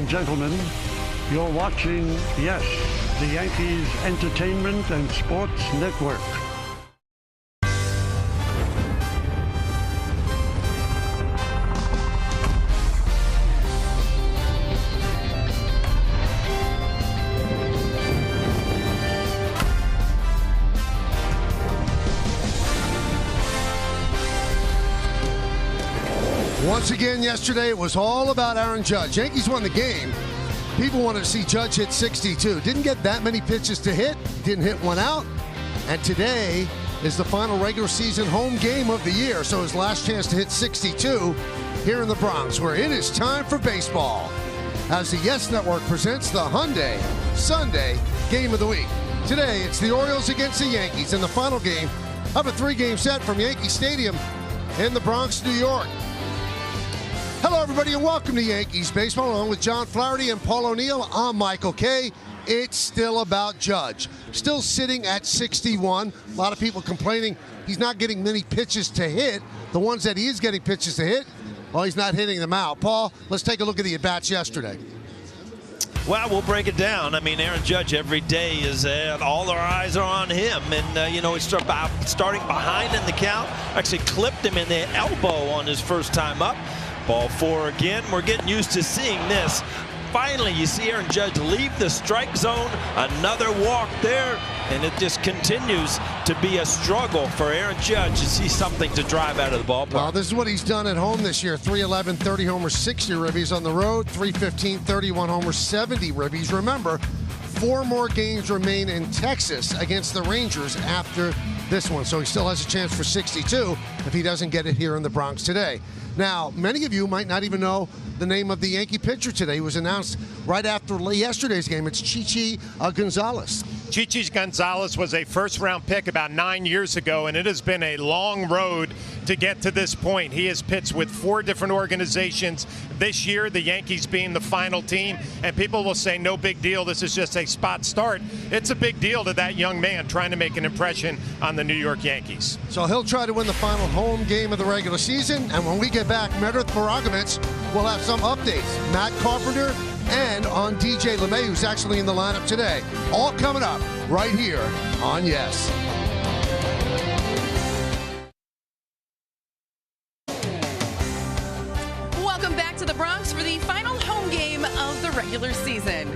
and gentlemen, you're watching, yes, the Yankees Entertainment and Sports Network. Once again yesterday, it was all about Aaron Judge. Yankees won the game. People wanted to see Judge hit 62. Didn't get that many pitches to hit. Didn't hit one out. And today is the final regular season home game of the year. So his last chance to hit 62 here in the Bronx, where it is time for baseball. As the Yes Network presents the Hyundai Sunday Game of the Week. Today, it's the Orioles against the Yankees in the final game of a 3-game set from Yankee Stadium in the Bronx, New York. Hello, everybody, and welcome to Yankees Baseball. Along with John Flaherty and Paul O'Neill, I'm Michael Kay. It's still about Judge. Still sitting at 61. A lot of people complaining he's not getting many pitches to hit. The ones that he is getting pitches to hit, well, he's not hitting them out. Paul, let's take a look at the at-bats yesterday. Well, we'll break it down. I mean, Aaron Judge every day is all our eyes are on him. And, he's starting behind in the count. Actually clipped him in the elbow on his first time up. Ball 4 again. We're getting used to seeing this. Finally, you see Aaron Judge leave the strike zone. Another walk there, and it just continues to be a struggle for Aaron Judge to see something to drive out of the ballpark. Well, this is what he's done at home this year. 311, 30 homers, 60 ribbies. On the road, 315, 31 homers, 70 ribbies. Remember, 4 more games remain in Texas against the Rangers after this one. So he still has a chance for 62 if he doesn't get it here in the Bronx today. Now, many of you might not even know the name of the Yankee pitcher today. He was announced right after yesterday's game. It's Chichi Gonzalez. Chichi Gonzalez was a first-round pick about 9 years ago, and it has been a long road to get to this point. He has pitched with 4 different organizations this year, the Yankees being the final team, and people will say no big deal, this is just a spot start. It's a big deal to that young man trying to make an impression on the New York Yankees. So he'll try to win the final home game of the regular season, and when we get back, Meredith Baragovitz will have some updates. Matt Carpenter and on DJ LeMay, who's actually in the lineup today. All coming up right here on Yes. Welcome back to the Bronx for the final home game of the regular season.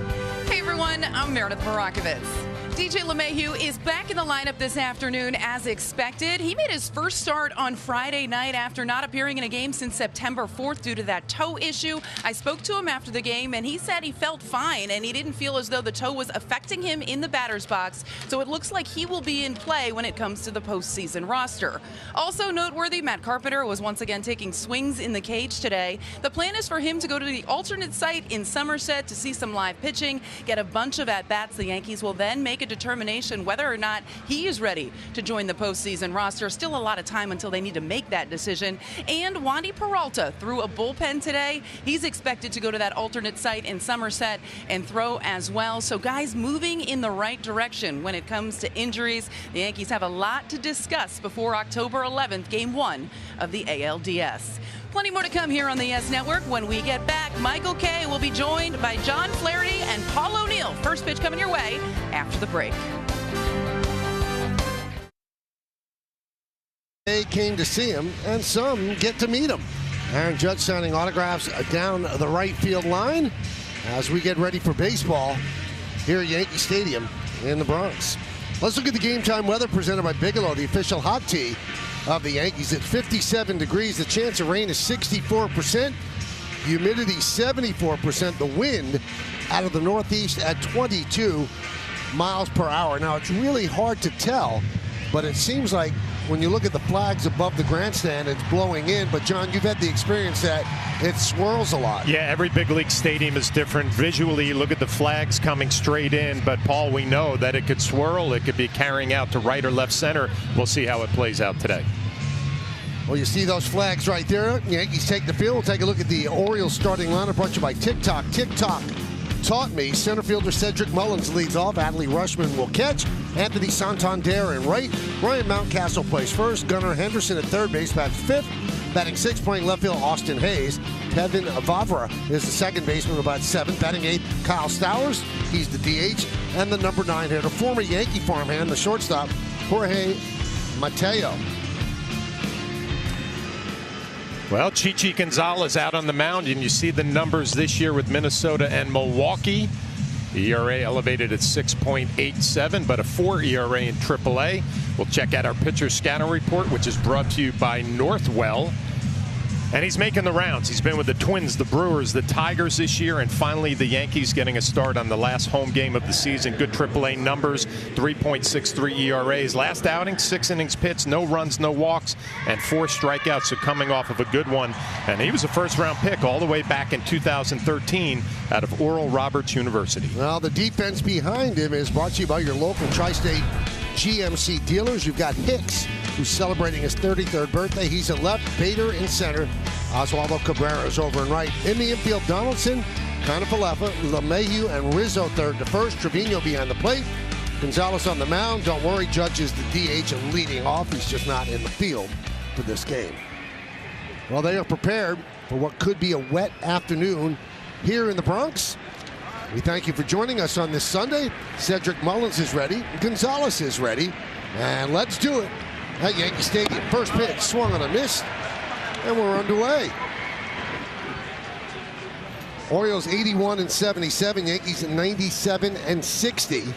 Hey everyone, I'm Meredith Barakovitz. DJ LeMahieu is back in the lineup this afternoon as expected. He made his first start on Friday night after not appearing in a game since September 4th due to that toe issue. I spoke to him after the game and he said he felt fine and he didn't feel as though the toe was affecting him in the batter's box. So it looks like he will be in play when it comes to the postseason roster. Also noteworthy, Matt Carpenter was once again taking swings in the cage today. The plan is for him to go to the alternate site in Somerset to see some live pitching, get a bunch of at-bats. The Yankees will then make a determination whether or not he is ready to join the postseason roster. Still a lot of time until they need to make that decision. And Wandy Peralta threw a bullpen today. He's expected to go to that alternate site in Somerset and throw as well. So guys moving in the right direction when it comes to injuries. The Yankees have a lot to discuss before October 11th, game 1 of the ALDS. Plenty more to come here on the Yes Network. When we get back, Michael Kay will be joined by John Flaherty and Paul O'Neill. First pitch coming your way after the break. They came to see him, and some get to meet him. Aaron Judge signing autographs down the right field line as we get ready for baseball here at Yankee Stadium in the Bronx. Let's look at the game time weather presented by Bigelow, the official hot tea of the Yankees. At 57 degrees, the chance of rain is 64%, humidity 74%, the wind out of the northeast at 22 miles per hour. Now, it's really hard to tell, but it seems like when you look at the flags above the grandstand, it's blowing in. But, John, you've had the experience that it swirls a lot. Yeah, every big league stadium is different. Visually, you look at the flags coming straight in. But, Paul, we know that it could swirl. It could be carrying out to right or left center. We'll see how it plays out today. Well, you see those flags right there. Yankees take the field. We'll take a look at the Orioles starting lineup brought to you by TikTok. TikTok taught me. Center fielder Cedric Mullins leads off. Adley Rushman will catch. Anthony Santander in right. Ryan Mountcastle plays first. Gunnar Henderson at third base bats fifth. Batting 6th, playing left field, Austin Hayes. Tevin Vavra is the second baseman, about 7th. Batting 8th, Kyle Stowers. He's the DH. And the number 9 hitter, former Yankee farmhand, the shortstop, Jorge Mateo. Well, Chichi Gonzalez out on the mound, and you see the numbers this year with Minnesota and Milwaukee. The ERA elevated at 6.87, but a 4 ERA in AAA. We'll check out our pitcher scanner report, which is brought to you by Northwell. And he's making the rounds. He's been with the Twins, the Brewers, the Tigers this year, and finally the Yankees getting a start on the last home game of the season. Good AAA numbers, 3.63 ERAs. Last outing, 6 innings pitched, no runs, no walks, and 4 strikeouts, so coming off of a good one. And he was a first-round pick all the way back in 2013 out of Oral Roberts University. Well, the defense behind him is brought to you by your local Tri-State GMC dealers. You've got Hicks, who's celebrating his 33rd birthday. He's at left, Bader in center. Oswaldo Cabrera is over and right. In the infield, Donaldson, Kiner-Falefa, LeMahieu, and Rizzo third to first. Trevino behind the plate. Gonzalez on the mound. Don't worry, Judge is the DH and leading off. He's just not in the field for this game. Well, they are prepared for what could be a wet afternoon here in the Bronx. We thank you for joining us on this Sunday. Cedric Mullins is ready. Gonzalez is ready. And let's do it at Yankee Stadium. First pitch, swung on a miss, and we're underway. Orioles 81-77, Yankees 97-60.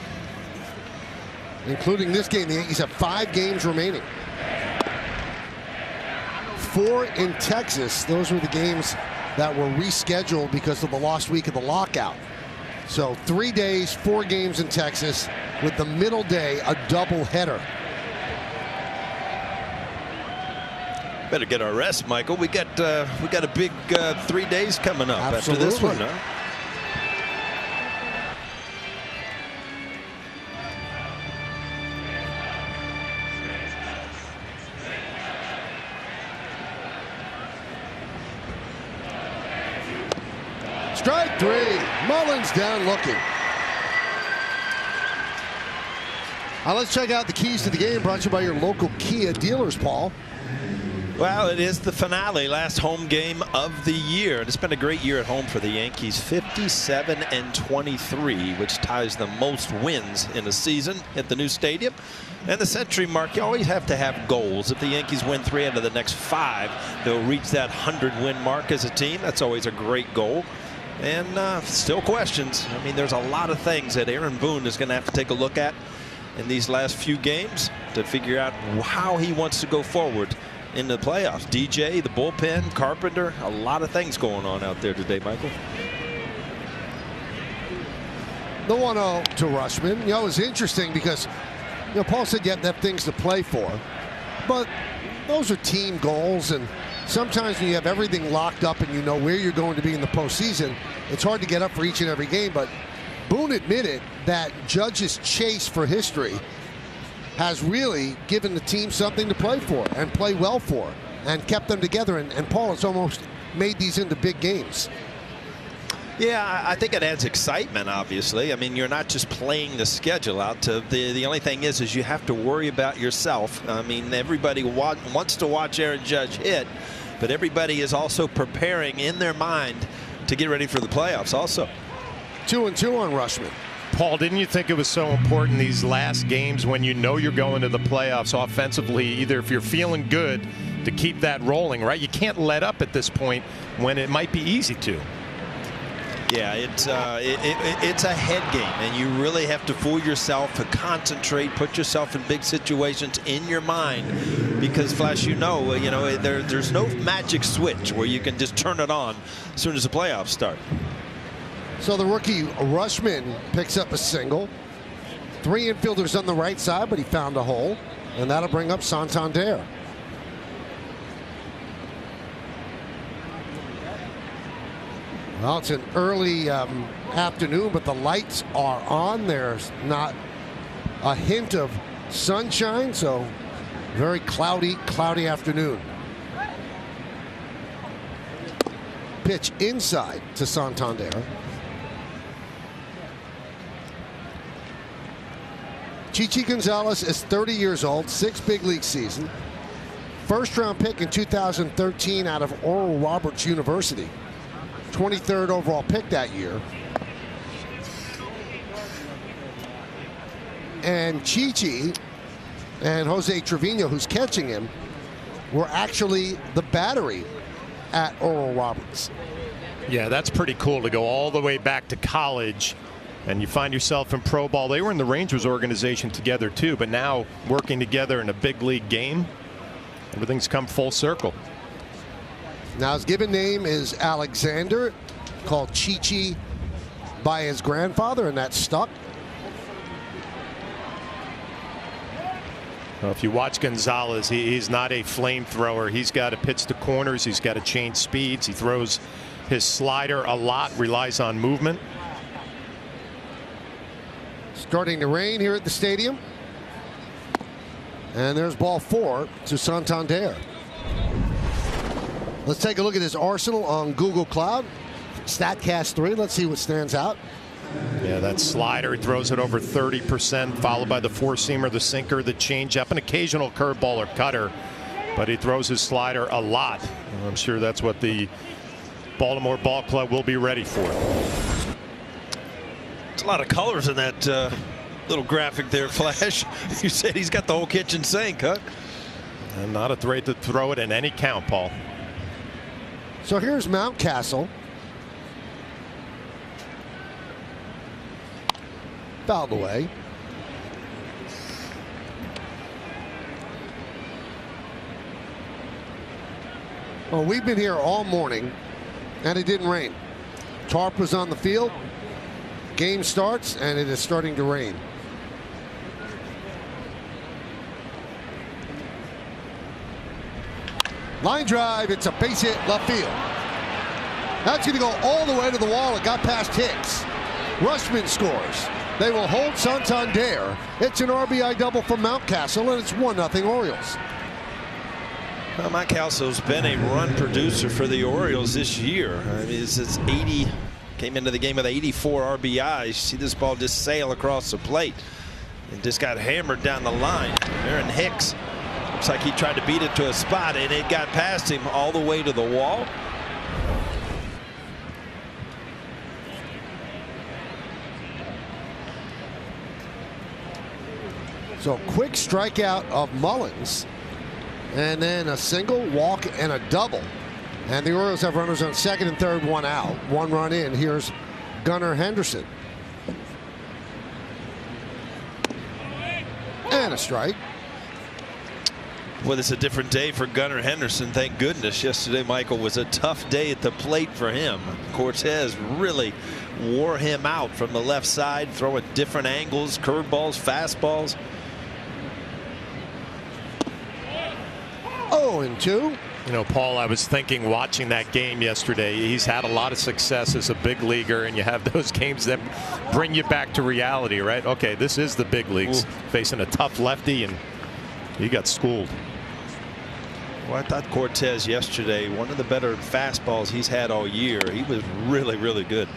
Including this game, the Yankees have 5 games remaining. 4 in Texas. Those were the games that were rescheduled because of the lost week of the lockout. So 3 days, 4 games in Texas, with the middle day a doubleheader. Better get our rest, Michael. We got a big 3 days coming up. Absolutely. After this one, huh? Strike 3. Mullins down looking. Let's check out the keys to the game, brought to you by your local Kia dealers, Paul. Well, it is the finale, last home game of the year. It's been a great year at home for the Yankees, 57-23, which ties the most wins in a season at the new stadium. And the century mark, you always have to have goals. If the Yankees win 3 out of the next 5, they'll reach that 100-win mark as a team. That's always a great goal. And still questions. I mean, there's a lot of things that Aaron Boone is going to have to take a look at in these last few games to figure out how he wants to go forward in the playoffs. DJ, the bullpen, Carpenter, a lot of things going on out there today, Michael. The 1-0 to Rushman. You know, it's interesting because, you know, Paul said you have to have things to play for, but those are team goals, and sometimes when you have everything locked up and you know where you're going to be in the postseason, it's hard to get up for each and every game. But Boone admitted that Judge's chase for history has really given the team something to play for and play well for, and kept them together. And Paul, it's almost made these into big games. Yeah, I think it adds excitement, obviously. I mean, you're not just playing the schedule out. The only thing is you have to worry about yourself. I mean, everybody wants to watch Aaron Judge hit, but everybody is also preparing in their mind to get ready for the playoffs also. 2-2 on Rushman. Paul, didn't you think it was so important these last games when you know you're going to the playoffs offensively, either if you're feeling good, to keep that rolling, right? You can't let up at this point when it might be easy to. Yeah, it's a head game, and you really have to fool yourself to concentrate, put yourself in big situations in your mind, because Flash, there's no magic switch where you can just turn it on as soon as the playoffs start. So the rookie Rushman picks up a single. 3 infielders on the right side, but he found a hole, and that'll bring up Santander. Well, it's an early afternoon, but the lights are on. There's not a hint of sunshine, so very cloudy afternoon. Pitch inside to Santander. Chichi Gonzalez is 30 years old, 6 big league season. First-round pick in 2013 out of Oral Roberts University. 23rd overall pick that year. And Chichi and Jose Trevino, who's catching him, were actually the battery at Oral Roberts. Yeah, that's pretty cool to go all the way back to college and you find yourself in pro ball. They were in the Rangers organization together too, but now working together in a big league game, everything's come full circle. Now his given name is Alexander, called Chichi by his grandfather, and that stuck. Well, if you watch Gonzalez, he's not a flamethrower. He's got to pitch to corners. He's got to change speeds. He throws his slider a lot, relies on movement. Starting to rain here at the stadium. And there's ball 4 to Santander. Let's take a look at his arsenal on Google Cloud. StatCast 3. Let's see what stands out. Yeah, that slider, he throws it over 30%, followed by the four-seamer, the sinker, the changeup, an occasional curveball or cutter. But he throws his slider a lot. And I'm sure that's what the Baltimore Ball Club will be ready for. It's a lot of colors in that little graphic there, Flash. You said he's got the whole kitchen sink, huh? I'm not afraid to throw it in any count, Paul. So here's Mountcastle. Fouled away. Well, we've been here all morning, and it didn't rain. Tarp was on the field. Game starts, and it is starting to rain. Line drive. It's a base hit left field. That's going to go all the way to the wall. It got past Hicks. Rushman scores. They will hold Santander. It's an RBI double from Mountcastle, and it's 1-0 Orioles. Well, Mountcastle's been a run producer for the Orioles this year. I mean, it's 80. Came into the game with 84 RBIs. You see this ball just sail across the plate. It just got hammered down the line. Aaron Hicks. Looks like he tried to beat it to a spot, and it got past him all the way to the wall. So quick strikeout of Mullins, and then a single, walk, and a double. And the Orioles have runners on second and third, one out. One run in. Here's Gunnar Henderson. And a strike. Well, it's a different day for Gunnar Henderson. Thank goodness. Yesterday, Michael, was a tough day at the plate for him. Cortez really wore him out from the left side, throwing different angles, curveballs, fastballs. 0-2. You know, Paul, I was thinking watching that game yesterday, he's had a lot of success as a big leaguer, and you have those games that bring you back to reality, right? Okay, this is the big leagues. Ooh. Facing a tough lefty, and he got schooled. Well, I thought Cortez yesterday, one of the better fastballs he's had all year. He was really, really good.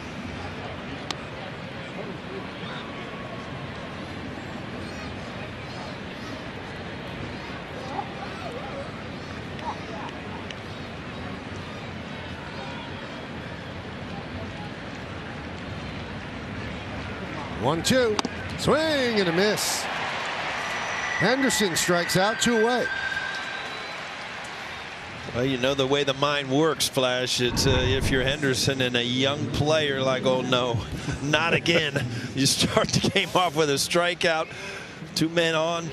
One-two. Swing and a miss. Henderson strikes out, 2 away. Well, you know the way the mind works, Flash. It's if you're Henderson and a young player, like, oh no, not again. You start the game off with a strikeout, 2 men on,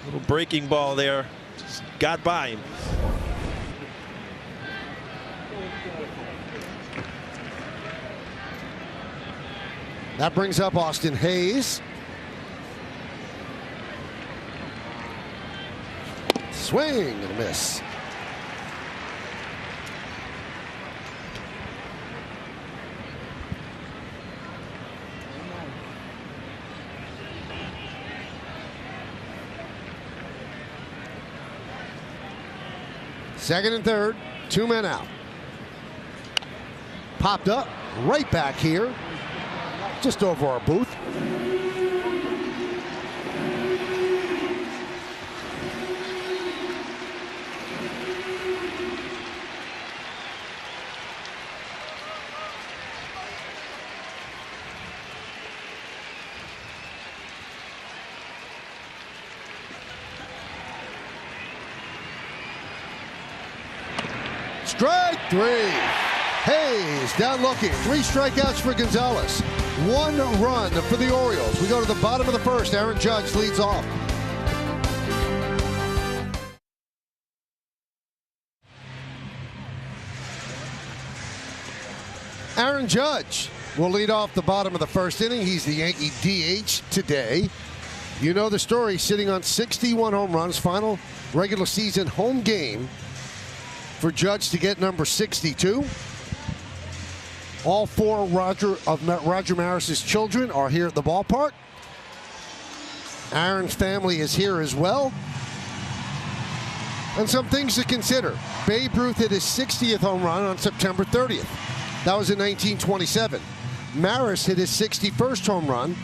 little breaking ball there, just got by him. That brings up Austin Hayes. Swing and a miss. Second and third, 2 men out. Popped up, right back here, just over our booth. Strike three. Hayes down looking. 3 strikeouts for Gonzalez. 1 run for the Orioles. We go to the bottom of the first. Aaron Judge leads off. Aaron Judge will lead off the bottom of the first inning. He's the Yankee DH today. You know the story, sitting on 61 home runs, final regular season home game for Judge to get number 62. All 4 Roger Maris's children are here at the ballpark. Aaron's family is here as well. And some things to consider. Babe Ruth hit his 60th home run on September 30th. That was in 1927. Maris hit his 61st home run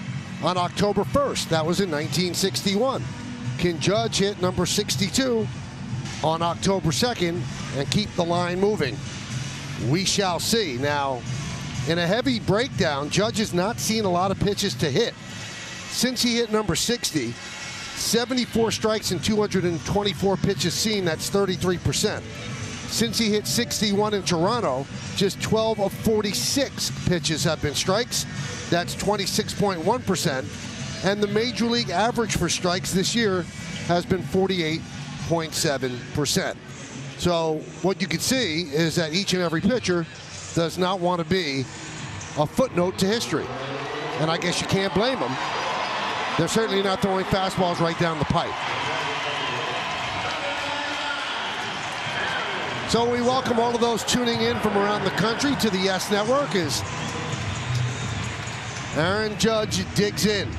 on October 1st. That was in 1961. Can Judge hit number 62 on October 2nd and keep the line moving? We shall see. Now, in a heavy breakdown, Judge has not seen a lot of pitches to hit. Since he hit number 60, 74 strikes and 224 pitches seen. That's 33%. Since he hit 61 in Toronto, just 12 of 46 pitches have been strikes. That's 26.1%. And the major league average for strikes this year has been 48.7%. So what you can see is that each and every pitcher does not want to be a footnote to history. And I guess you can't blame them. They're certainly not throwing fastballs right down the pipe. So we welcome all of those tuning in from around the country to the Yes Network as Aaron Judge digs in.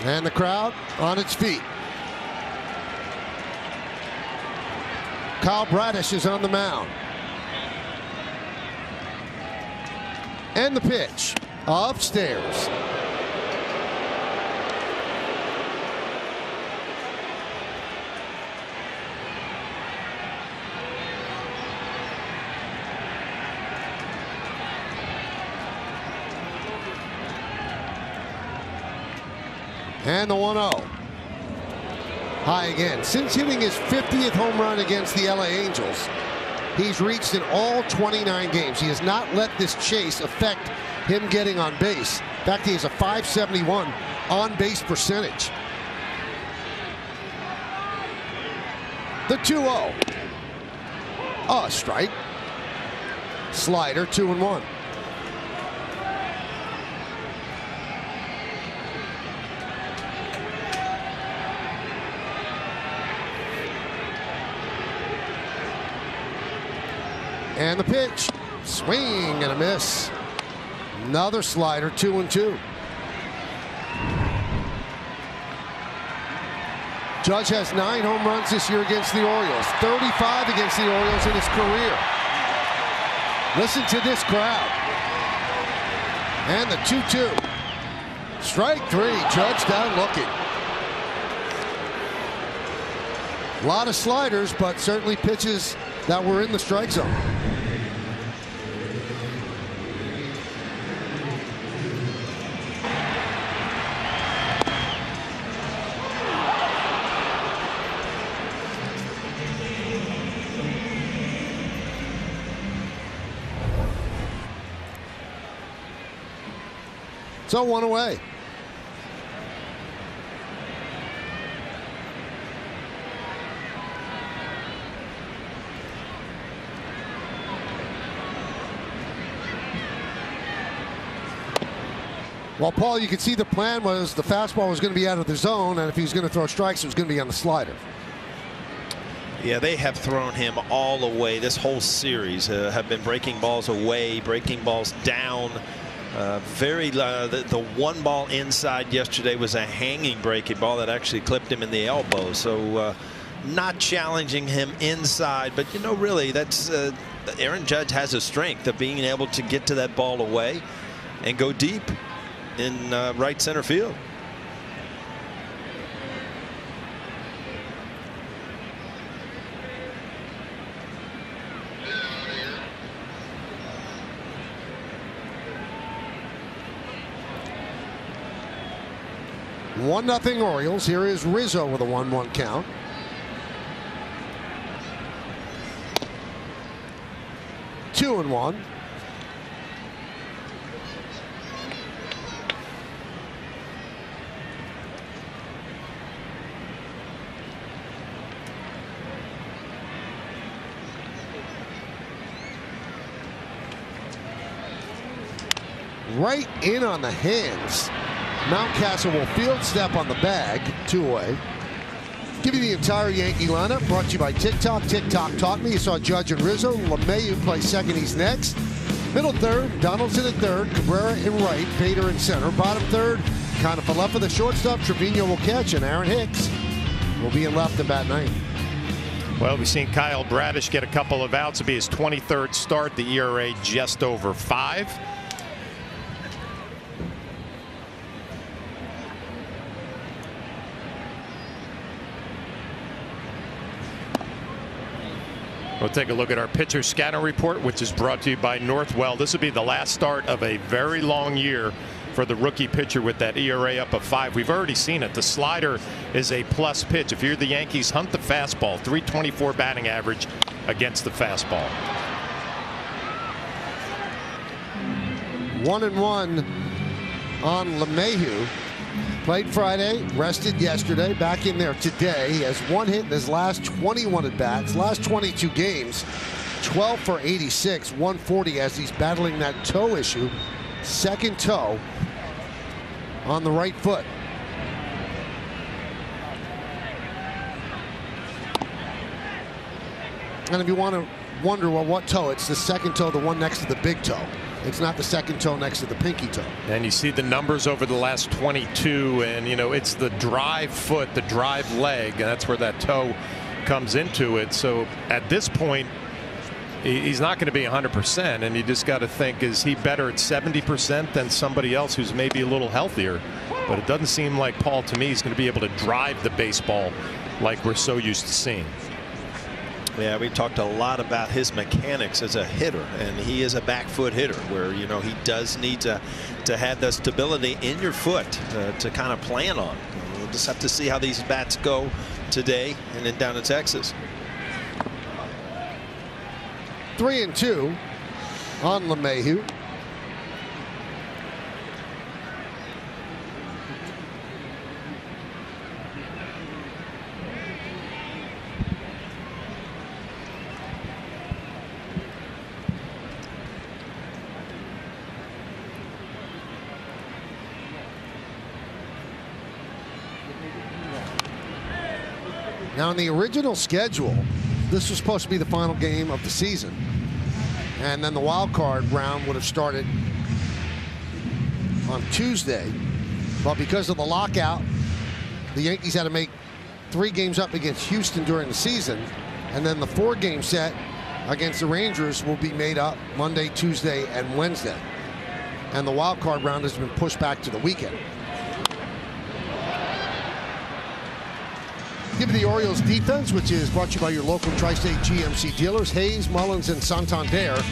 And the crowd on its feet. Kyle Bradish is on the mound. And the pitch upstairs. And the 1-0. High again. Since hitting his 50th home run against the LA Angels, he's reached in all 29 games. He has not let this chase affect him getting on base. In fact, he has a .571 on-base percentage. The 2-0. A strike. Slider, 2-1. And the pitch, swing and a miss. Another slider, 2-2. Judge has 9 home runs this year against the Orioles, 35 against the Orioles in his career. Listen to this crowd. And the 2-2. Strike 3, Judge down looking. A lot of sliders, but certainly pitches that were in the strike zone. So 1 away. Well, Paul, you can see the plan was the fastball was going to be out of the zone, and if he was going to throw strikes, it was going to be on the slider. Yeah, they have thrown him all away. This whole series have been breaking balls away, breaking balls down. The 1 ball inside yesterday was a hanging breaking ball that actually clipped him in the elbow. So not challenging him inside, but you know, really, that's Aaron Judge has a strength of being able to get to that ball away and go deep in right center field. 1-0 Orioles. Here is Rizzo with a 1-1 count. Two and one. Right in on the hands. Mountcastle will field step on the bag. 2 away. Give you the entire Yankee lineup. Brought to you by TikTok. TikTok taught me. You saw Judge and Rizzo. LeMahieu plays second. He's next. Middle third. Donaldson at third. Cabrera in right. Bader in center. Bottom third. Kiner-Falefa the shortstop. Trevino will catch. And Aaron Hicks will be in left at bat 9. Well, we've seen Kyle Bradish get a couple of outs. It'll be his 23rd start. The ERA just over 5. We'll take a look at our pitcher scatter report, which is brought to you by Northwell. This will be the last start of a very long year for the rookie pitcher with that ERA up of 5. We've already seen it. The slider is a plus pitch. If you're the Yankees, hunt the fastball. 324 batting average against the fastball. 1-1 on LeMahieu. Played Friday, rested yesterday, back in there today. He has 1 hit in his last 21 at-bats, last 22 games, 12 for 86, 140 as he's battling that toe issue. Second toe on the right foot. And if you want to wonder, well, what toe? It's the second toe, the one next to the big toe. It's not the second toe next to the pinky toe. And you see the numbers over the last 22, and you know it's the drive foot, the drive leg, and that's where that toe comes into it. So at this point, he's not going to be 100%, and you just got to think, is he better at 70% than somebody else who's maybe a little healthier? But it doesn't seem like Paul, to me, is going to be able to drive the baseball like we're so used to seeing. Yeah, we talked a lot about his mechanics as a hitter, and he is a back foot hitter where, you know, he does need to have the stability in your foot to kind of plan on. We'll just have to see how these bats go today and then down to Texas. 3-2 on LeMahieu. Now, in the original schedule, this was supposed to be the final game of the season. And then the wild card round would have started on Tuesday. But because of the lockout, the Yankees had to make 3 games up against Houston during the season. And then the 4-game set against the Rangers will be made up Monday, Tuesday, and Wednesday. And the wild card round has been pushed back to the weekend. Give you the Orioles defense, which is brought to you by your local Tri-State GMC dealers, Hayes, Mullins, and Santander.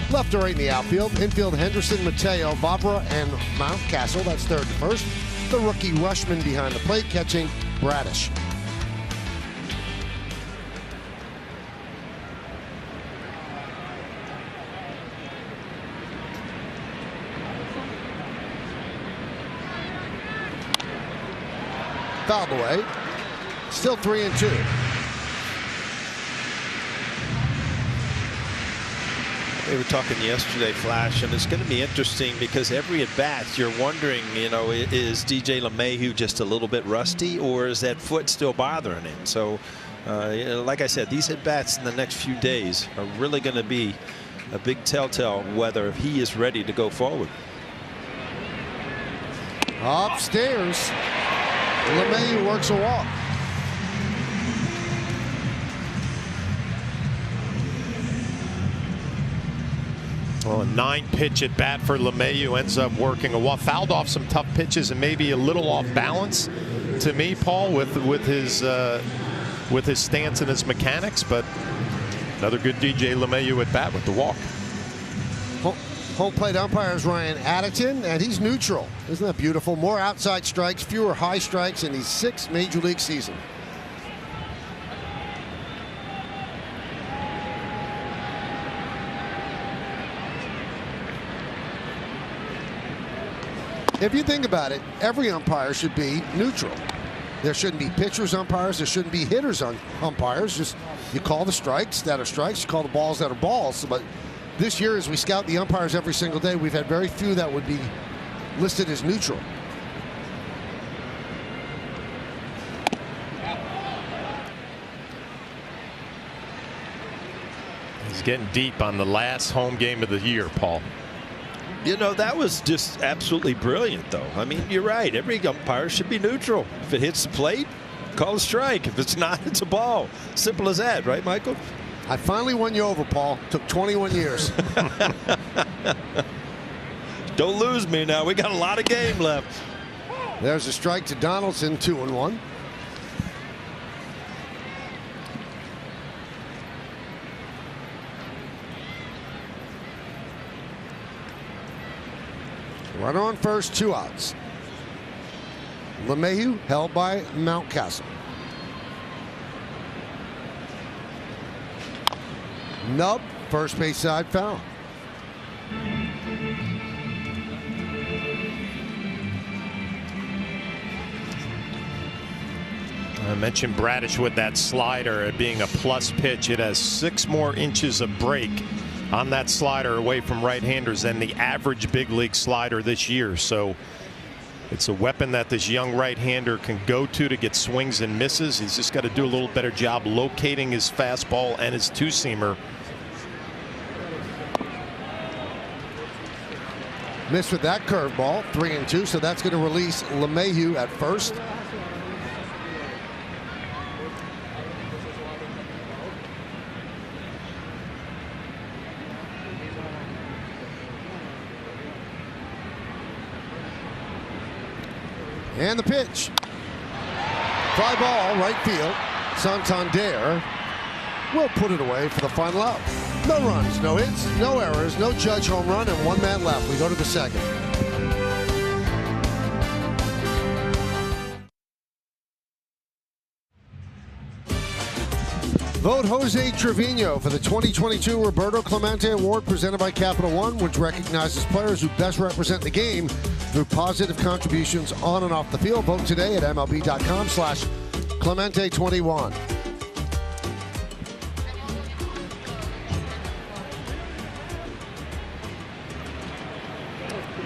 Left to right in the outfield. Infield, Henderson, Mateo, Vavra, and Mountcastle. That's third to first. The rookie Rushman behind the plate, catching Bradish. Fouled away. Still 3-2. We were talking yesterday, Flash, and it's going to be interesting because every at bat you're wondering, you know, is DJ LeMahieu just a little bit rusty, or is that foot still bothering him? So, you know, like I said, these at bats in the next few days are really going to be a big telltale whether he is ready to go forward. Upstairs, LeMahieu works a walk. Well, a 9-pitch at bat for LeMahieu ends up working a walk. Fouled off some tough pitches and maybe a little off balance to me, Paul, with his stance and his mechanics. But another good DJ LeMahieu at bat with the walk. Home plate umpire is Ryan Addington, and he's neutral. Isn't that beautiful? More outside strikes, fewer high strikes in his 6th Major League season. If you think about it, every umpire should be neutral. There shouldn't be pitchers umpires. There shouldn't be hitters umpires. Just you call the strikes that are strikes. You call the balls that are balls. But this year, as we scout the umpires every single day, we've had very few that would be listed as neutral. He's getting deep on the last home game of the year, Paul. You know, that was just absolutely brilliant, though. I mean, you're right. Every umpire should be neutral. If it hits the plate, call a strike. If it's not, it's a ball. Simple as that, right, Michael? I finally won you over, Paul. Took 21 years. Don't lose me now. We got a lot of game left. There's a strike to Donaldson, 2-1. Runner on first, 2 outs. LeMahieu held by Mountcastle. Nub, first base side foul. I mentioned Bradish with that slider being a plus pitch. It has 6 more inches of break on that slider away from right-handers than the average big league slider this year. So it's a weapon that this young right-hander can go to get swings and misses. He's just got to do a little better job locating his fastball and his two-seamer. Missed with that curveball, 3-2, so that's going to release LeMahieu at first. And the pitch. Fly ball, right field. Santander will put it away for the final out. No runs, no hits, no errors, no Judge home run, and 1 man left. We go to the second. Vote Jose Trevino for the 2022 Roberto Clemente Award presented by Capital One, which recognizes players who best represent the game through positive contributions on and off the field. Vote today at MLB.com/Clemente21.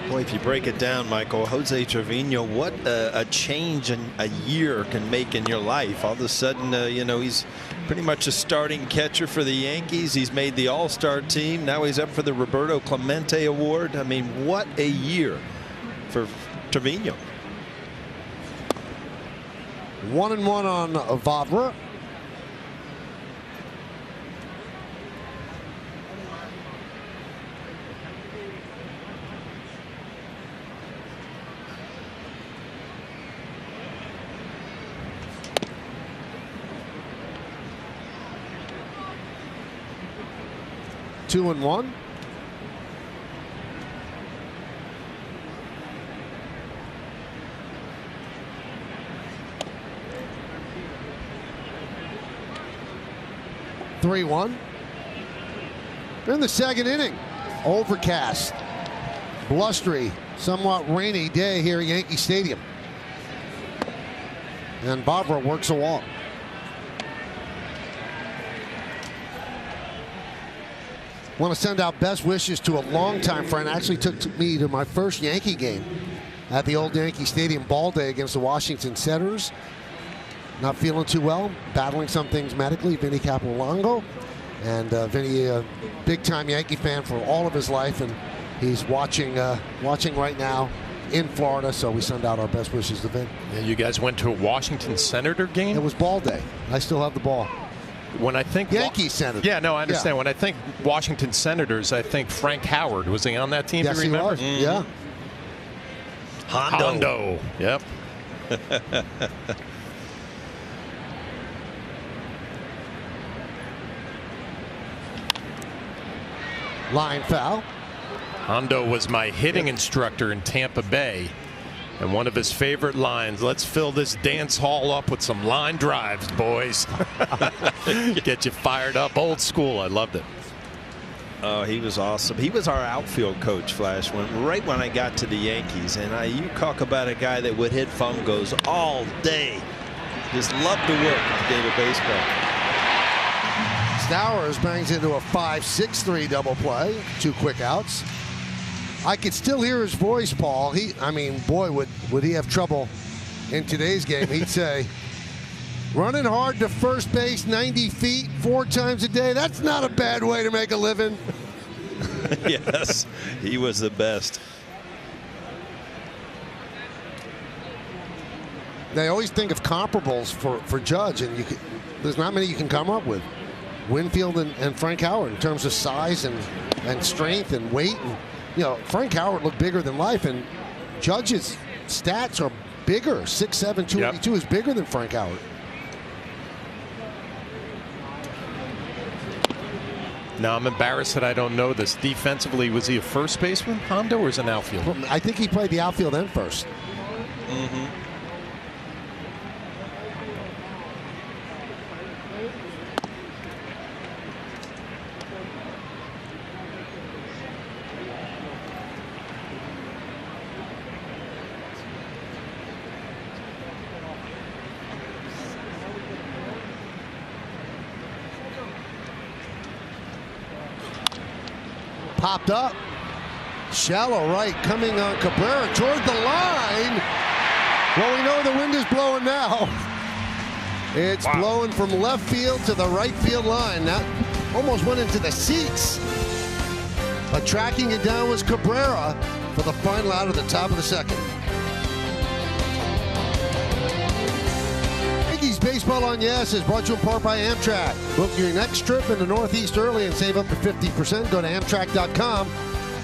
Boy, if you break it down, Michael, Jose Trevino, what a change in a year can make in your life. All of a sudden, you know, he's pretty much a starting catcher for the Yankees. He's made the All-Star team. Now he's up for the Roberto Clemente Award. I mean, what a year for Trevino. 1-1 on Vavra. Two and one. Three-one. In the second inning, overcast, blustery, somewhat rainy day here at Yankee Stadium. And Vavra works a walk. Want to send out best wishes to a longtime friend. Actually took me to my first Yankee game at the old Yankee Stadium ball day against the Washington Senators. Not feeling too well, battling some things medically. Vinny Capolongo, and Vinny, a big-time Yankee fan for all of his life, and he's watching right now in Florida. So we send out our best wishes to Vin. Yeah, you guys went to a Washington Senator game? It was ball day. I still have the ball. When I think Yankee Senators. Yeah, no, I understand. Yeah. When I think Washington Senators, I think Frank Howard. Was he on that team? Yes, do you remember? He was. Yeah. Hondo. Yep. Line foul. Hondo was my hitting instructor in Tampa Bay. And one of his favorite lines, let's fill this dance hall up with some line drives, boys. Get you fired up. Old school. I loved it. Oh, he was awesome. He was our outfield coach, Flash, right when I got to the Yankees. And you talk about a guy that would hit fungos all day. Just loved to work at the game of baseball. Stowers bangs into a 5-6-3 double play. 2 quick outs. I could still hear his voice, Paul. I mean, boy, would he have trouble in today's game. He'd say, running hard to first base 90 feet 4 times a day, that's not a bad way to make a living. Yes, he was the best. They always think of comparables for Judge, and there's not many you can come up with. Winfield and Frank Howard in terms of size and strength and weight. And, Frank Howard looked bigger than life, and Judge's stats are bigger. 6'7", 282 is bigger than Frank Howard. Now, I'm embarrassed that I don't know this. Defensively, was he a first baseman, Hondo, or is an outfielder? I think he played the outfield and first. Mm-hmm. Popped up. Shallow right coming on Cabrera toward the line. Well, we know the wind is blowing now. It's blowing from left field to the right field line. That almost went into the seats. But tracking it down was Cabrera for the final out of the top of the second. Yankees Baseball on Yes is brought to you in part by Amtrak. Book your next trip in the Northeast early and save up to 50%. Go to Amtrak.com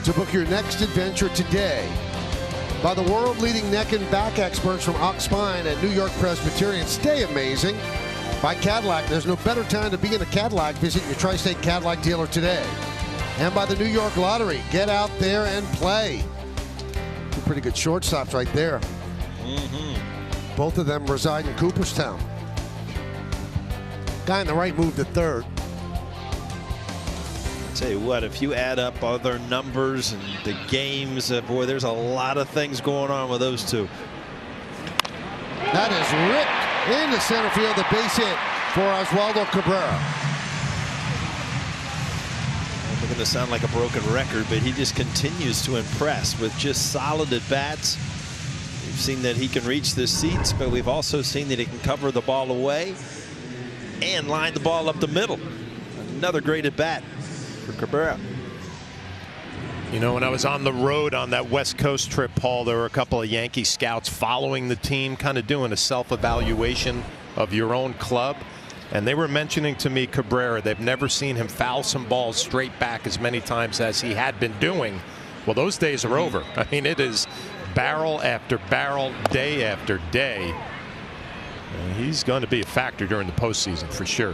to book your next adventure today. By the world-leading neck and back experts from Ox Spine at New York Presbyterian. Stay amazing. By Cadillac. There's no better time to be in a Cadillac. Visit your Tri-State Cadillac dealer today. And by the New York Lottery. Get out there and play. Two pretty good shortstops right there. Mm-hmm. Both of them reside in Cooperstown. Guy in the right moved to third. Tell you what, if you add up other numbers and the games, boy, there's a lot of things going on with those two. That is ripped into center field, the base hit for Oswaldo Cabrera. I'm going to sound like a broken record, but he just continues to impress with just solid at bats. We've seen that he can reach the seats, but we've also seen that he can cover the ball away and line the ball up the middle. Another great at bat for Cabrera. You know, when I was on the road on that West Coast trip, Paul, there were a couple of Yankee scouts following the team, kind of doing a self-evaluation of your own club. And they were mentioning to me Cabrera. They've never seen him foul some balls straight back as many times as he had been doing. Well, those days are over. I mean, it is barrel after barrel, day after day. And he's going to be a factor during the postseason for sure.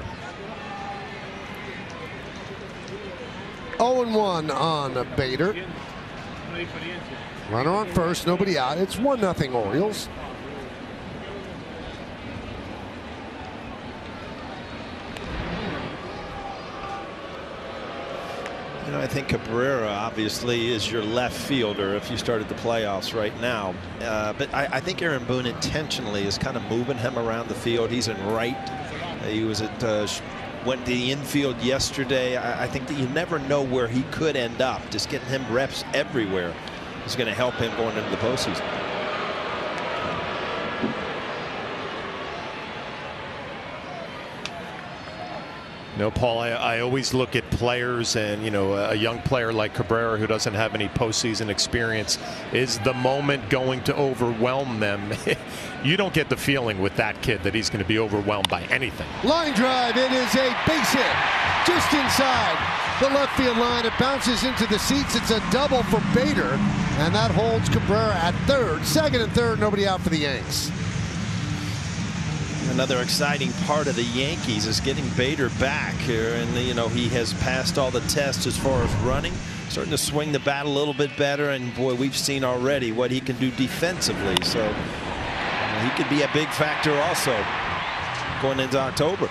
0-1 on Bader. Runner on first, nobody out. It's 1-0 Orioles. You know, I think Cabrera obviously is your left fielder if you started the playoffs right now. But I think Aaron Boone intentionally is kind of moving him around the field. He's in right. He was at went to the infield yesterday. I think that you never know where he could end up. Just getting him reps everywhere is going to help him going into the postseason. You know, Paul, I always look at players, and, you know, a young player like Cabrera who doesn't have any postseason experience, is the moment going to overwhelm them? You don't get the feeling with that kid that he's going to be overwhelmed by anything. Line drive. It is a base hit just inside the left field line. It bounces into the seats. It's a double for Bader, and that holds Cabrera at third. Second and third, nobody out for the Yanks. Another exciting part of the Yankees is getting Bader back here, and you know he has passed all the tests as far as running, starting to swing the bat a little bit better, and boy, we've seen already what he can do defensively. So he could be a big factor also going into October.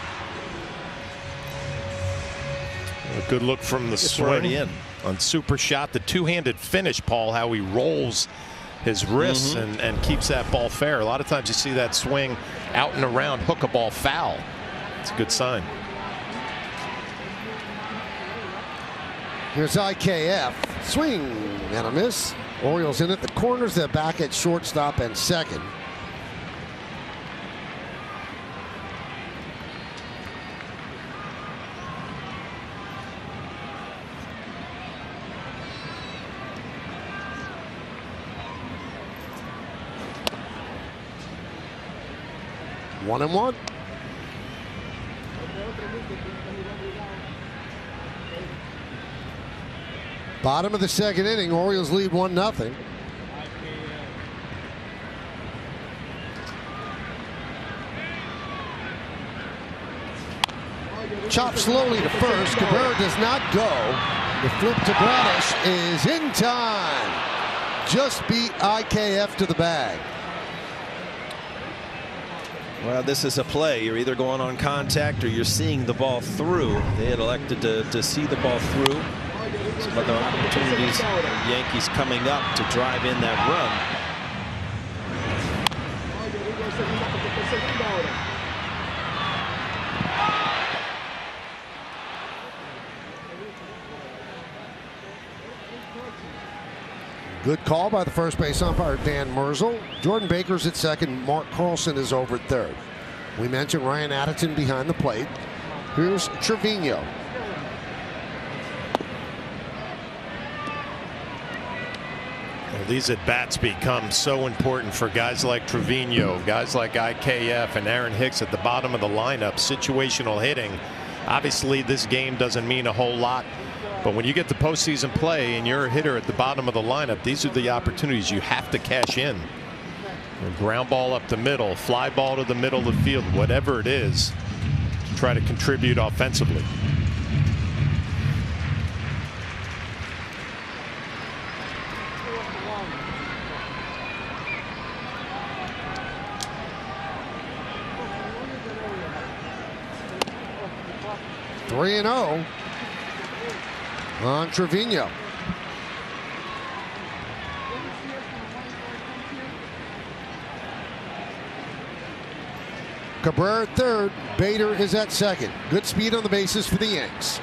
A good look from the swing in on super shot. The two-handed finish, Paul, how he rolls his wrists and keeps that ball fair. A lot of times you see that swing out and around, hook a ball foul. It's a good sign. Here's IKF. Swing and a miss. Orioles in at the corners. They're back at shortstop and second. One and one. Bottom of the second inning, Orioles lead 1-0. Chop slowly to first. Cabrera does not go. The flip to Bradish is in time. Just beat IKF to the bag. Well, this is a play. You're either going on contact or you're seeing the ball through. They had elected to see the ball through. Some other opportunities, Yankees coming up to drive in that run. Good call by the first base umpire, Dan Merzel. Jordan Baker's at second. Mark Carlson is over at third. We mentioned Ryan Addison behind the plate. Here's Trevino. Well, these at-bats become so important for guys like Trevino, guys like IKF and Aaron Hicks at the bottom of the lineup. Situational hitting. Obviously, this game doesn't mean a whole lot. But when you get to postseason play and you're a hitter at the bottom of the lineup, these are the opportunities you have to cash in. A ground ball up the middle, fly ball to the middle of the field, whatever it is, to try to contribute offensively. Three and 0 on Trevino. Cabrera at third. Bader is at second. Good speed on the bases for the Yanks.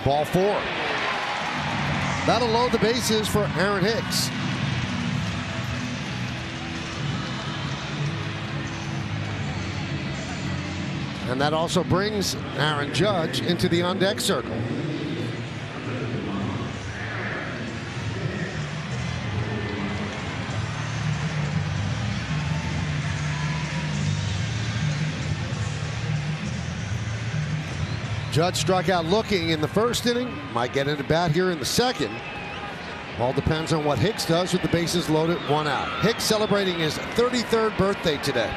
Ball four. That'll load the bases for Aaron Hicks. And that also brings Aaron Judge into the on-deck circle. Judge struck out looking in the first inning. Might get into bat here in the second. All depends on what Hicks does with the bases loaded, one out. Hicks celebrating his 33rd birthday today.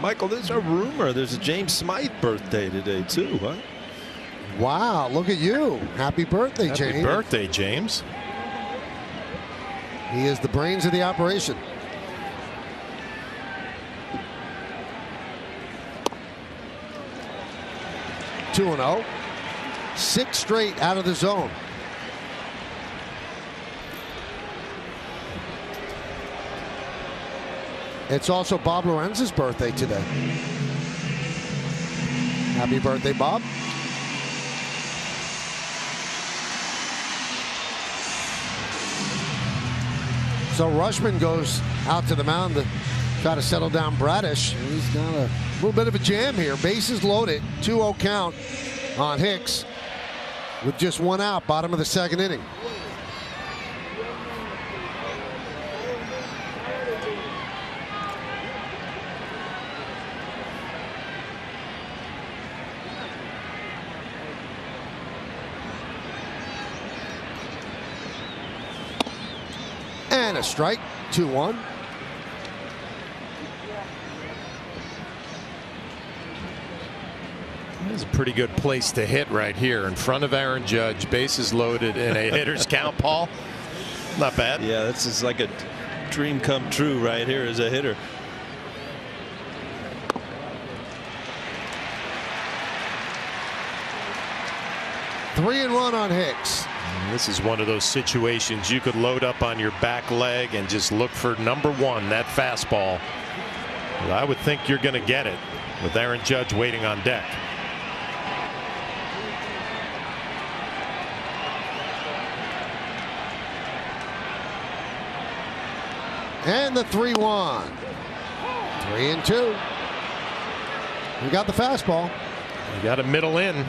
Michael, there's a rumor there's a James Smythe birthday today too, huh? Wow, look at you. Happy birthday, James. Happy birthday, James. He is the brains of the operation. Two and 0. 6 straight out of the zone. It's also Bob Lorenz's birthday today. Happy birthday, Bob. So Rushman goes out to the mound to try to settle down Bradish. He's got a little bit of a jam here. Bases loaded, 2-0 count on Hicks with just one out, bottom of the second inning. And a strike, 2-1. It's a pretty good place to hit right here in front of Aaron Judge. Bases loaded in a hitter's count, Paul. Not bad. Yeah, this is like a dream come true right here as a hitter. Three and one on Hicks. This is one of those situations you could load up on your back leg and just look for number one, that fastball. Well, I would think you're going to get it with Aaron Judge waiting on deck. And the 3-1. 3-2. We got the fastball. You got a middle in.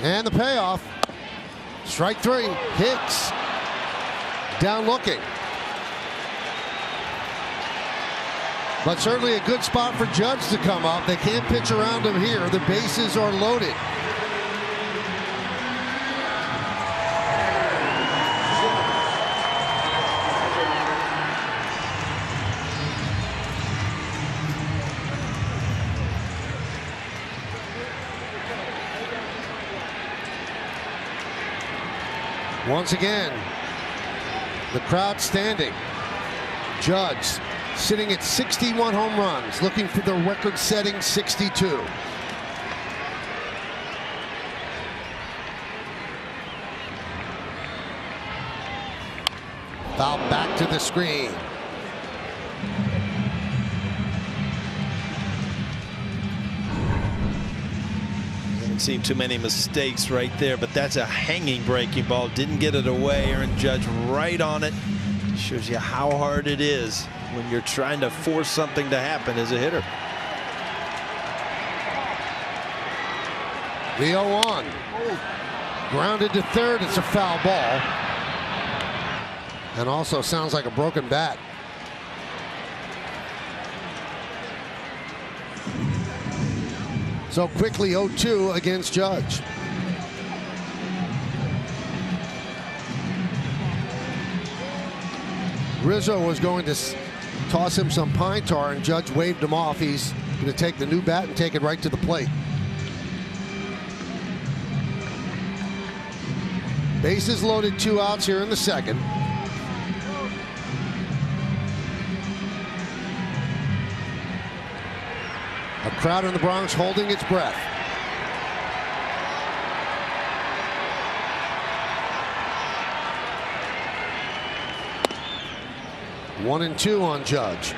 And the payoff. Strike three. Hicks down looking. But certainly a good spot for Judge to come up. They can't pitch around him here. The bases are loaded. Once again, the crowd standing. Judge sitting at 61 home runs, looking for the record-setting 62. Foul back to the screen. Seen too many mistakes right there, but that's a hanging breaking ball. Didn't get it away. Aaron Judge right on it. Shows you how hard it is when you're trying to force something to happen as a hitter. The 0-1. Grounded to third. It's a foul ball. And also sounds like a broken bat. So quickly 0-2 against Judge. Rizzo was going to toss him some pine tar, and Judge waved him off. He's going to take the new bat and take it right to the plate. Bases loaded, 2 outs here in the second. A crowd in the Bronx holding its breath. One and two on Judge.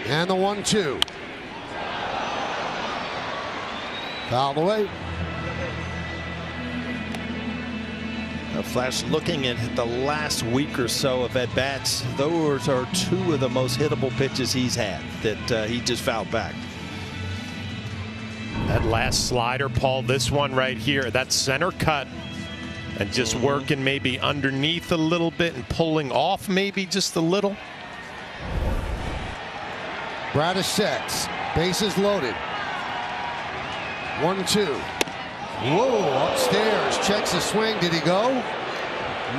And the 1-2. Fouled away. Flash looking at the last week or so of at-bats. Those are 2 of the most hittable pitches he's had that he just fouled back. That last slider, Paul, this one right here, that center cut, and just working maybe underneath a little bit and pulling off maybe just a little. Bradish sets. Bases loaded. 1-2. Whoa, upstairs. Checks the swing. Did he go?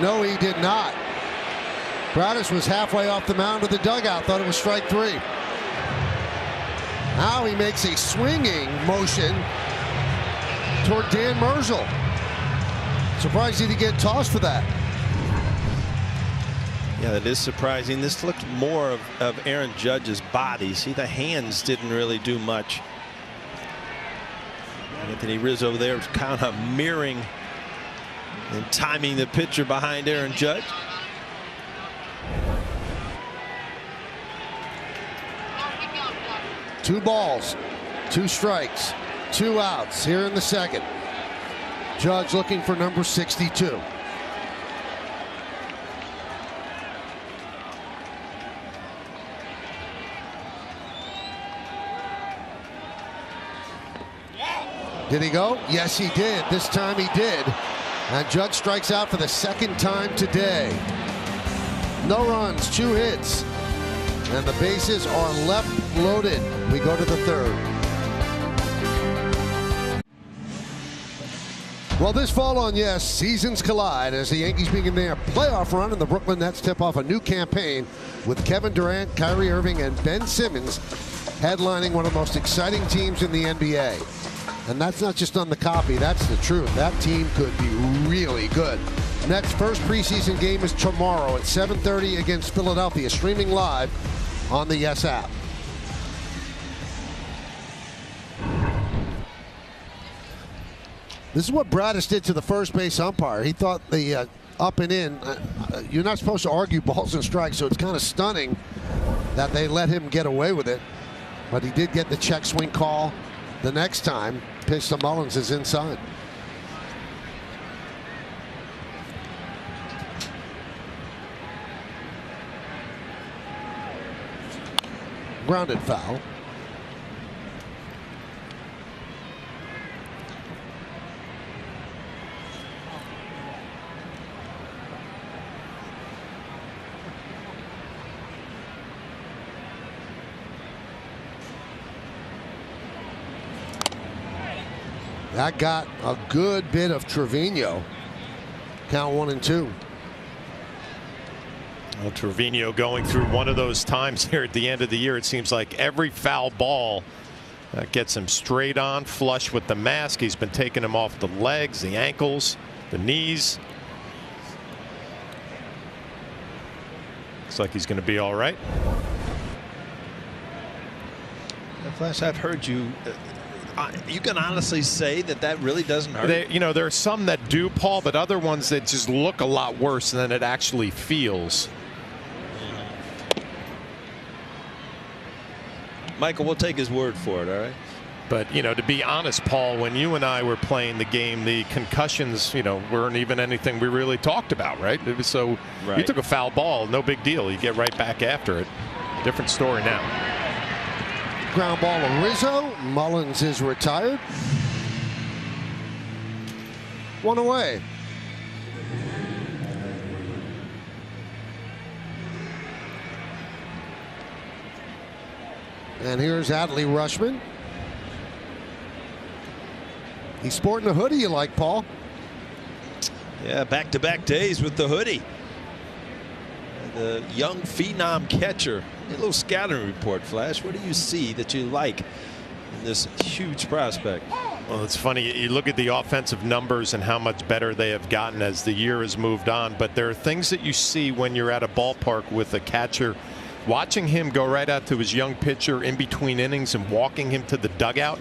No, he did not. Bradish was halfway off the mound of the dugout. Thought it was strike 3. Now he makes a swinging motion toward Dan Merzel. Surprised he didn't get tossed for that. Yeah, that is surprising. This looked more of Aaron Judge's body. See, the hands didn't really do much. Anthony Rizzo there was kind of mirroring And timing the pitcher behind Aaron Judge. Two balls, 2 strikes, 2 outs here in the second. Judge looking for number 62. Did he go? Yes, he did. This time he did. And Judge strikes out for the second time today. No runs, 2 hits. And the bases are left loaded. We go to the third. Well, this fall on Yes, seasons collide as the Yankees begin their playoff run and the Brooklyn Nets tip off a new campaign with Kevin Durant, Kyrie Irving, and Ben Simmons headlining one of the most exciting teams in the NBA. And that's not just on the copy, that's the truth. That team could be really good. Nets' first preseason game is tomorrow at 7:30 against Philadelphia, streaming live on the Yes app. This is what Bradis did to the first base umpire. He thought the up and in, you're not supposed to argue balls and strikes, so it's kind of stunning that they let him get away with it. But he did get the check swing call the next time. Pitch to Mullins is inside. Grounded foul. That got a good bit of Trevino. Count 1 and 2. Well, Trevino going through one of those times here at the end of the year. It seems like every foul ball gets him straight on, flush with the mask. He's been taking him off the legs, the ankles, the knees. Looks like he's going to be all right. Flash, I've heard you. You can honestly say that really doesn't hurt. You know, there are some that do, Paul, but other ones that just look a lot worse than it actually feels. Michael, we'll take his word for it, all right? But, you know, to be honest, Paul, when you and I were playing the game, the concussions, you know, weren't even anything we really talked about, right? It was so right. You took a foul ball, no big deal. You get right back after it. Different story now. Ground ball to Rizzo. Mullins is retired. 1 away. And here's Adley Rutschman. He's sporting a hoodie you like, Paul. Yeah, back-to-back days with the hoodie. The young phenom catcher. A little scouting report, Flash. What do you see that you like in this huge prospect? Well, it's funny. You look at the offensive numbers and how much better they have gotten as the year has moved on. But there are things that you see when you're at a ballpark with a catcher. Watching him go right out to his young pitcher in between innings and walking him to the dugout.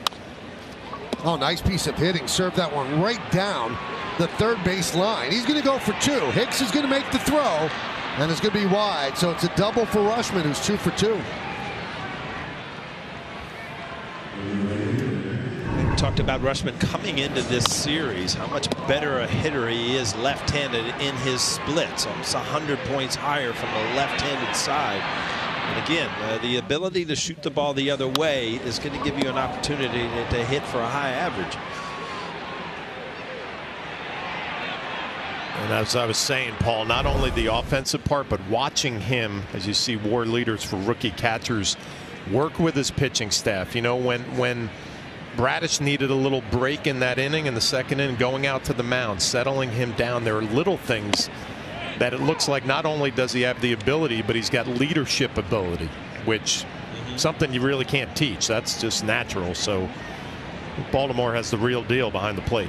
Oh, nice piece of hitting. Served that one right down the third base line. He's going to go for 2. Hicks is going to make the throw. And it's going to be wide, so it's a double for Rutschman, who's 2 for 2. We talked about Rutschman coming into this series, how much better a hitter he is left-handed in his splits. Almost 100 points higher from the left-handed side. And again, the ability to shoot the ball the other way is going to give you an opportunity to hit for a high average. And as I was saying, Paul, not only the offensive part, but watching him, as you see war leaders for rookie catchers, work with his pitching staff. You know, when Bradis needed a little break in that inning, in the second inning, going out to the mound, settling him down, there are little things that it looks like not only does he have the ability, but he's got leadership ability, which something you really can't teach. That's just natural. So Baltimore has the real deal behind the plate.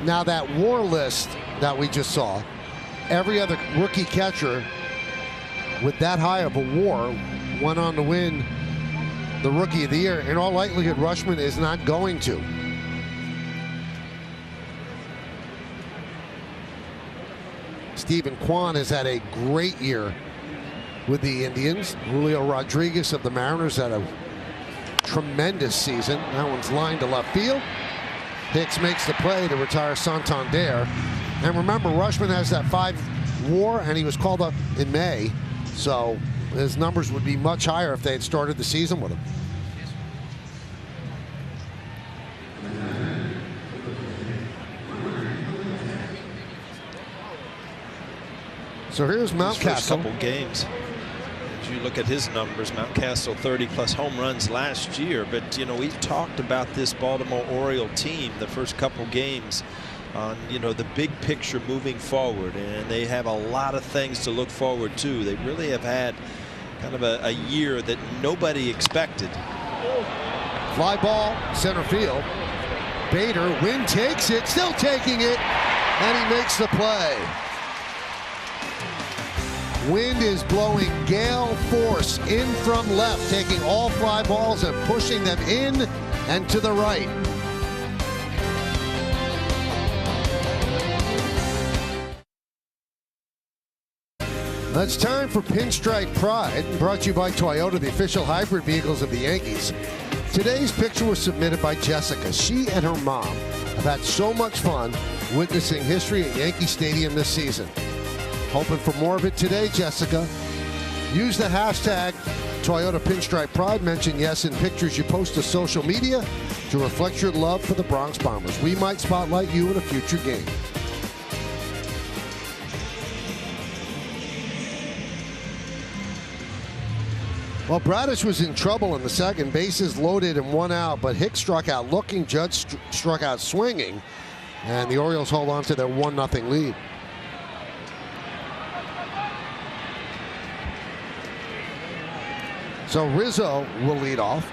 Now that WAR list that we just saw, every other rookie catcher with that high of a WAR went on to win the Rookie of the Year. In all likelihood, Rutschman is not going to. Stephen Kwan has had a great year with the Indians. Julio Rodriguez of the Mariners had a tremendous season. That one's lined to left field. Hicks makes the play to retire Santander. And remember, Rutschman has that 5 WAR, and he was called up in May. So his numbers would be much higher if they had started the season with him. So here's Mountcastle. First couple games. As you look at his numbers, Mountcastle 30+ home runs last year. But you know, we've talked about this Baltimore Oriole team the first couple games on the big picture moving forward, and they have a lot of things to look forward to. They really have had kind of a year that nobody expected. Fly ball, center field. Bader, Wynn takes it, still taking it, and he makes the play. Wind is blowing gale force in from left, taking all fly balls and pushing them in and to the right. It's time for Pinstripe Pride, brought to you by Toyota, the official hybrid vehicles of the Yankees. Today's picture was submitted by Jessica. She and her mom have had so much fun witnessing history at Yankee Stadium this season. Hoping for more of it today, Jessica. Use the hashtag Toyota Pinstripe Pride. Mention yes in pictures you post to social media to reflect your love for the Bronx Bombers. We might spotlight you in a future game. Well, Bradish was in trouble in the second. Bases loaded and 1 out, but Hicks struck out looking. Judge struck out swinging. And the Orioles hold on to their 1-0 lead. So Rizzo will lead off.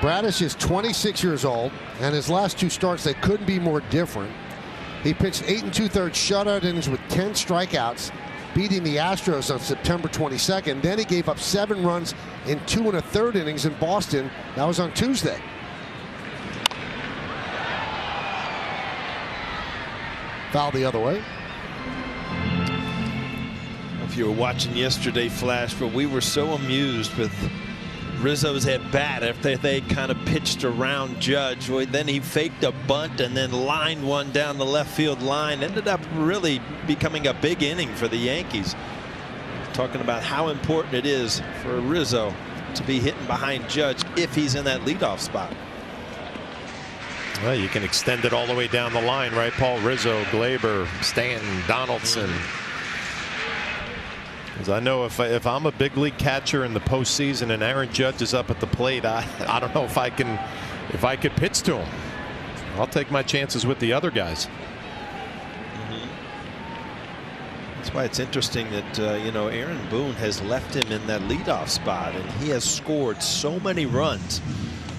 Bradish is 26 years old, and his last 2 starts, they couldn't be more different. He pitched 8 2/3 shutout innings with 10 strikeouts, beating the Astros on September 22nd. Then he gave up 7 runs in 2 1/3 innings in Boston. That was on Tuesday. Foul the other way. If you were watching yesterday, Flash, but we were so amused with Rizzo's at bat after they kind of pitched around Judge. Then he faked a bunt and then lined one down the left field line. Ended up really becoming a big inning for the Yankees. Talking about how important it is for Rizzo to be hitting behind Judge if he's in that leadoff spot. Well, you can extend it all the way down the line, right, Paul? Rizzo, Glaber, Stanton, Donaldson. Because I know if I'm a big league catcher in the postseason and Aaron Judge is up at the plate, I don't know if I could pitch to him. I'll take my chances with the other guys. That's why it's interesting that Aaron Boone has left him in that leadoff spot, and he has scored so many runs.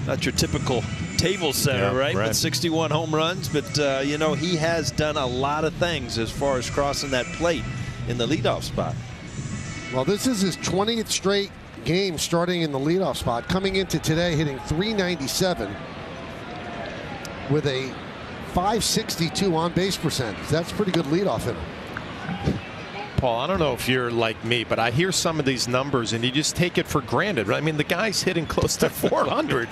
Not your typical table setter, right? With 61 home runs, but he has done a lot of things as far as crossing that plate in the leadoff spot. Well, this is his 20th straight game starting in the leadoff spot. Coming into today, hitting .397 with a .562 on base percentage. That's pretty good leadoff hitter. Paul, I don't know if you're like me, but I hear some of these numbers and you just take it for granted. I mean, the guy's hitting close to 400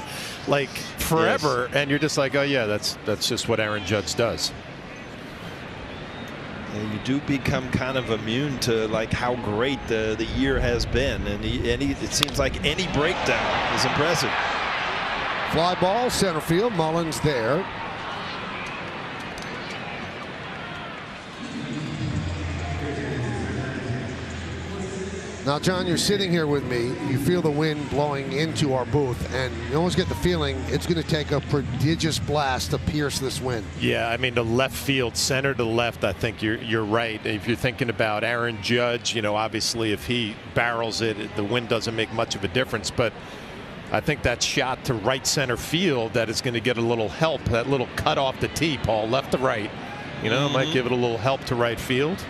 like forever, yes. And you're just like, oh yeah, that's just what Aaron Judge does. And you do become kind of immune to like how great the year has been, and it seems like any breakdown is impressive. Fly ball, center field. Mullins there. Now, John, you're sitting here with me. You feel the wind blowing into our booth, and you always get the feeling it's going to take a prodigious blast to pierce this wind. Yeah, I mean, the left field, center to left, I think you're right. If you're thinking about Aaron Judge, obviously if he barrels it, the wind doesn't make much of a difference. But I think that shot to right center field that is going to get a little help. That little cut off the tee, Paul, left to right. You know, might give it a little help to right field.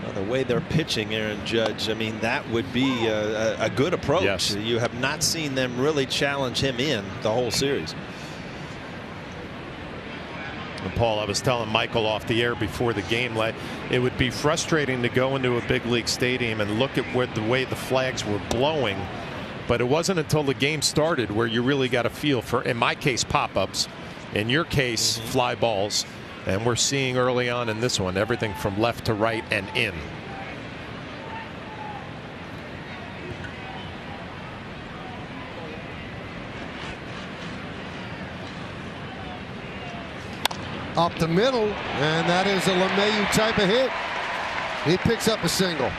Well, the way they're pitching, Aaron Judge, I mean, that would be a good approach. Yes. You have not seen them really challenge him in the whole series. And Paul, I was telling Michael off the air before the game, like it would be frustrating to go into a big league stadium and look at the way the flags were blowing, but it wasn't until the game started where you really got a feel for, in my case, pop-ups, in your case, fly balls, and we're seeing early on in this one everything from left to right and in. Up the middle, and that is a LeMahieu type of hit. He picks up a single.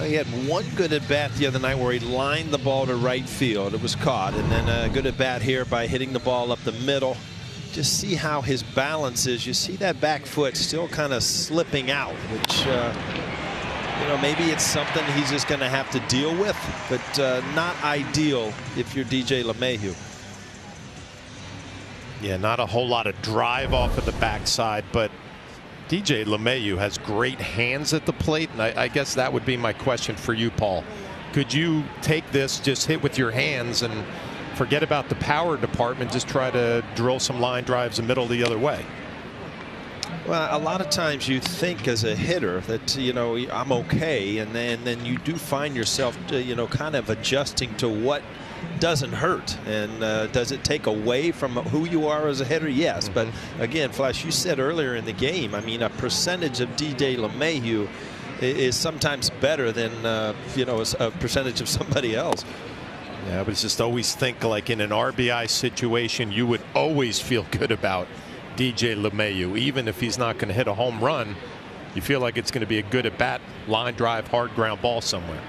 He had one good at bat the other night where he lined the ball to right field. It was caught, and then a good at bat here by hitting the ball up the middle. Just see how his balance is. You see that back foot still kind of slipping out, which you know, maybe it's something he's just going to have to deal with, but not ideal if you're DJ LeMahieu. Yeah, not a whole lot of drive off of the backside, but DJ LeMahieu has great hands at the plate, and I guess that would be my question for you, Paul. Could you take this, just hit with your hands and forget about the power department, just try to drill some line drives the middle the other way? Well, a lot of times you think as a hitter that, you know, I'm okay, and then you do find yourself, you know, kind of adjusting to what doesn't hurt. And does it take away from who you are as a hitter? Yes. But again, Flash, you said earlier in the game, I mean, a percentage of DJ LeMahieu is sometimes better than you know, a percentage of somebody else. Yeah, but it's just always think like in an RBI situation, you would always feel good about DJ LeMahieu, even if he's not going to hit a home run. You feel like it's going to be a good at bat, line drive, hard ground ball somewhere.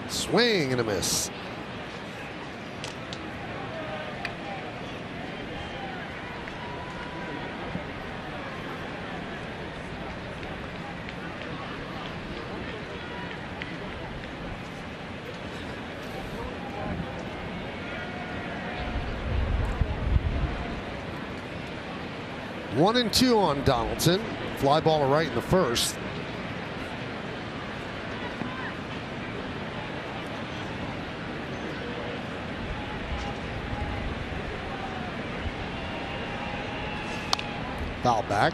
Swing and a miss. One and two on Donaldson. Fly ball to right in the first. Foul back.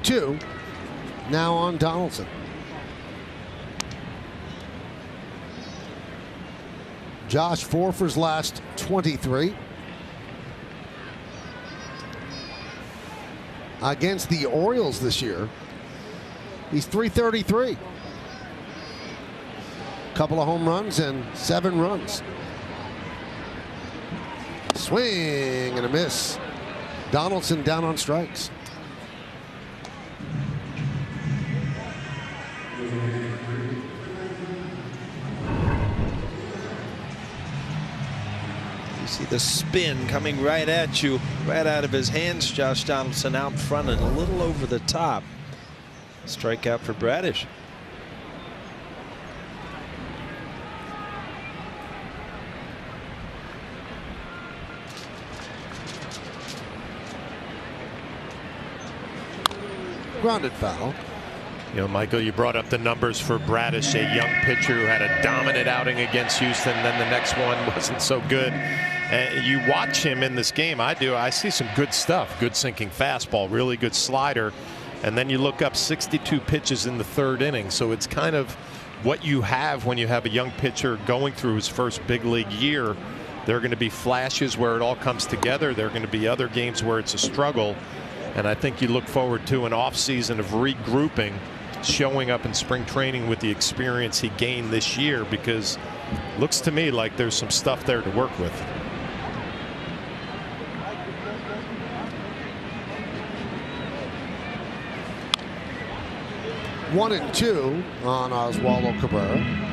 Two. Now on Donaldson. Josh 4 for his last 23. Against the Orioles this year, he's .333. Couple of home runs and 7 runs. Swing and a miss. Donaldson down on strikes. See the spin coming right at you, right out of his hands. Josh Donaldson out front and a little over the top. Strikeout for Bradish. Grounded foul. You know, Michael, you brought up the numbers for Bradish, a young pitcher who had a dominant outing against Houston. Then the next one wasn't so good. You watch him in this game. I do. I see some good stuff. Good sinking fastball, really good slider. And then you look up 62 pitches in the third inning. So it's kind of what you have when you have a young pitcher going through his first big league year. There are going to be flashes where it all comes together. There are going to be other games where it's a struggle. And I think you look forward to an off-season of regrouping, showing up in spring training with the experience he gained this year, because it looks to me like there's some stuff there to work with. One and two on Oswaldo Cabrera.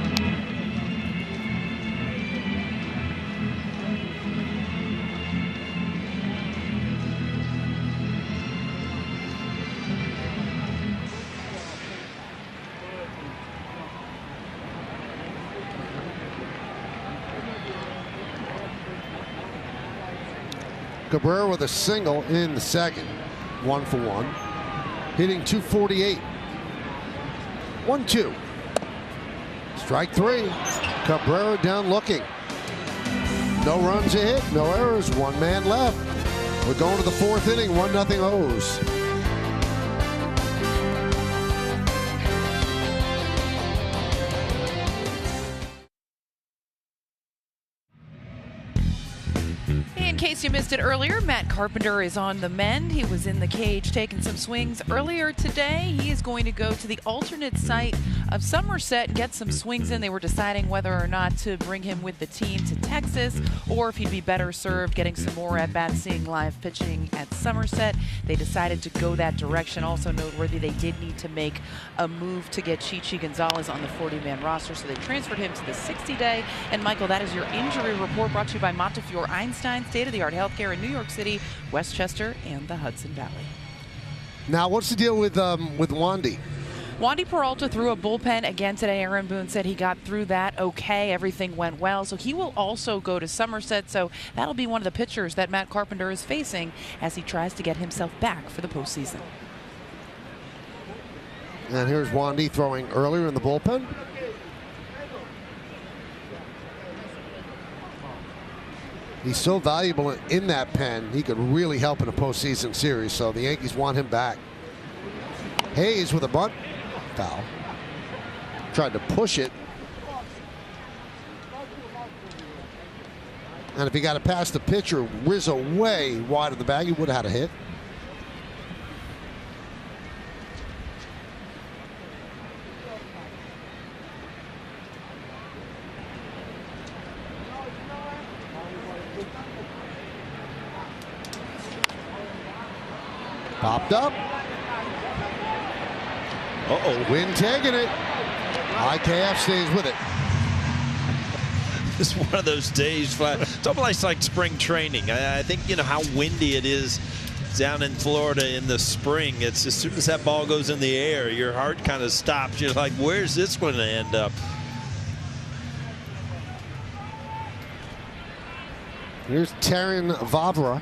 Cabrera with a single in the second. 1 for 1. Hitting .248. 1-2. Strike 3. Cabrera down looking. No runs a hit, no errors, 1 man left. We're going to the 4th inning, 1-0 O's. In case you missed it earlier, Matt Carpenter is on the mend. He was in the cage taking some swings earlier today. He is going to go to the alternate site of Somerset and get some swings in. They were deciding whether or not to bring him with the team to Texas, or if he'd be better served getting some more at-bats, seeing live pitching at Somerset. They decided to go that direction. Also noteworthy, they did need to make a move to get Chichi Gonzalez on the 40-man roster, so they transferred him to the 60-day. And Michael, that is your injury report, brought to you by Montefiore Einstein, state-of-the-art healthcare in New York City, Westchester, and the Hudson Valley. Now, what's the deal with Wandy? Wandy Peralta threw a bullpen again today. Aaron Boone said he got through that okay. Everything went well. So he will also go to Somerset. So that'll be one of the pitchers that Matt Carpenter is facing as he tries to get himself back for the postseason. And here's Wandy throwing earlier in the bullpen. He's so valuable in that pen, he could really help in a postseason series, so the Yankees want him back. Hayes with a bunt. Foul. Tried to push it. And if he got it past the pitcher, Rizzo way wide of the bag, he would have had a hit. Popped up. Uh-oh. Wynn taking it. IKF stays with it. It's one of those days. It's almost like spring training. I think, you know, how windy it is down in Florida in the spring. It's as soon as that ball goes in the air, your heart kind of stops. You're like, where's this going to end up? Here's Taran Vavra.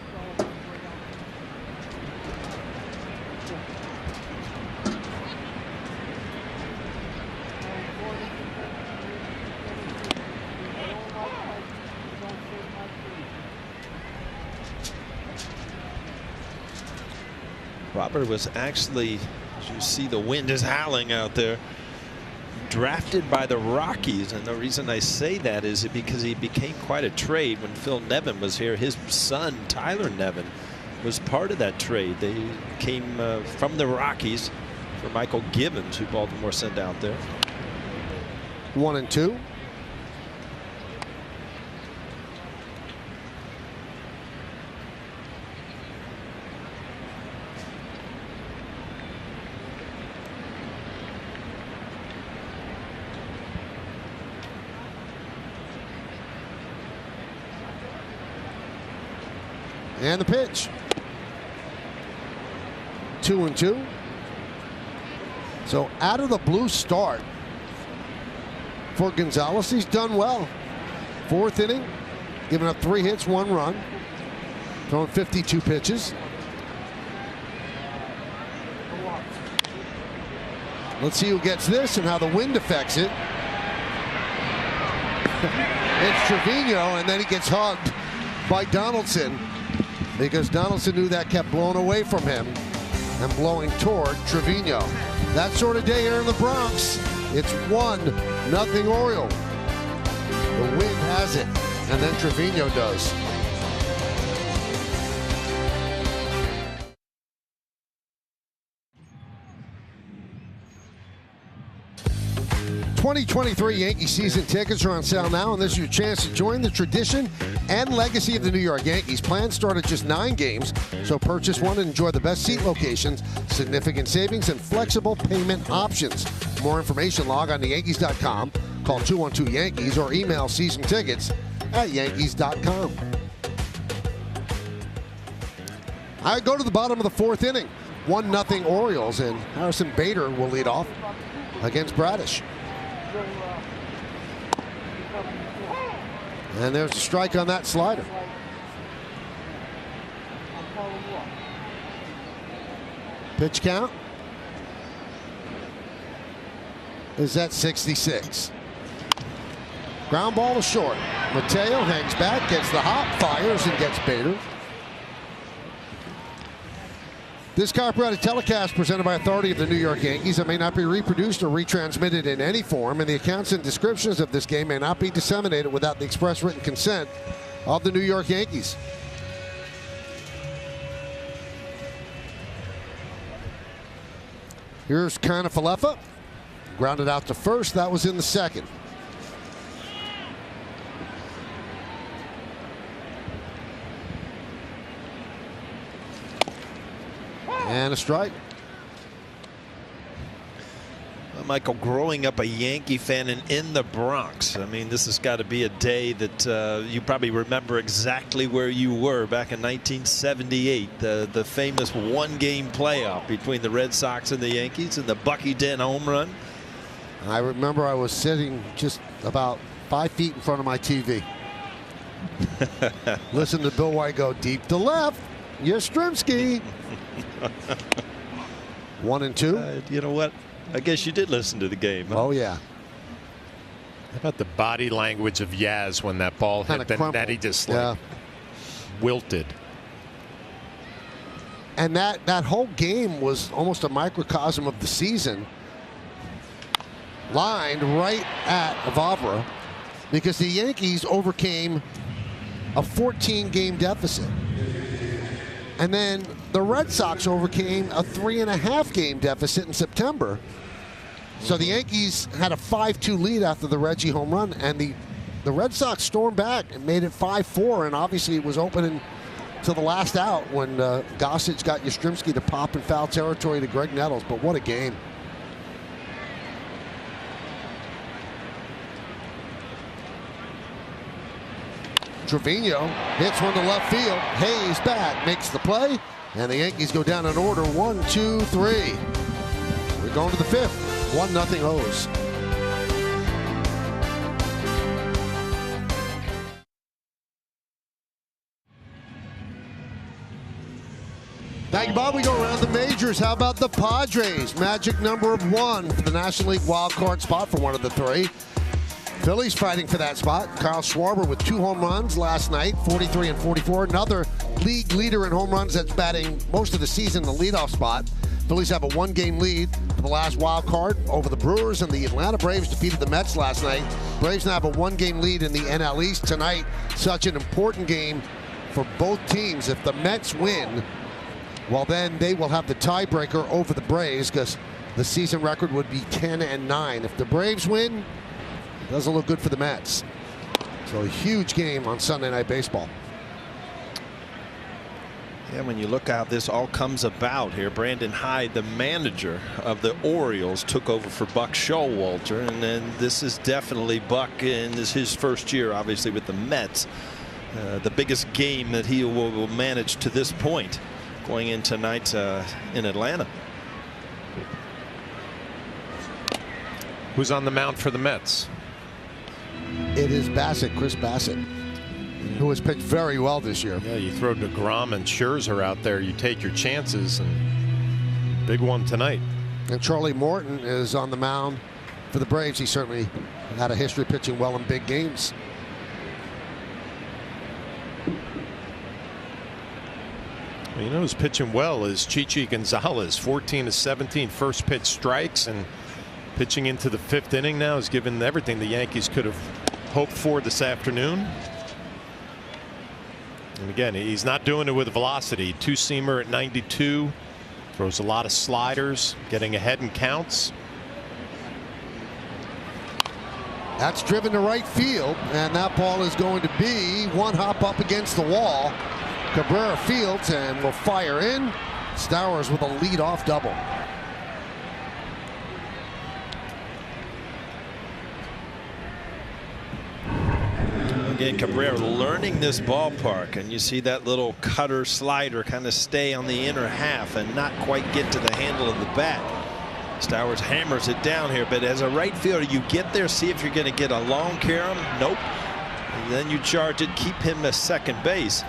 Robert was actually, as you see, the wind is howling out there, drafted by the Rockies. And the reason I say that is because he became quite a trade when Phil Nevin was here. His son, Tyler Nevin, was part of that trade. They came from the Rockies for Michael Gibbons, who Baltimore sent out there. 1-2. And the pitch. 2-2. So out of the blue start for Gonzalez. He's done well. 4th inning, giving up 3 hits, 1 run, throwing 52 pitches. Let's see who gets this and how the wind affects it. It's Trevino, and then he gets hugged by Donaldson, because Donaldson knew that kept blowing away from him and blowing toward Trevino. That sort of day here in the Bronx. It's 1-0 Oriole. The wind has it. And then Trevino does. '23 Yankee season tickets are on sale now, and this is your chance to join the tradition and legacy of the New York Yankees. Plans start at just 9 games, so purchase one and enjoy the best seat locations, significant savings, and flexible payment options. For more information, log on to Yankees.com, call 212-YANKEES, or email seasontickets@Yankees.com. I go to the bottom of the 4th inning. 1-0 Orioles, and Harrison Bader will lead off against Bradish. And there's a strike on that slider. Pitch count is at 66. Ground ball to short. Mateo hangs back, gets the hop, fires, and gets Bader. This copyrighted telecast presented by authority of the New York Yankees. It may not be reproduced or retransmitted in any form, and the accounts and descriptions of this game may not be disseminated without the express written consent of the New York Yankees. Here's Canafalefa. Grounded out to first. That was in the 2nd. And a strike. Michael, growing up a Yankee fan and in the Bronx, I mean, this has got to be a day that you probably remember exactly where you were back in 1978, the famous one-game playoff between the Red Sox and the Yankees, and the Bucky Dent home run. I remember I was sitting just about 5 feet in front of my TV. Listen to Bill White go deep to left. Yastrzemski. 1-2. You know what? I guess you did listen to the game. Huh? Oh, yeah. How about the body language of Yaz when that ball hit the net? He just wilted. And that whole game was almost a microcosm of the season. Lined right at Vavra because the Yankees overcame a 14-game deficit. And then the Red Sox overcame a 3.5-game deficit in September. So the Yankees had a 5-2 lead after the Reggie home run, and the Red Sox stormed back and made it 5-4, and obviously it was opening to the last out when Gossage got Yastrzemski to pop in foul territory to Greg Nettles. But what a game. Trevino hits one to left field. Hayes back, makes the play, and the Yankees go down in order 1, 2, 3. We're going to the 5th. 1-0 O's. Thank you, Bob. We go around the majors. How about the Padres? Magic number of 1 for the National League wild card spot for one of the 3. Phillies fighting for that spot. Kyle Schwarber with 2 home runs last night, 43 and 44. Another league leader in home runs that's batting most of the season, the leadoff spot. Phillies have a 1-game lead for the last wild card over the Brewers, and the Atlanta Braves defeated the Mets last night. Braves now have a 1-game lead in the NL East tonight. Such an important game for both teams. If the Mets win, well, then they will have the tiebreaker over the Braves because the season record would be 10-9. If the Braves win, it doesn't look good for the Mets. So a huge game on Sunday Night Baseball. Yeah, when you look how this all comes about here, Brandon Hyde, the manager of the Orioles, took over for Buck Showalter, and then this is definitely Buck in his first year, obviously, with the Mets. The biggest game that he will manage to this point going in tonight in Atlanta. Who's on the mound for the Mets? It is Bassett, Chris Bassett, who has pitched very well this year. Yeah, you throw DeGrom and Scherzer out there, you take your chances, and big one tonight. And Charlie Morton is on the mound for the Braves. He certainly had a history of pitching well in big games. Well, you know who's pitching well is Chichi Gonzalez, 14 of 17 first pitch strikes, and pitching into the 5th inning now has given everything the Yankees could have hoped for this afternoon. And again, he's not doing it with velocity. Two-seamer at 92. Throws a lot of sliders, getting ahead in counts. That's driven to right field, and that ball is going to be one hop up against the wall. Cabrera fields and will fire in. Stowers with a lead-off double. Again, Cabrera learning this ballpark, and you see that little cutter slider kind of stay on the inner half and not quite get to the handle of the bat. Stowers hammers it down here, but as a right fielder, you get there, see if you're going to get a long carom. Nope. And then you charge it, keep him at second base.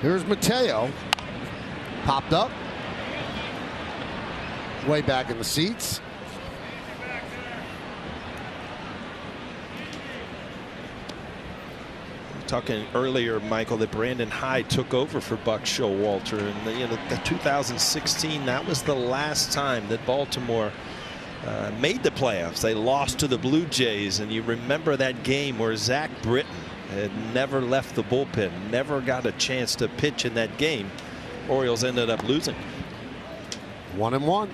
Here's Mateo. Popped up. Way back in the seats. Talking earlier, Michael, that Brandon Hyde took over for Buck Showalter, and the 2016, that was the last time that Baltimore made the playoffs. They lost to the Blue Jays, and you remember that game where Zach Britton had never left the bullpen, never got a chance to pitch in that game. Orioles ended up losing. 1-1.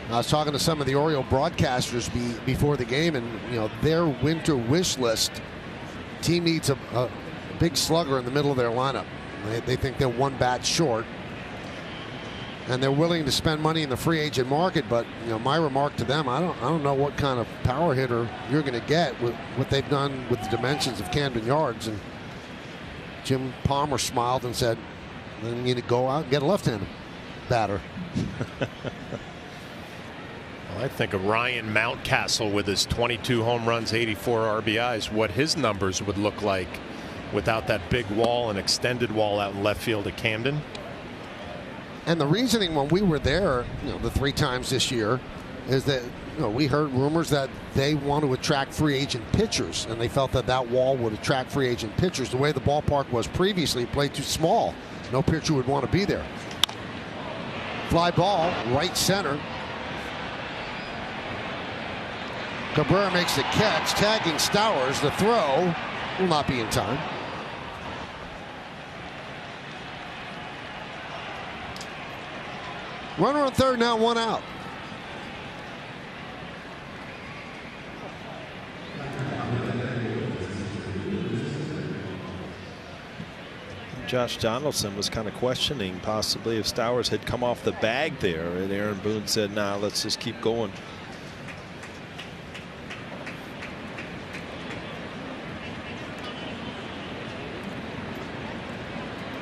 I was talking to some of the Oriole broadcasters before the game, and their winter wish list. Team needs a big slugger in the middle of their lineup. They think they're one bat short, and they're willing to spend money in the free agent market. But my remark to them, I don't know what kind of power hitter you're going to get with what they've done with the dimensions of Camden Yards. And Jim Palmer smiled and said, "Then you need to go out and get a left-handed batter." I think of Ryan Mountcastle with his 22 home runs, 84 RBIs, what his numbers would look like without that big wall and extended wall out in left field at Camden. And the reasoning when we were there, the 3 times this year, is that we heard rumors that they want to attract free agent pitchers, and they felt that that wall would attract free agent pitchers. The way the ballpark was previously, played too small. No pitcher would want to be there. Fly ball, right center. Cabrera makes the catch, tagging Stowers. The throw will not be in time. Runner on third, now 1 out. Josh Donaldson was kind of questioning possibly if Stowers had come off the bag there, and Aaron Boone said, "Nah, let's just keep going."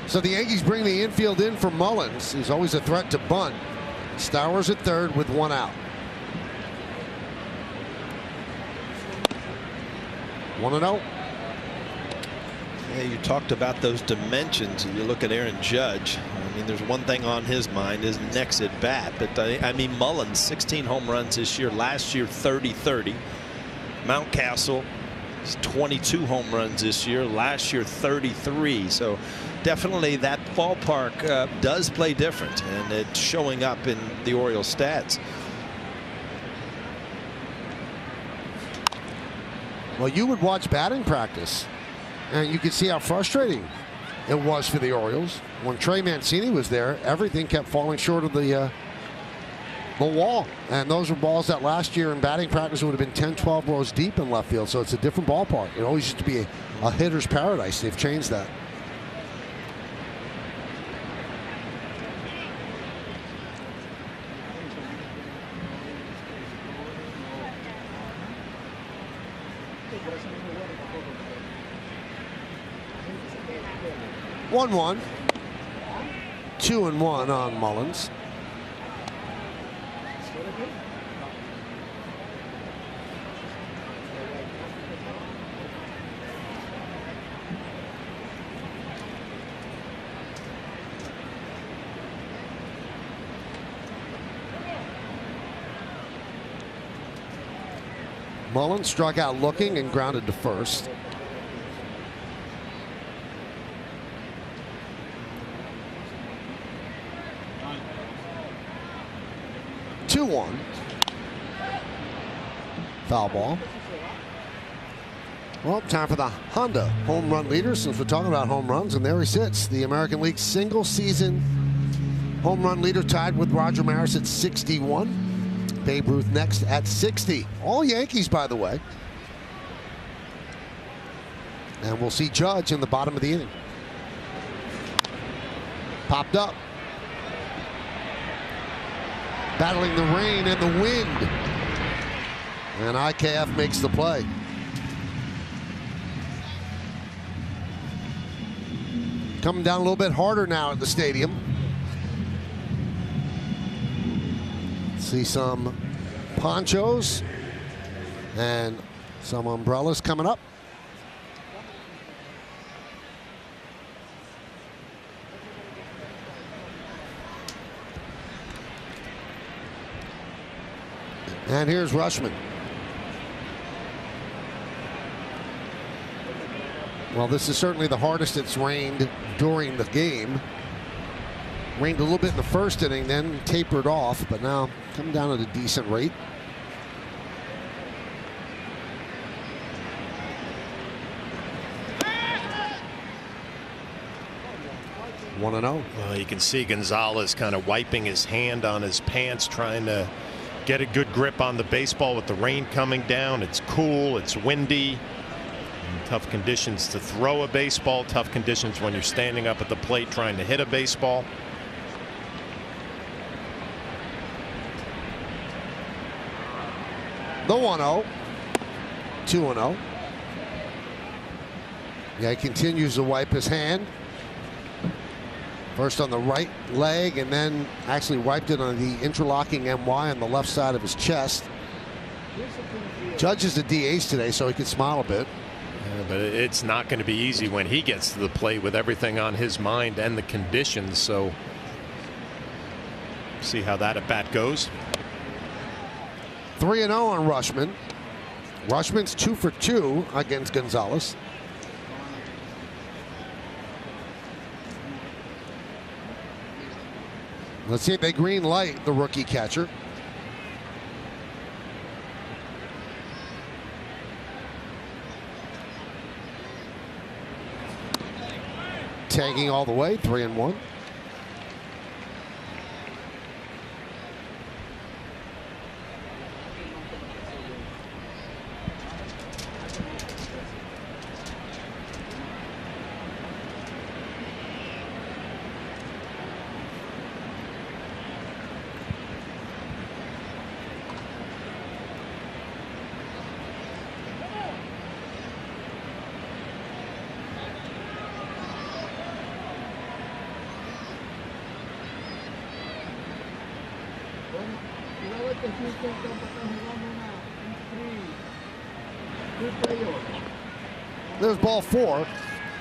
So the Yankees bring the infield in for Mullins. He's always a threat to bunt. Stowers at third with 1 out. 1-0. Yeah, you talked about those dimensions, and you look at Aaron Judge. I mean, there's one thing on his mind, his next at bat. But I mean, Mullins, 16 home runs this year. Last year, 30-30. Mountcastle, 22 home runs this year. Last year, 33. So definitely that ballpark does play different, and it's showing up in the Orioles stats. Well, you would watch batting practice, and you could see how frustrating it was for the Orioles. When Trey Mancini was there, everything kept falling short of the wall. And those were balls that last year in batting practice would have been 10, 12 rows deep in left field. So it's a different ballpark. It always used to be a hitter's paradise. They've changed that. One. 2-1 on Mullins. Mullen struck out looking and grounded to first. Two one. Foul ball. Well, time for the Honda home run leader, since we're talking about home runs, and there he sits, the American League single season home run leader, tied with Roger Maris at 61. Babe Ruth next at 60. All Yankees, by the way. And we'll see Judge in the bottom of the inning. Popped up. Battling the rain and the wind. And IKF makes the play. Coming down a little bit harder now at the stadium. See some ponchos and some umbrellas coming up. And here's Rushman. Well, this is certainly the hardest it's rained during the game. Rained a little bit in the first inning, then tapered off, but now coming down at a decent rate. One and 0. Well, you can see Gonzalez kind of wiping his hand on his pants, trying to get a good grip on the baseball with the rain coming down. It's cool, it's windy. Tough conditions to throw a baseball, tough conditions when you're standing up at the plate trying to hit a baseball. The 1-0. 2-0. Yeah, he continues to wipe his hand. First on the right leg, and then actually wiped it on the interlocking MY on the left side of his chest. Judge is the DH today, so he can smile a bit. Yeah, but it's not going to be easy when he gets to the plate with everything on his mind and the conditions. So see how that at bat goes. 3-0 on Rushman. Rushman's 2 for 2 against Gonzalez. Let's see if they green light the rookie catcher. Tagging all the way, 3-1. There's ball 4,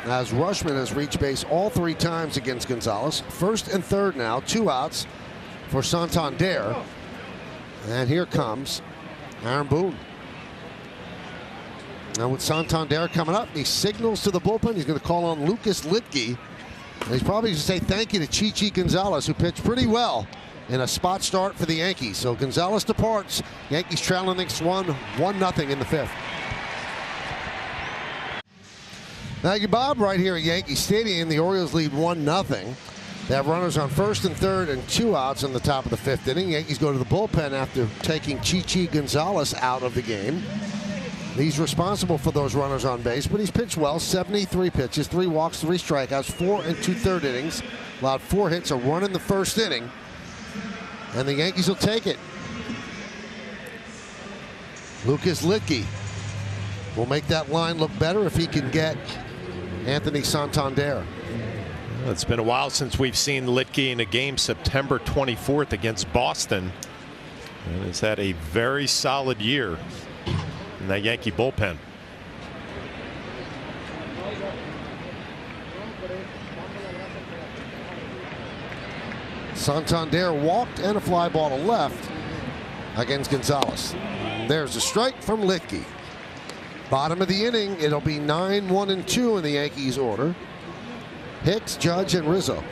as Rushman has reached base all 3 times against Gonzalez. First and third now, 2 outs for Santander. And here comes Aaron Boone. Now with Santander coming up, he signals to the bullpen. He's going to call on Lucas Litke. And he's probably going to say thank you to Chichi Gonzalez, who pitched pretty well in a spot start for the Yankees. So Gonzalez departs. Yankees trailing next 1-0 in the 5th. Thank you, Bob. Right here at Yankee Stadium, the Orioles lead 1-0. They have runners on first and third and 2 outs in the top of the 5th inning. Yankees go to the bullpen after taking Chichi Gonzalez out of the game. He's responsible for those runners on base, but he's pitched well. 73 pitches, 3 walks, 3 strikeouts, 4 2/3 innings. Allowed 4 hits, a run in the first inning. And the Yankees will take it. Lucas Litke will make that line look better if he can get Anthony Santander. It's been a while since we've seen Litke in a game September 24th against Boston. And he's had a very solid year in that Yankee bullpen. Santander walked and a fly ball to left. against Gonzalez. There's a strike from Litke. Bottom of the inning, it'll be 9-1-2 in the Yankees order. Hicks, Judge, and Rizzo.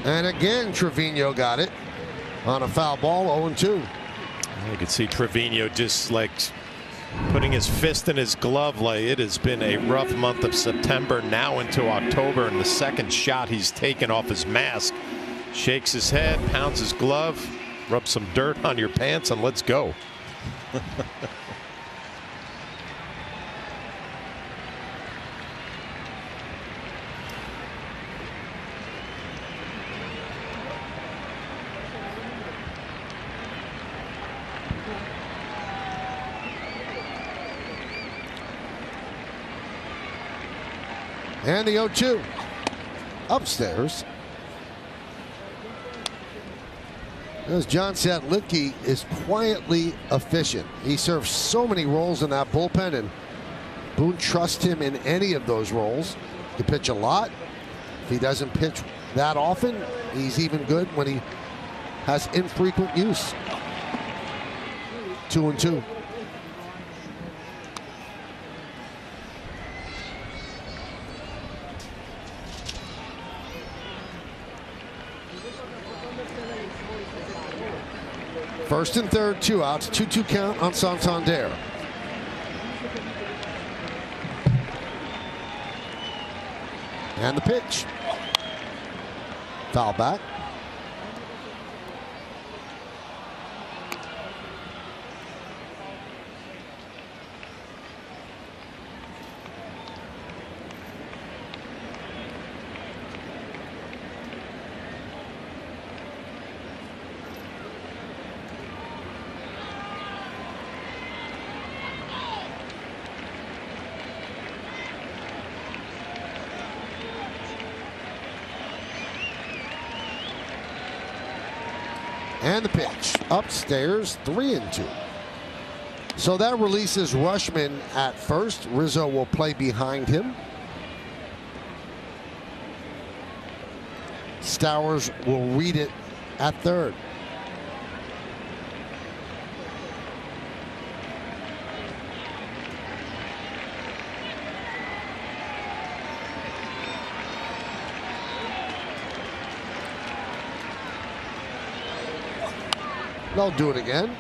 And again, Trevino got it on a foul ball, 0-2. You can see Trevino just like putting his fist in his glove. Like, it has been a rough month of September, now into October, and the second shot he's taken off his mask. Shakes his head, pounds his glove, rubs some dirt on your pants, and let's go. And the 0-2 upstairs. As John said, Litke is quietly efficient. He serves so many roles in that bullpen, and Boone trusts him in any of those roles. He can pitch a lot. If he doesn't pitch that often, he's even good when he has infrequent use. 2-2. First and third, 2 outs, 2-2 count on Santander. And the pitch. Foul back. And the pitch upstairs, 3-2. So that releases Rushman at first. Rizzo will play behind him. Stowers will read it at third. They'll do it again.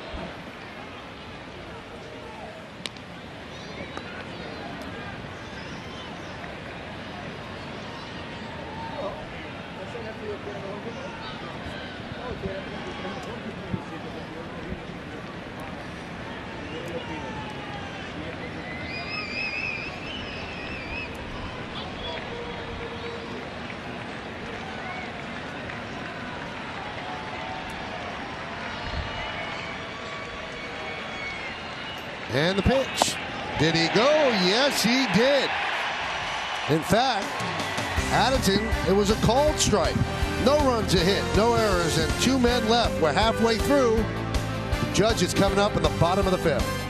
And the pitch. Did he go? Yes, he did. In fact, Addington, it was a called strike. No runs a hit, no errors, and 2 men left. We're halfway through. The Judge is coming up in the bottom of the 5th.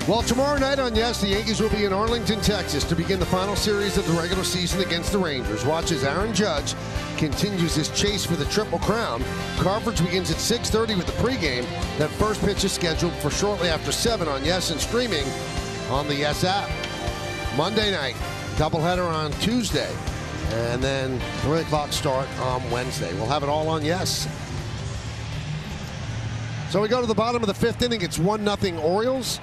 Well, tomorrow night on Yes, the Yankees will be in Arlington, Texas to begin the final series of the regular season against the Rangers. Watch as Aaron Judge continues his chase for the Triple Crown. Coverage begins at 6:30 with the pregame. That first pitch is scheduled for shortly after 7 on Yes and streaming on the Yes app. Monday night, doubleheader on Tuesday, and then 3 o'clock start on Wednesday. We'll have it all on Yes. So we go to the bottom of the 5th inning. It's 1-0 Orioles.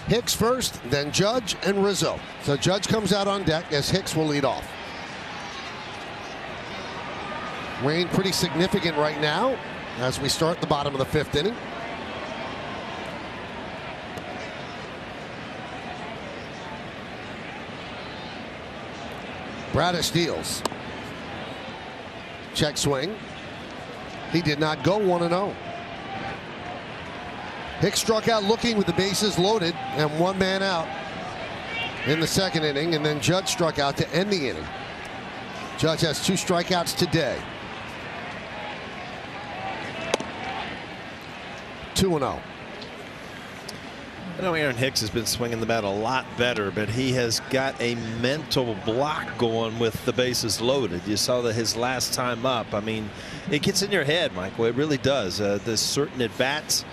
Hicks first, then Judge and Rizzo. So Judge comes out on deck as Hicks will lead off. Rain pretty significant right now as we start the bottom of the 5th inning. Bradish deals. Check swing. He did not go 1-0. Hicks struck out looking with the bases loaded and 1 man out in the 2nd inning, and then Judge struck out to end the inning. Judge has 2 strikeouts today. 2-0. I know Aaron Hicks has been swinging the bat a lot better, but he has got a mental block going with the bases loaded. You saw that his last time up. I mean, it gets in your head, Michael. It really does. There's certain at bats.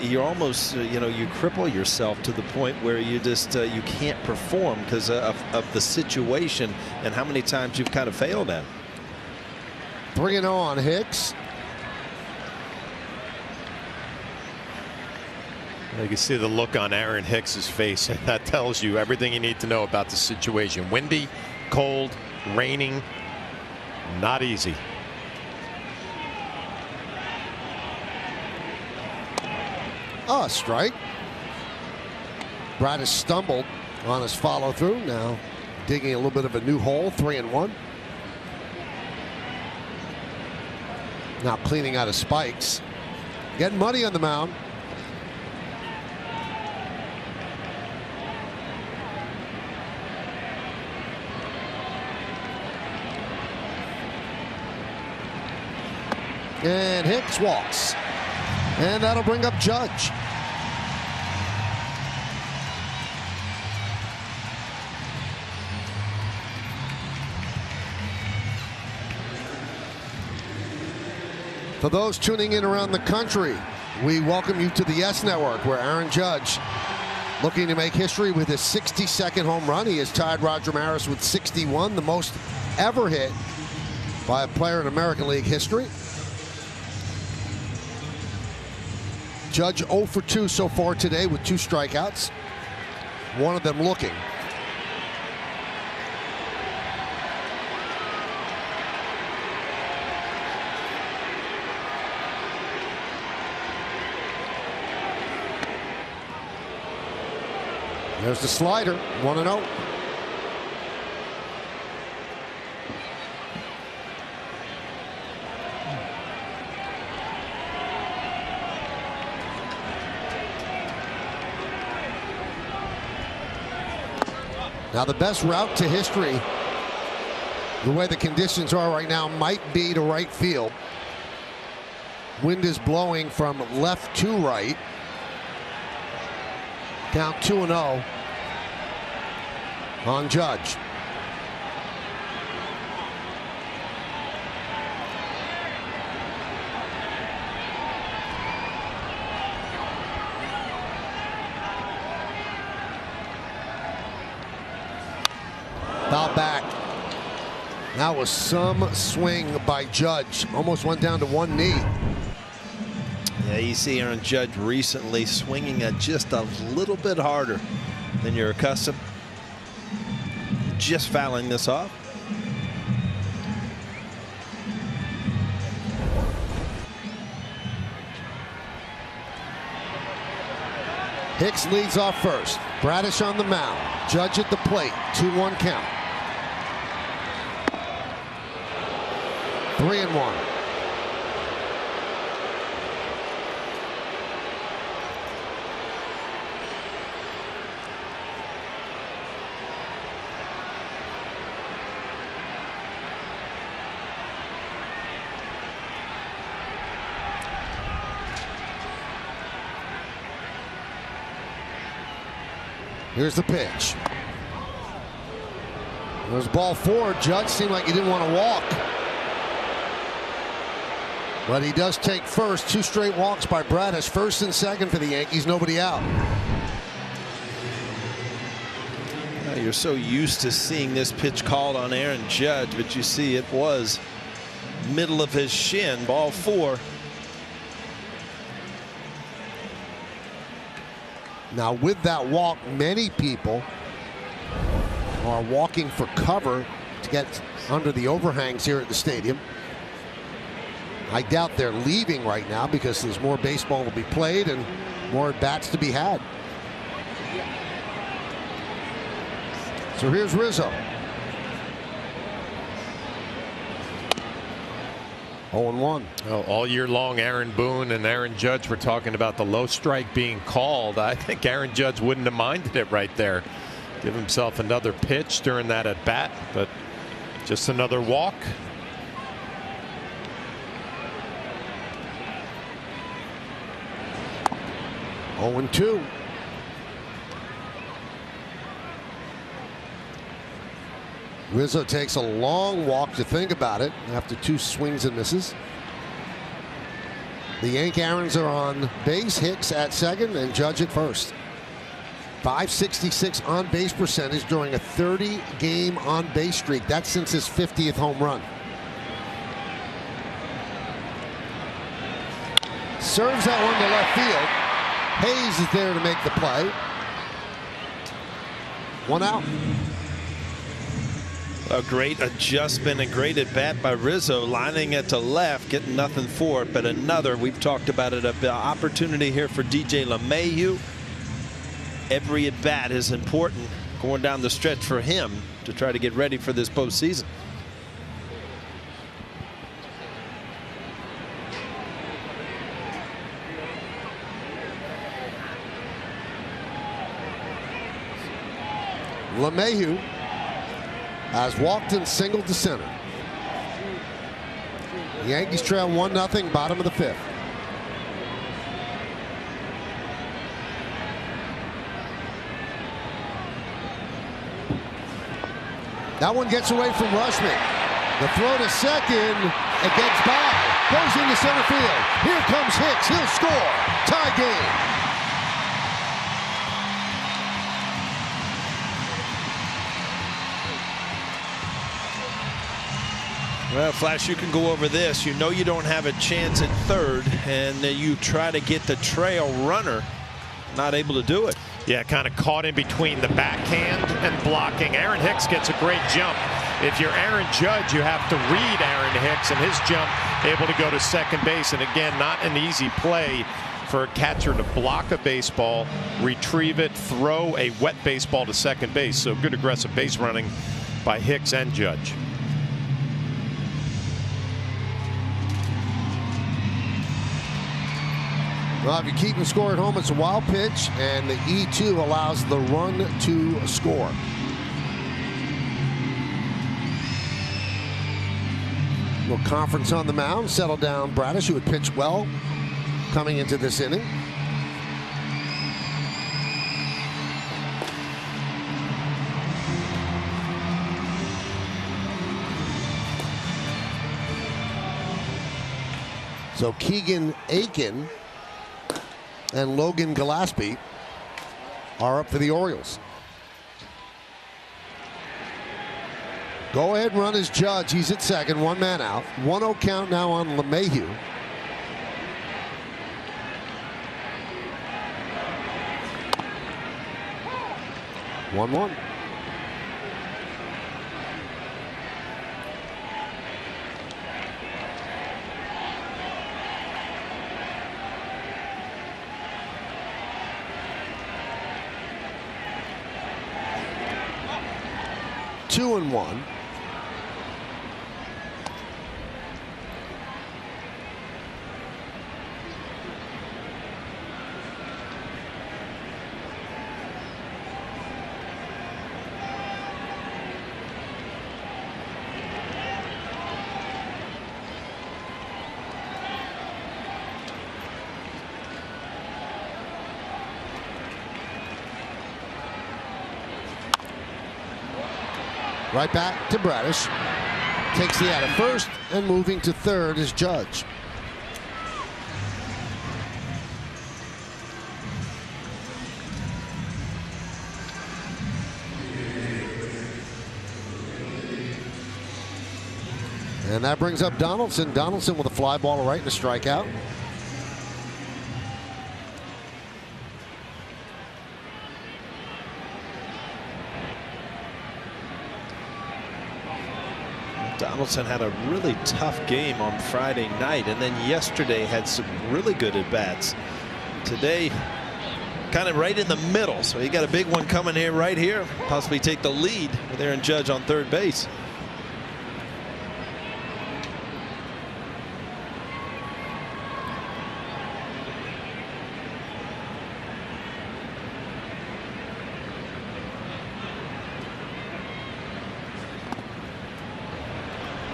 You're almost, you cripple yourself to the point where you just you can't perform because of the situation and how many times you've kind of failed at it. 3-0 on Hicks. You can see the look on Aaron Hicks's face, and that tells you everything you need to know about the situation. Windy, cold, raining, not easy. Oh, strike. Brad has stumbled on his follow through. Now digging a little bit of a new hole. 3-1. Now cleaning out his spikes. Getting muddy on the mound. And Hicks walks. And that'll bring up Judge. For those tuning in around the country, we welcome you to the Yes Network, where Aaron Judge, looking to make history with his 62nd home run. He has tied Roger Maris with 61, the most ever hit by a player in American League history. Judge 0 for 2 so far today with 2 strikeouts. One of them looking. There's the slider. 1-0. Now the best route to history, the way the conditions are right now, might be to right field. Wind is blowing from left to right. Count 2-0 on Judge. Foul back. That was some swing by Judge. Almost went down to one knee. Yeah, you see Aaron Judge recently swinging at just a little bit harder than you're accustomed. Just fouling this off. Hicks leads off first. Bradish on the mound. Judge at the plate. 2-1 count. 3-1. Here's the pitch. There's ball 4. Judge seemed like he didn't want to walk. But he does take first. 2 straight walks by Bradish. First and second for the Yankees. Nobody out. You're so used to seeing this pitch called on Aaron Judge, but you see it was middle of his shin. Ball 4. Now with that walk, many people are walking for cover to get under the overhangs here at the stadium. I doubt they're leaving right now because there's more baseball to be played and more bats to be had. So here's Rizzo. 0-1. Oh, all year long, Aaron Boone and Aaron Judge were talking about the low strike being called. I think Aaron Judge wouldn't have minded it right there. Give himself another pitch during that at bat, but Just another walk. Oh, and 2. Rizzo takes a long walk to think about it after 2 swings and misses. The Yank Aaron's are on base. Hicks at second and Judge at first. .566 on base percentage during a 30-game on base streak. That's since his 50th home run. Serves that one to left field. Hayes is there to make the play. 1 out. A great adjustment, a great at bat by Rizzo, lining it to left, getting nothing for it, but another, we've talked about it, an opportunity here for DJ LeMahieu. Every at bat is important going down the stretch for him to try to get ready for this postseason. LeMahieu has walked and singled to center. The Yankees trail 1-0, bottom of the 5th. That one gets away from Rushman. The throw to second, it gets by, goes into center field. Here comes Hicks, he'll score. Tie game. Well, Flash, you can go over this. You know you don't have a chance at third, and you try to get the trail runner. Not able to do it. Yeah, kind of caught in between the backhand and blocking. Aaron Hicks gets a great jump. If you're Aaron Judge, you have to read Aaron Hicks, and his jump able to go to second base. And again, not an easy play for a catcher to block a baseball, retrieve it, throw a wet baseball to second base. So good aggressive base running by Hicks and Judge. Well, if you keep the score at home, it's a wild pitch, and the E2 allows the run to score. Little conference on the mound. Settle down Bradish, who had pitched well coming into this inning. So Keegan Aiken and Logan Gillespie are up for the Orioles. Go ahead run is Judge. He's at second, 1 man out. 1-0 count now on LeMahieu. One. 2-1. Right back to Bradish. Takes the out at first, and moving to third is Judge. And that brings up Donaldson. Donaldson with a fly ball right and a strikeout. Donaldson had a really tough game on Friday night, and then yesterday had some really good at-bats. Today, kind of right in the middle, so he got a big one coming here, right here. Possibly take the lead with Aaron Judge on third base.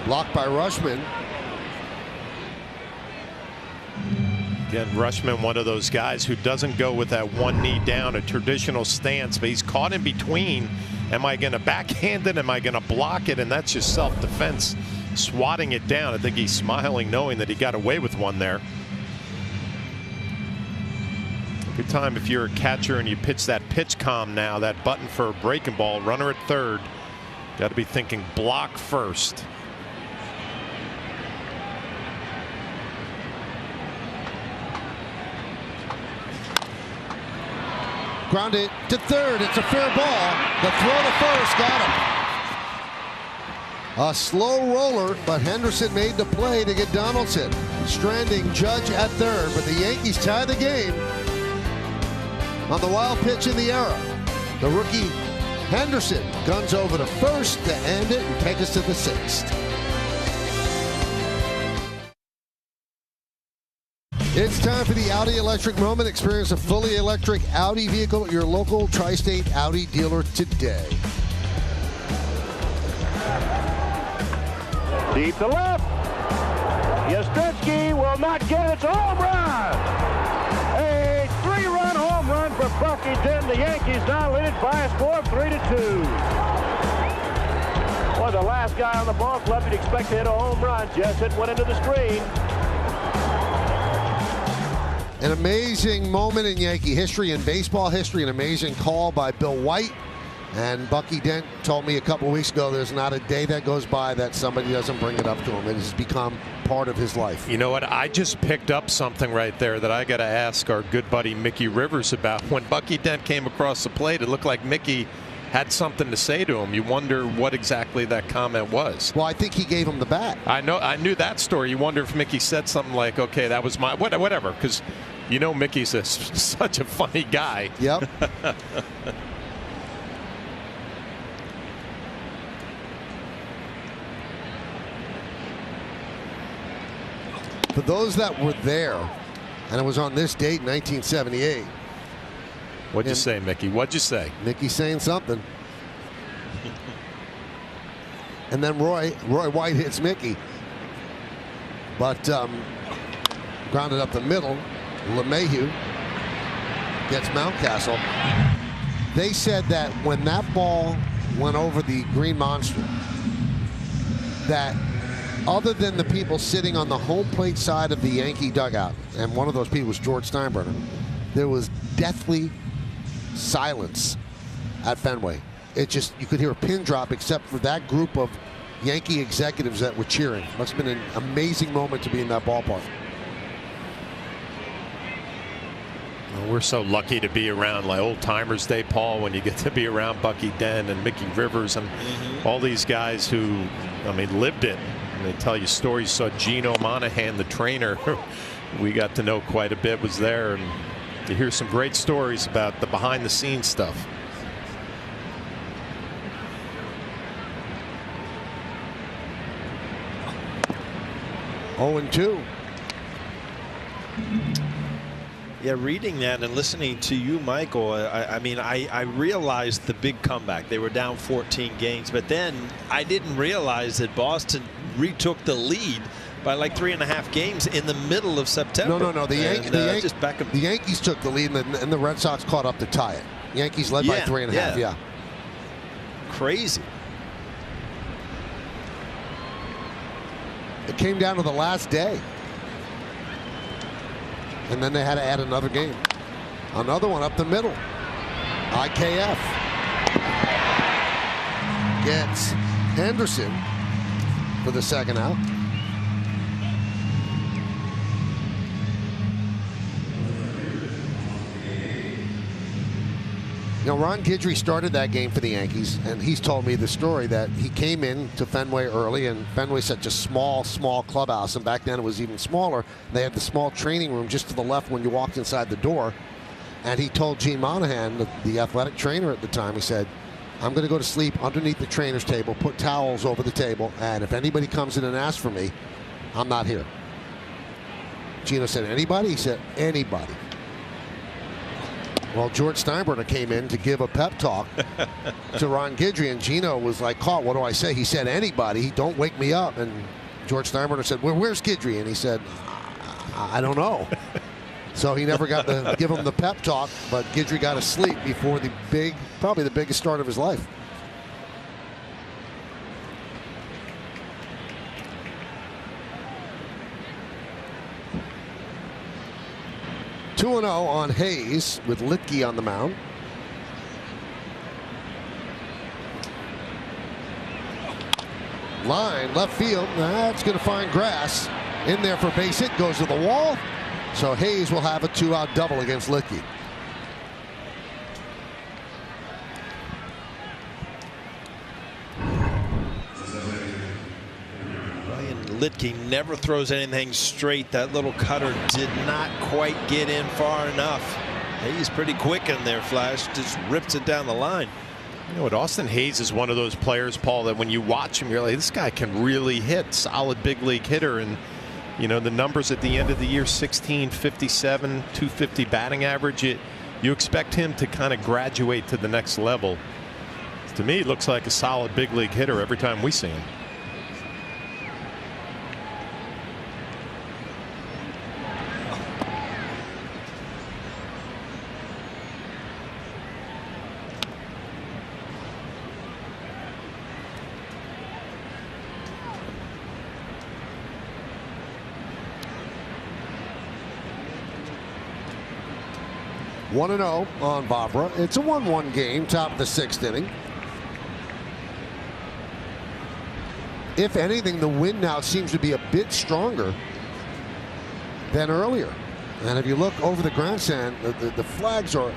Blocked by Rushman. Again, Rushman, one of those guys who doesn't go with that one knee down, a traditional stance, but he's caught in between. Am I going to backhand it? Am I going to block it? And that's just self-defense, swatting it down. I think he's smiling knowing that he got away with one there. Good time if you're a catcher and you pitch that pitch calm now, that button for a breaking ball, runner at third. Got to be thinking block first. Grounded to third. It's a fair ball. The throw to first got him. A slow roller, but Henderson made the play to get Donaldson. Stranding Judge at third, but the Yankees tie the game on the wild pitch in the era. The rookie Henderson guns over to first to end it and take us to the sixth. It's time for the Audi Electric Moment. Experience a fully electric Audi vehicle at your local Tri-State Audi dealer today. Deep to left. Yastrzemski will not get it. It's a home run. A 3-run home run for Bucky Dent. The Yankees now lead it by a score of 3-2. Boy, the last guy on the ball club you'd expect to hit a home run. Just it went into the screen. An amazing moment in Yankee history and baseball history. An amazing call by Bill White. And Bucky Dent told me a couple weeks ago there's not a day that goes by that somebody doesn't bring it up to him. It has become part of his life. You know what? I just picked up something right there that I got to ask our good buddy Mickey Rivers about. When Bucky Dent came across the plate, it looked like Mickey had something to say to him. You wonder what exactly that comment was. Well, I think he gave him the bat. I knew that story. You wonder if Mickey said something like, okay, that was my whatever, because you know Mickey's such a funny guy. Yep. For those that were there, and it was on this date, 1978. What'd you say, Mickey? What'd you say? Mickey's saying something. And then Roy White hits Mickey. But grounded up the middle. LeMahieu gets Mountcastle. They said that when that ball went over the green monster, that other than the people sitting on the home plate side of the Yankee dugout, and one of those people was George Steinbrenner, there was deathly silence at Fenway. It just, you could hear a pin drop except for that group of Yankee executives that were cheering. Must have been an amazing moment to be in that ballpark. Well, we're so lucky to be around like Old Timers Day, Paul, when you get to be around Bucky Dent and Mickey Rivers and all these guys who, I mean, lived it. And they tell you stories. So Gino Monahan, the trainer, we got to know quite a bit, was there, and you hear some great stories about the behind-the-scenes stuff. Oh, 0-2. Yeah, reading that and listening to you, Michael, I mean, I realized the big comeback. They were down 14 games, but then I didn't realize that Boston retook the lead by like 3.5 games in the middle of September. No. The Yankees took the lead, and the Red Sox caught up to tie it. Yankees led by 3.5. Yeah. Crazy. It came down to the last day. And then they had to add another game. Another one up the middle. IKF gets Henderson for the second out. You know, Ron Guidry started that game for the Yankees, and he's told me the story that he came in to Fenway early, and Fenway's such a small clubhouse, and back then it was even smaller. They had the small training room just to the left when you walked inside the door, and he told Gene Monahan, the athletic trainer at the time, he said, I'm going to go to sleep underneath the trainer's table, put towels over the table, and if anybody comes in and asks for me, I'm not here. Gino said, anybody? He said, anybody. Well, George Steinbrenner came in to give a pep talk to Ron Guidry, and Gino was like, caught, what do I say? He said, anybody, don't wake me up. And George Steinbrenner said, well, where's Guidry? And he said, I don't know. So he never got to give him the pep talk, but Guidry got asleep before probably the biggest start of his life. Two 2-0 on Hayes with Litke on the mound. Line left field. That's going to find grass. In there for base hit. Goes to the wall. So Hayes will have a 2-out double against Litke. Litke never throws anything straight. That little cutter did not quite get in far enough. He's pretty quick in there, Flash. Just rips it down the line. You know what? Austin Hayes is one of those players, Paul, that when you watch him, you're like, this guy can really hit. Solid big league hitter. And, you know, the numbers at the end of the year, 16, 57, 250 batting average. You expect him to kind of graduate to the next level. To me, it looks like a solid big league hitter every time we see him. One 1-0 on Vavra. It's a 1-1 game, top of the 6th inning. If anything, the wind now seems to be a bit stronger than earlier. And if you look over the grandstand, the flags are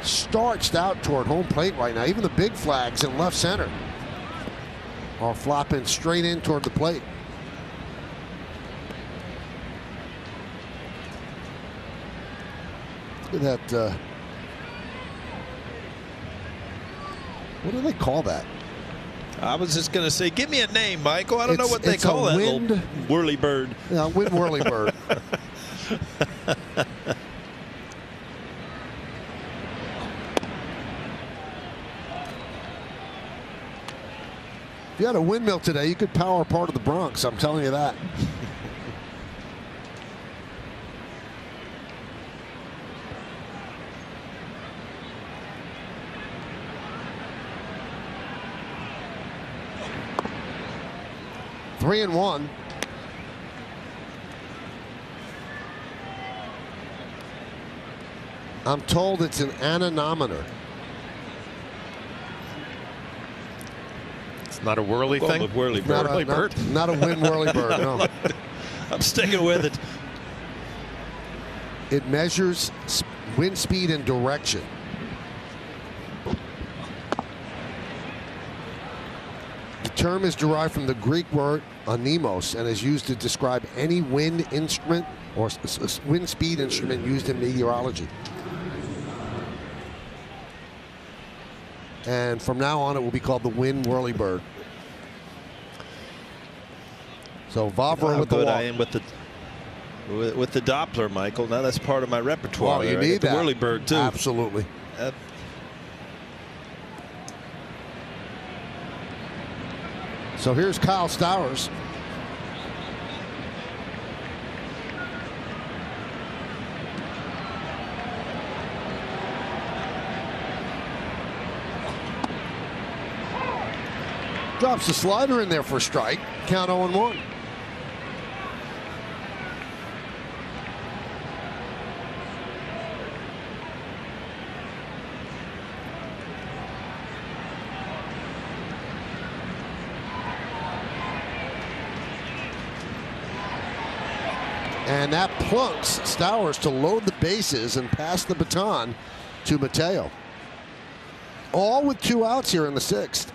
starched out toward home plate right now. Even the big flags in left center are flopping straight in toward the plate. Look at that. What do they call that? I was just going to say, give me a name, Michael. I don't know what they it's call that wind, little whirly bird. Yeah, wind whirly bird. If you had a windmill today, you could power part of the Bronx. I'm telling you that. Three and one. I'm told it's an anemometer. It's not a whirly thing? Whirly bird. Not a wind whirly bird, no. I'm sticking with it. It measures wind speed and direction. The term is derived from the Greek word anemos and is used to describe any wind instrument or wind speed instrument used in meteorology. And from now on, it will be called the wind whirlybird. So Vavra with the walk. I am with the Doppler, Michael. Now that's part of my repertoire. Well, you need the that. whirlybird too. Absolutely. So here's Kyle Stowers. Drops the slider in there for a strike. Count 0-1. And that plunks Stowers to load the bases and pass the baton to Mateo. All with 2 outs here in the 6th.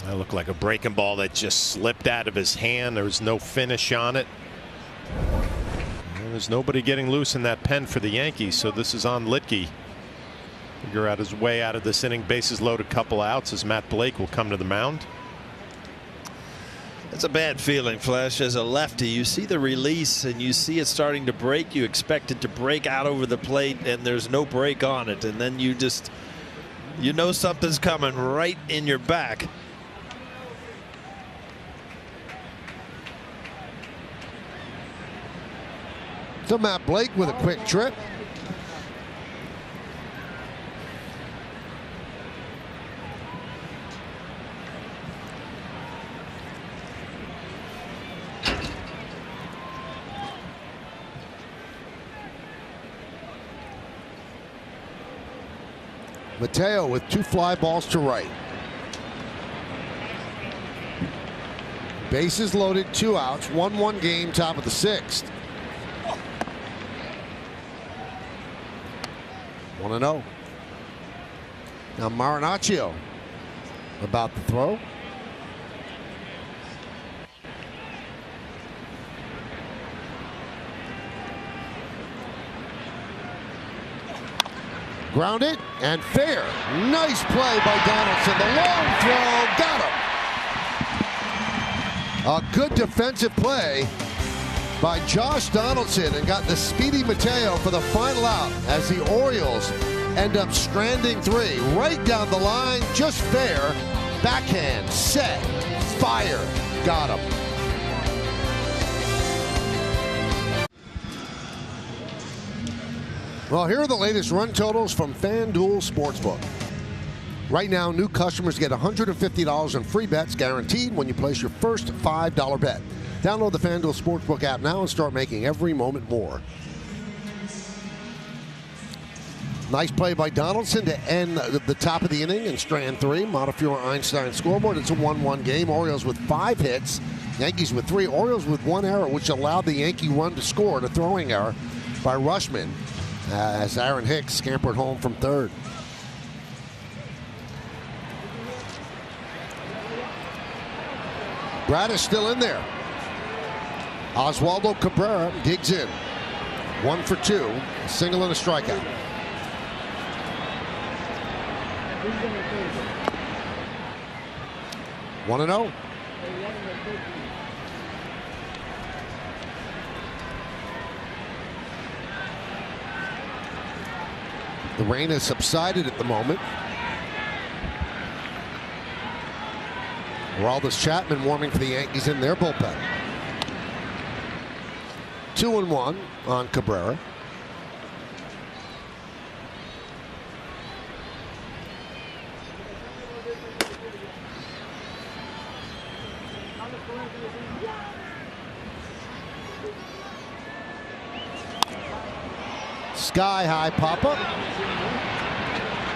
That looked like a breaking ball that just slipped out of his hand. There was no finish on it. And there's nobody getting loose in that pen for the Yankees, so this is on Litke. Figure out his way out of this inning. Bases loaded, couple outs as Matt Blake will come to the mound. It's a bad feeling, Flash. As a lefty, you see the release and you see it starting to break. You expect it to break out over the plate, and there's no break on it. And then you know something's coming right in your back. So Matt Blake with a quick trip. Mateo with 2 fly balls to right. Bases loaded, 2 outs, 1-1 game, top of the 6th. 1-0. Now Marinaccio about to throw. Grounded and fair. Nice play by Donaldson. The long throw got him. A good defensive play by Josh Donaldson and got the speedy Mateo for the final out as the Orioles end up stranding 3 right down the line. Just fair. Backhand, set, fire. Got him. Well, here are the latest run totals from FanDuel Sportsbook. Right now, new customers get $150 in free bets guaranteed when you place your first $5 bet. Download the FanDuel Sportsbook app now and start making every moment more. Nice play by Donaldson to end the top of the inning in strand 3. Montefiore Einstein scoreboard. It's a 1-1 game. Orioles with 5 hits. Yankees with 3. Orioles with 1 error, which allowed the Yankee run to score, a throwing error by Rushman, as Aaron Hicks scampered home from third. Brad is still in there. Oswaldo Cabrera digs in. 1 for 2, a single and a strikeout. One and 0. The rain has subsided at the moment. Aroldis Chapman warming for the Yankees in their bullpen. 2-1 on Cabrera. Sky high pop-up.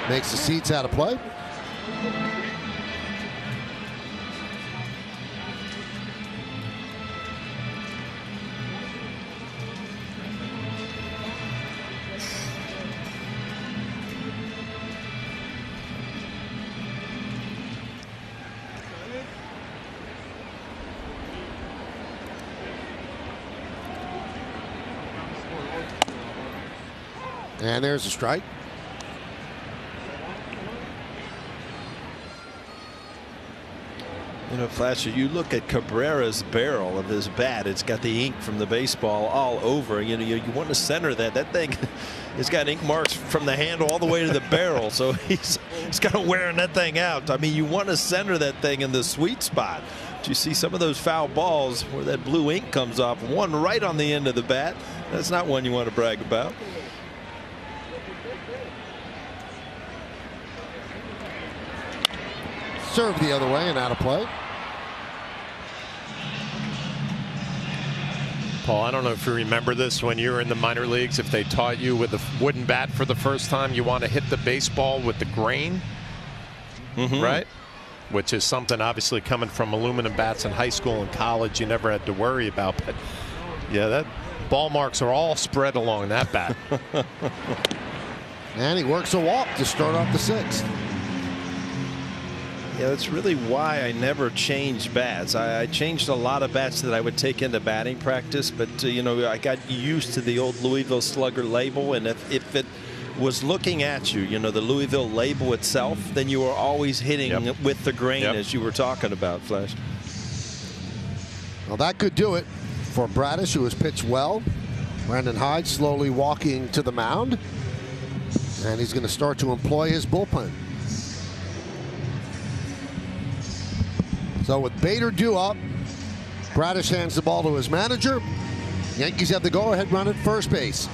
Makes the seats out of play. And there's a strike. You know, Flasher, you look at Cabrera's barrel of his bat. It's got the ink from the baseball all over. You know, you want to center that. That thing has got ink marks from the handle all the way to the barrel. So he's kind of wearing that thing out. I mean, you want to center that thing in the sweet spot. But you see some of those foul balls where that blue ink comes off. One right on the end of the bat. That's not one you want to brag about. Serve the other way and out of play. Paul, I don't know if you remember this when you were in the minor leagues, if they taught you with a wooden bat for the first time, you want to hit the baseball with the grain, right? Which is something obviously coming from aluminum bats in high school and college you never had to worry about. But yeah, that ball marks are all spread along that bat. And he works a walk to start off the 6th. Yeah, that's really why I never changed bats. I changed a lot of bats that I would take into batting practice, but you know, I got used to the old Louisville Slugger label, and if it was looking at you, you know, the Louisville label itself, then you were always hitting with the grain, as you were talking about, Flash. Well, that could do it for Bradish, who has pitched well. Brandon Hyde slowly walking to the mound. And he's going to start to employ his bullpen. So with Bader due up, Bradish hands the ball to his manager. Yankees have the go-ahead run at first base.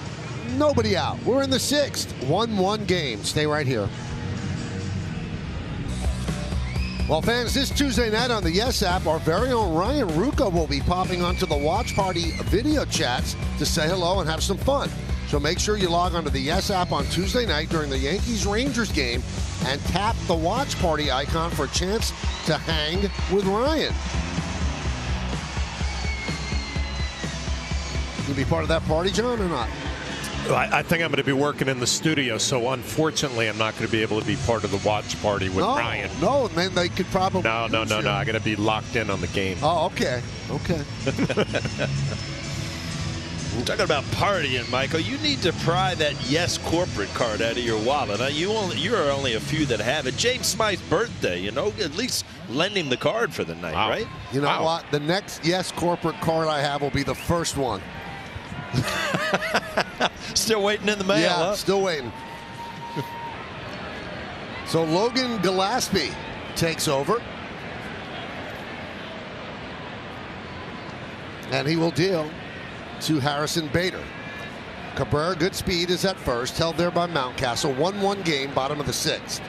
Nobody out. We're in the 6th. 1-1 game. Stay right here. Well, fans, this Tuesday night on the Yes app, our very own Ryan Rucco will be popping onto the Watch Party video chats to say hello and have some fun. So make sure you log onto the Yes app on Tuesday night during the Yankees-Rangers game and tap the Watch Party icon for a chance to hang with Ryan. You be part of that party, John, or not? I think I'm going to be working in the studio, so unfortunately I'm not going to be able to be part of the watch party with Ryan. No, then they could probably... No. I got to be locked in on the game. Oh, okay. Talking about partying, Michael, you need to pry that Yes corporate card out of your wallet. Now, you are only a few that have it. James Smythe's birthday, at least lend him the card for the night, right? You know what? The next Yes corporate card I have will be the first one. Still waiting in the mail, yeah, huh? Still waiting. So Logan Gillespie takes over. And he will deal to Harrison Bader. Cabrera, good speed, is at first, held there by Mountcastle. 1-1 game, bottom of the 6th.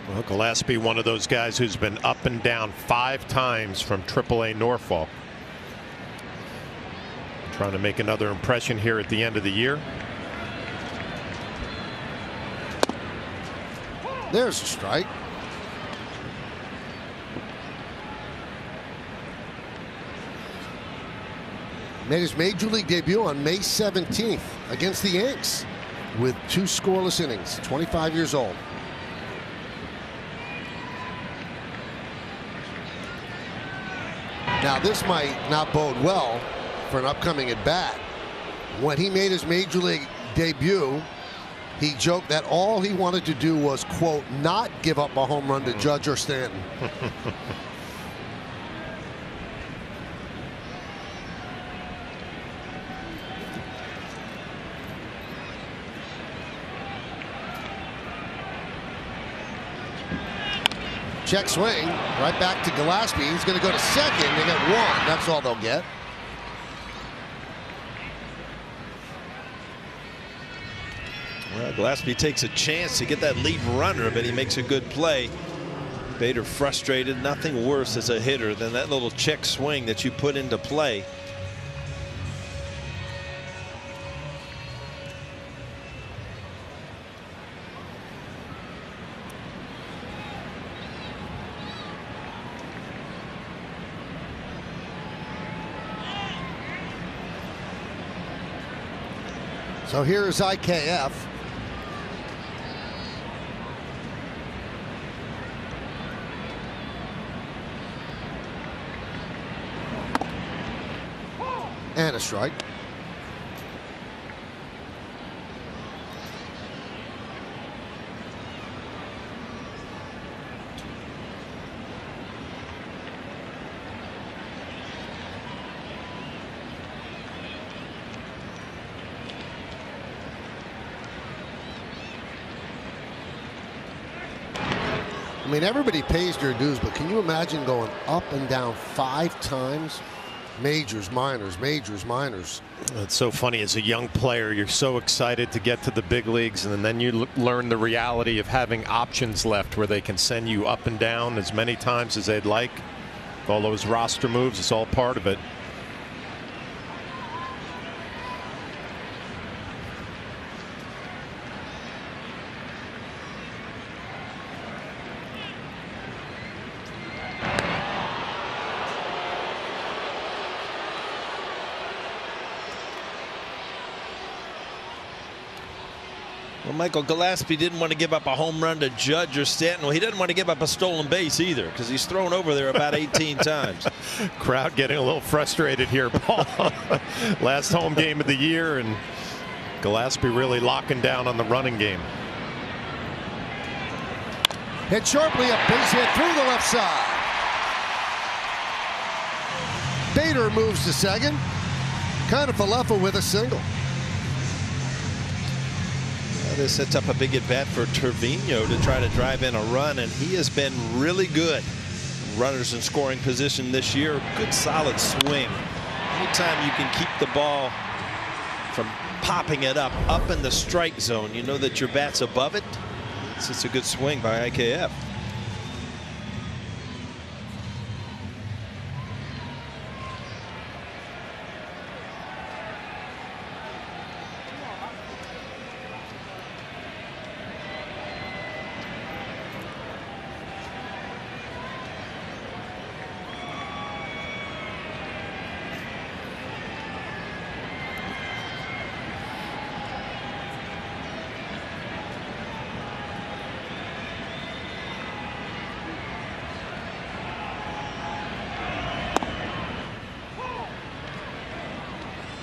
Well, Gillespie, one of those guys who's been up and down 5 times from AAA Norfolk. Trying to make another impression here at the end of the year. There's a strike. Made his major league debut on May 17th against the Yanks with 2 scoreless innings. 25 years old. Now this might not bode well for an upcoming at bat. When he made his major league debut, he joked that all he wanted to do was, quote, not give up a home run to Judge or Stanton. Check swing, right back to Gillespie. He's going to go to second. They get 1. That's all they'll get. Well, Gillespie takes a chance to get that lead runner, but he makes a good play. Bader frustrated. Nothing worse as a hitter than that little check swing that you put into play. So here's IKF. And a strike. I mean, everybody pays their dues, but can you imagine going up and down 5 times? Majors, minors, majors, minors. It's so funny. As a young player, you're so excited to get to the big leagues, and then you learn the reality of having options left where they can send you up and down as many times as they'd like. All those roster moves, it's all part of it. Michael Gillespie didn't want to give up a home run to Judge or Stanton. Well, he didn't want to give up a stolen base either, because he's thrown over there about 18 times. Crowd getting a little frustrated here, Paul. Last home game of the year, and Gillespie really locking down on the running game. Hit sharply, a base hit through the left side. Bader moves to second. Kiner-Falefa with a single. This sets up a big at bat for Trevino to try to drive in a run, and he has been really good. Runners in scoring position this year. Good solid swing. Anytime you can keep the ball from popping it up in the strike zone, you know that your bat's above it. It's just a good swing by IKF.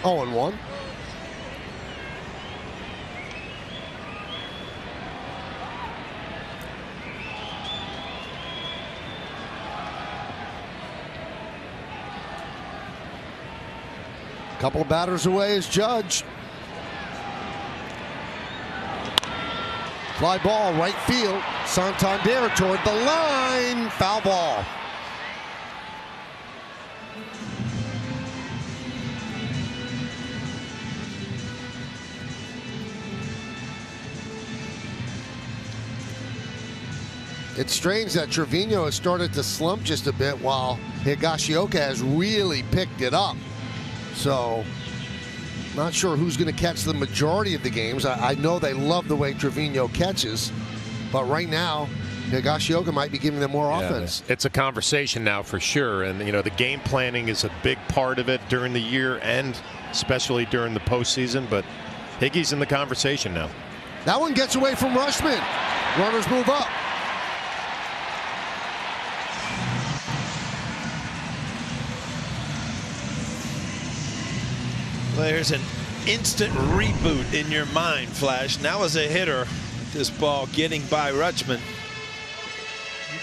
Oh, and 1. Couple of batters away is Judge. Fly ball, right field. Santander toward the line. Foul ball. It's strange that Trevino has started to slump just a bit while Higashioka has really picked it up. So, not sure who's going to catch the majority of the games. I know they love the way Trevino catches, but right now, Higashioka might be giving them more offense. It's a conversation now for sure, and you know the game planning is a big part of it during the year and especially during the postseason. But Higgy's in the conversation now. That one gets away from Rushman. Runners move up. Well, there's an instant reboot in your mind, Flash. Now as a hitter, this ball getting by Rutschman,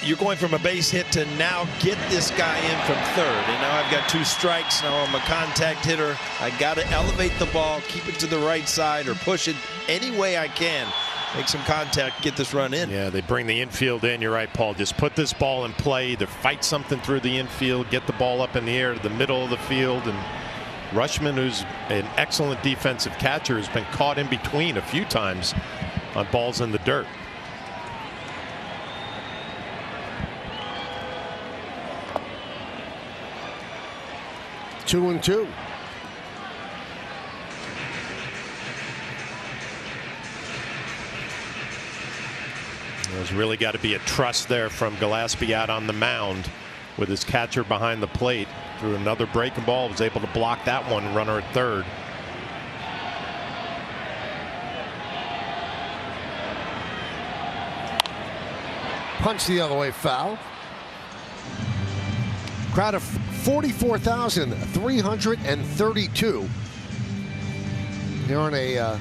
you're going from a base hit to now get this guy in from third. And now I've got 2 strikes. Now I'm a contact hitter. I got to elevate the ball, keep it to the right side, or push it any way I can. Make some contact, get this run in. Yeah, they bring the infield in. You're right, Paul. Just put this ball in play. Either fight something through the infield, get the ball up in the air to the middle of the field, and Rushman, who's an excellent defensive catcher, has been caught in between a few times on balls in the dirt. Two and 2. There's really got to be a trust there from Gillespie out on the mound with his catcher behind the plate. Through another breaking ball, was able to block that one, runner at third. Punch the other way, foul. Crowd of 44,332 here on a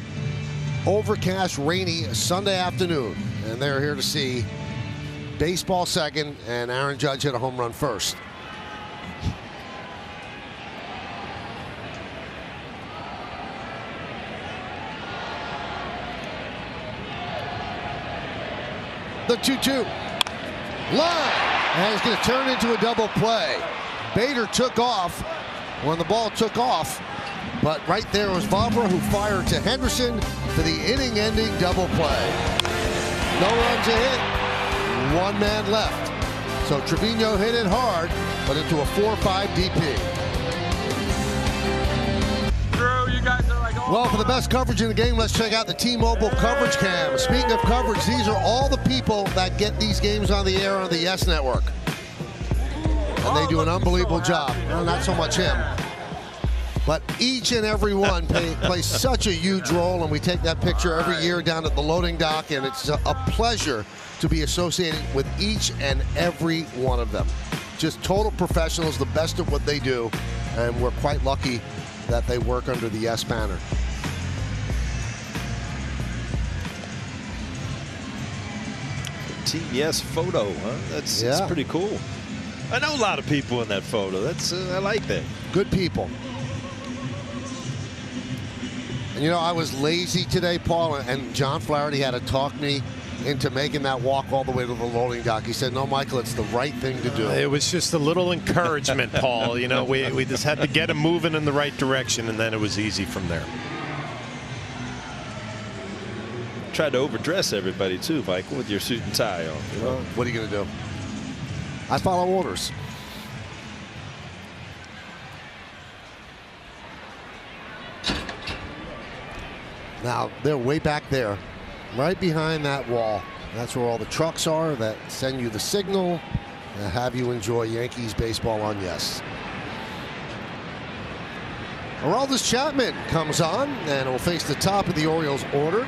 overcast, rainy Sunday afternoon, and they're here to see baseball second and Aaron Judge hit a home run first. The 2-2 line, and it's going to turn into a double play. Bader took off when the ball took off, but right there was Vavra, who fired to Henderson for the inning-ending double play. No runs a hit, 1 man left. So Trevino hit it hard, but into a 4-5 DP. Well, for the best coverage in the game, let's check out the T-Mobile coverage cam. Speaking of coverage, these are all the people that get these games on the air on the Yes Network. And they do an unbelievable job. Well, not so much him. But each and every one plays such a huge role, and we take that picture every year down at the loading dock, and it's a pleasure to be associated with each and every one of them. Just total professionals, the best of what they do, and we're quite lucky that they work under the yes banner. Team Yes photo, huh? That's pretty cool. I know a lot of people in that photo. That's I like that. Good people. And, you know, I was lazy today, Paul, and John Flaherty had to talk me into making that walk all the way to the loading dock. He said, no, Michael, it's the right thing to do. It was just a little encouragement, Paul. You know, we just had to get him moving in the right direction, and then it was easy from there. Tried to overdress everybody too, Michael, with your suit and tie on. You know? What are you going to do? I follow orders. Now, they're way back there, right behind that wall. That's where all the trucks are that send you the signal and have you enjoy Yankees baseball on yes. Aroldis Chapman comes on and will face the top of the Orioles order.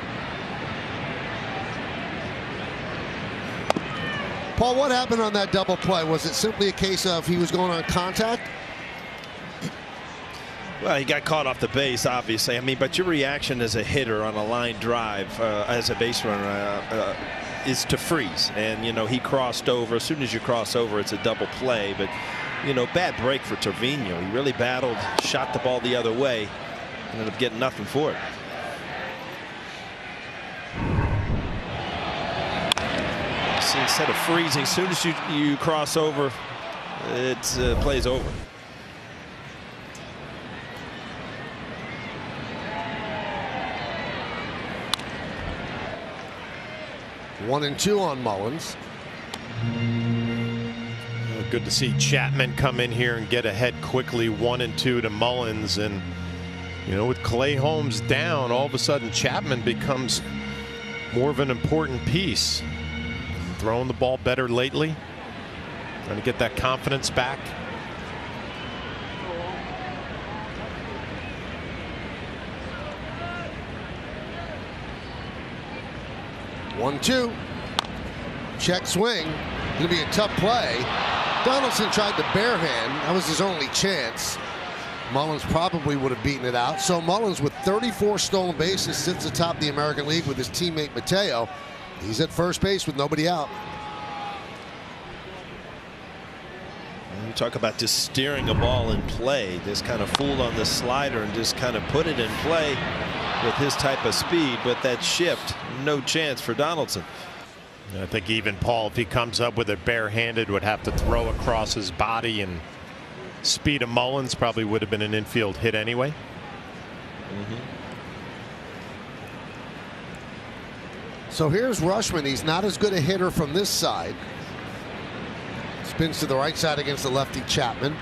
Paul, what happened on that double play? Was it simply a case of he was going on contact? Well, he got caught off the base, obviously. I mean, but your reaction as a hitter on a line drive, as a base runner, is to freeze. And, you know, he crossed over. As soon as you cross over, it's a double play. But, you know, bad break for Trevino. He really battled, shot the ball the other way, and ended up getting nothing for it. See, instead of freezing, as soon as you cross over, it plays over. One and two on Mullins. Good to see Chapman come in here and get ahead quickly. 1-2 to Mullins, and you know, with Clay Holmes down, all of a sudden Chapman becomes more of an important piece. Throwing the ball better lately, trying to get that confidence back. One, two. Check swing. Going to be a tough play. Donaldson tried the bare hand. That was his only chance. Mullins probably would have beaten it out. So Mullins, with 34 stolen bases, sits atop the American League with his teammate Mateo. He's at first base with nobody out. You talk about just steering a ball in play. Just kind of fooled on the slider and just kind of put it in play with his type of speed. But that shift, no chance for Donaldson. I think even Paul, if he comes up with it barehanded, would have to throw across his body, and speed of Mullins probably would have been an infield hit anyway. So here's Rushman. He's not as good a hitter from this side. Spins to the right side against the lefty Chapman.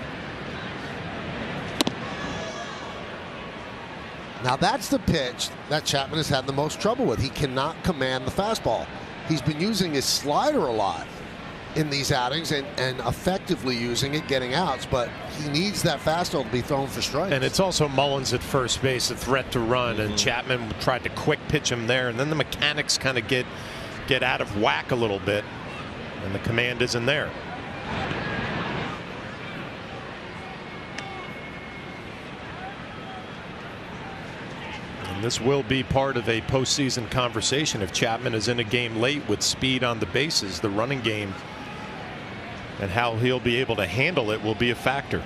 Now that's the pitch that Chapman has had the most trouble with. He cannot command the fastball. He's been using his slider a lot in these outings and effectively using it, getting outs, but he needs that fastball to be thrown for strikes. And it's also Mullins at first base, a threat to run, and Chapman tried to quick pitch him there, and then the mechanics kind of get out of whack a little bit, and the command isn't there. And this will be part of a postseason conversation. If Chapman is in a game late with speed on the bases, the running game and how he'll be able to handle it will be a factor.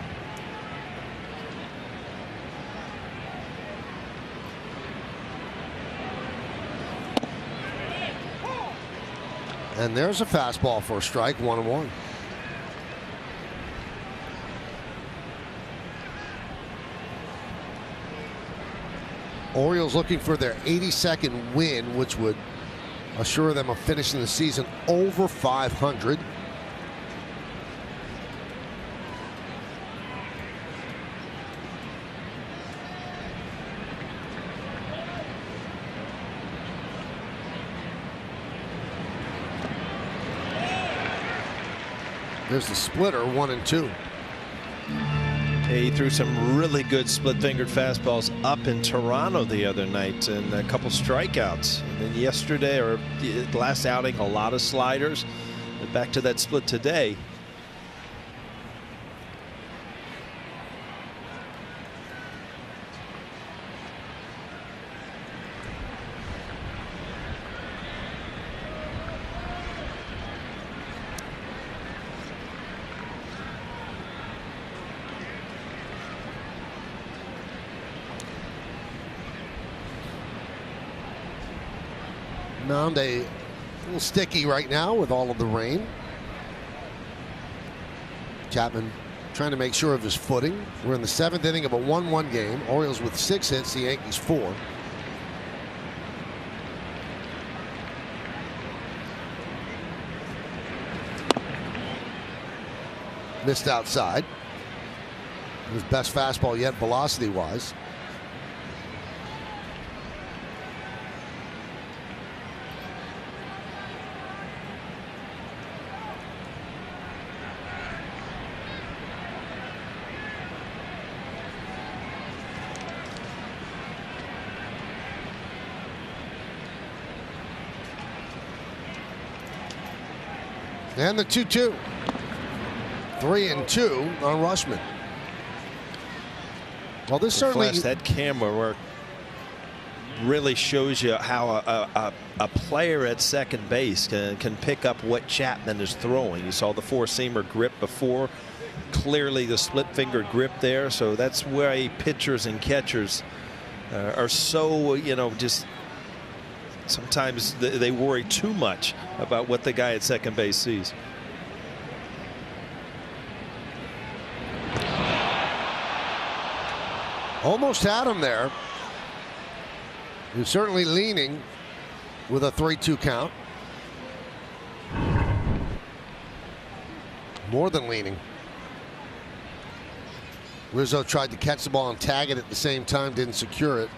And there's a fastball for a strike, 1-1. Orioles looking for their 82nd win, which would assure them of finishing the season over 500. There's the splitter, 1-2. He threw some really good split-fingered fastballs up in Toronto the other night and a couple strikeouts. And then yesterday, or the last outing, a lot of sliders. And back to that split today. Mound a little sticky right now with all of the rain. Chapman trying to make sure of his footing. We're in the 7th inning of a 1-1 game. Orioles with 6 hits, the Yankees 4. Missed outside. His best fastball yet, velocity-wise. And the 2-2. 3-2 on Rushman. Well, this certainly Flash that camera work really shows you how a player at second base can pick up what Chapman is throwing. You saw the four-seamer grip before, clearly the split-finger grip there. So that's why pitchers and catchers are so, you know, just sometimes they worry too much about what the guy at second base sees. Almost had him there. He was certainly leaning with a 3-2 count. More than leaning. Rizzo tried to catch the ball and tag it at the same time, didn't secure it.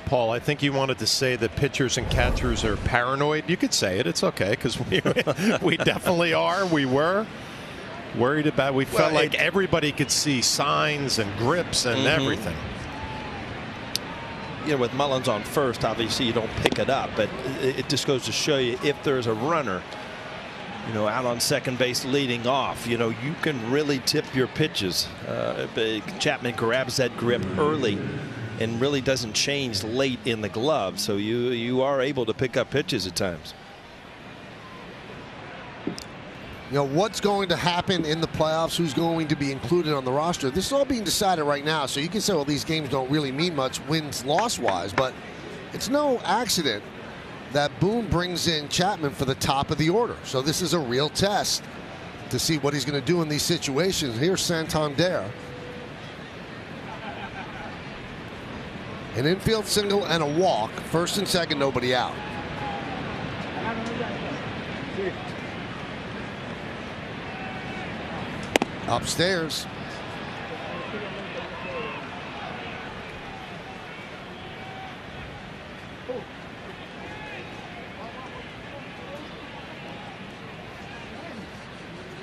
Paul, I think you wanted to say that pitchers and catchers are paranoid. You could say it. It's okay, because we definitely are. We were worried about. We felt like everybody could see signs and grips and everything. You know, with Mullins on first, obviously you don't pick it up, but it just goes to show you, if there's a runner, you know, out on second base leading off, you know, you can really tip your pitches. Chapman grabs that grip early and really doesn't change late in the glove, so you are able to pick up pitches at times. You know, what's going to happen in the playoffs, who's going to be included on the roster, this is all being decided right now. So you can say, well, these games don't really mean much wins loss wise, but it's no accident that Boone brings in Chapman for the top of the order. So this is a real test to see what he's going to do in these situations. Here's Santander. An infield single and a walk. First and second, nobody out. Upstairs.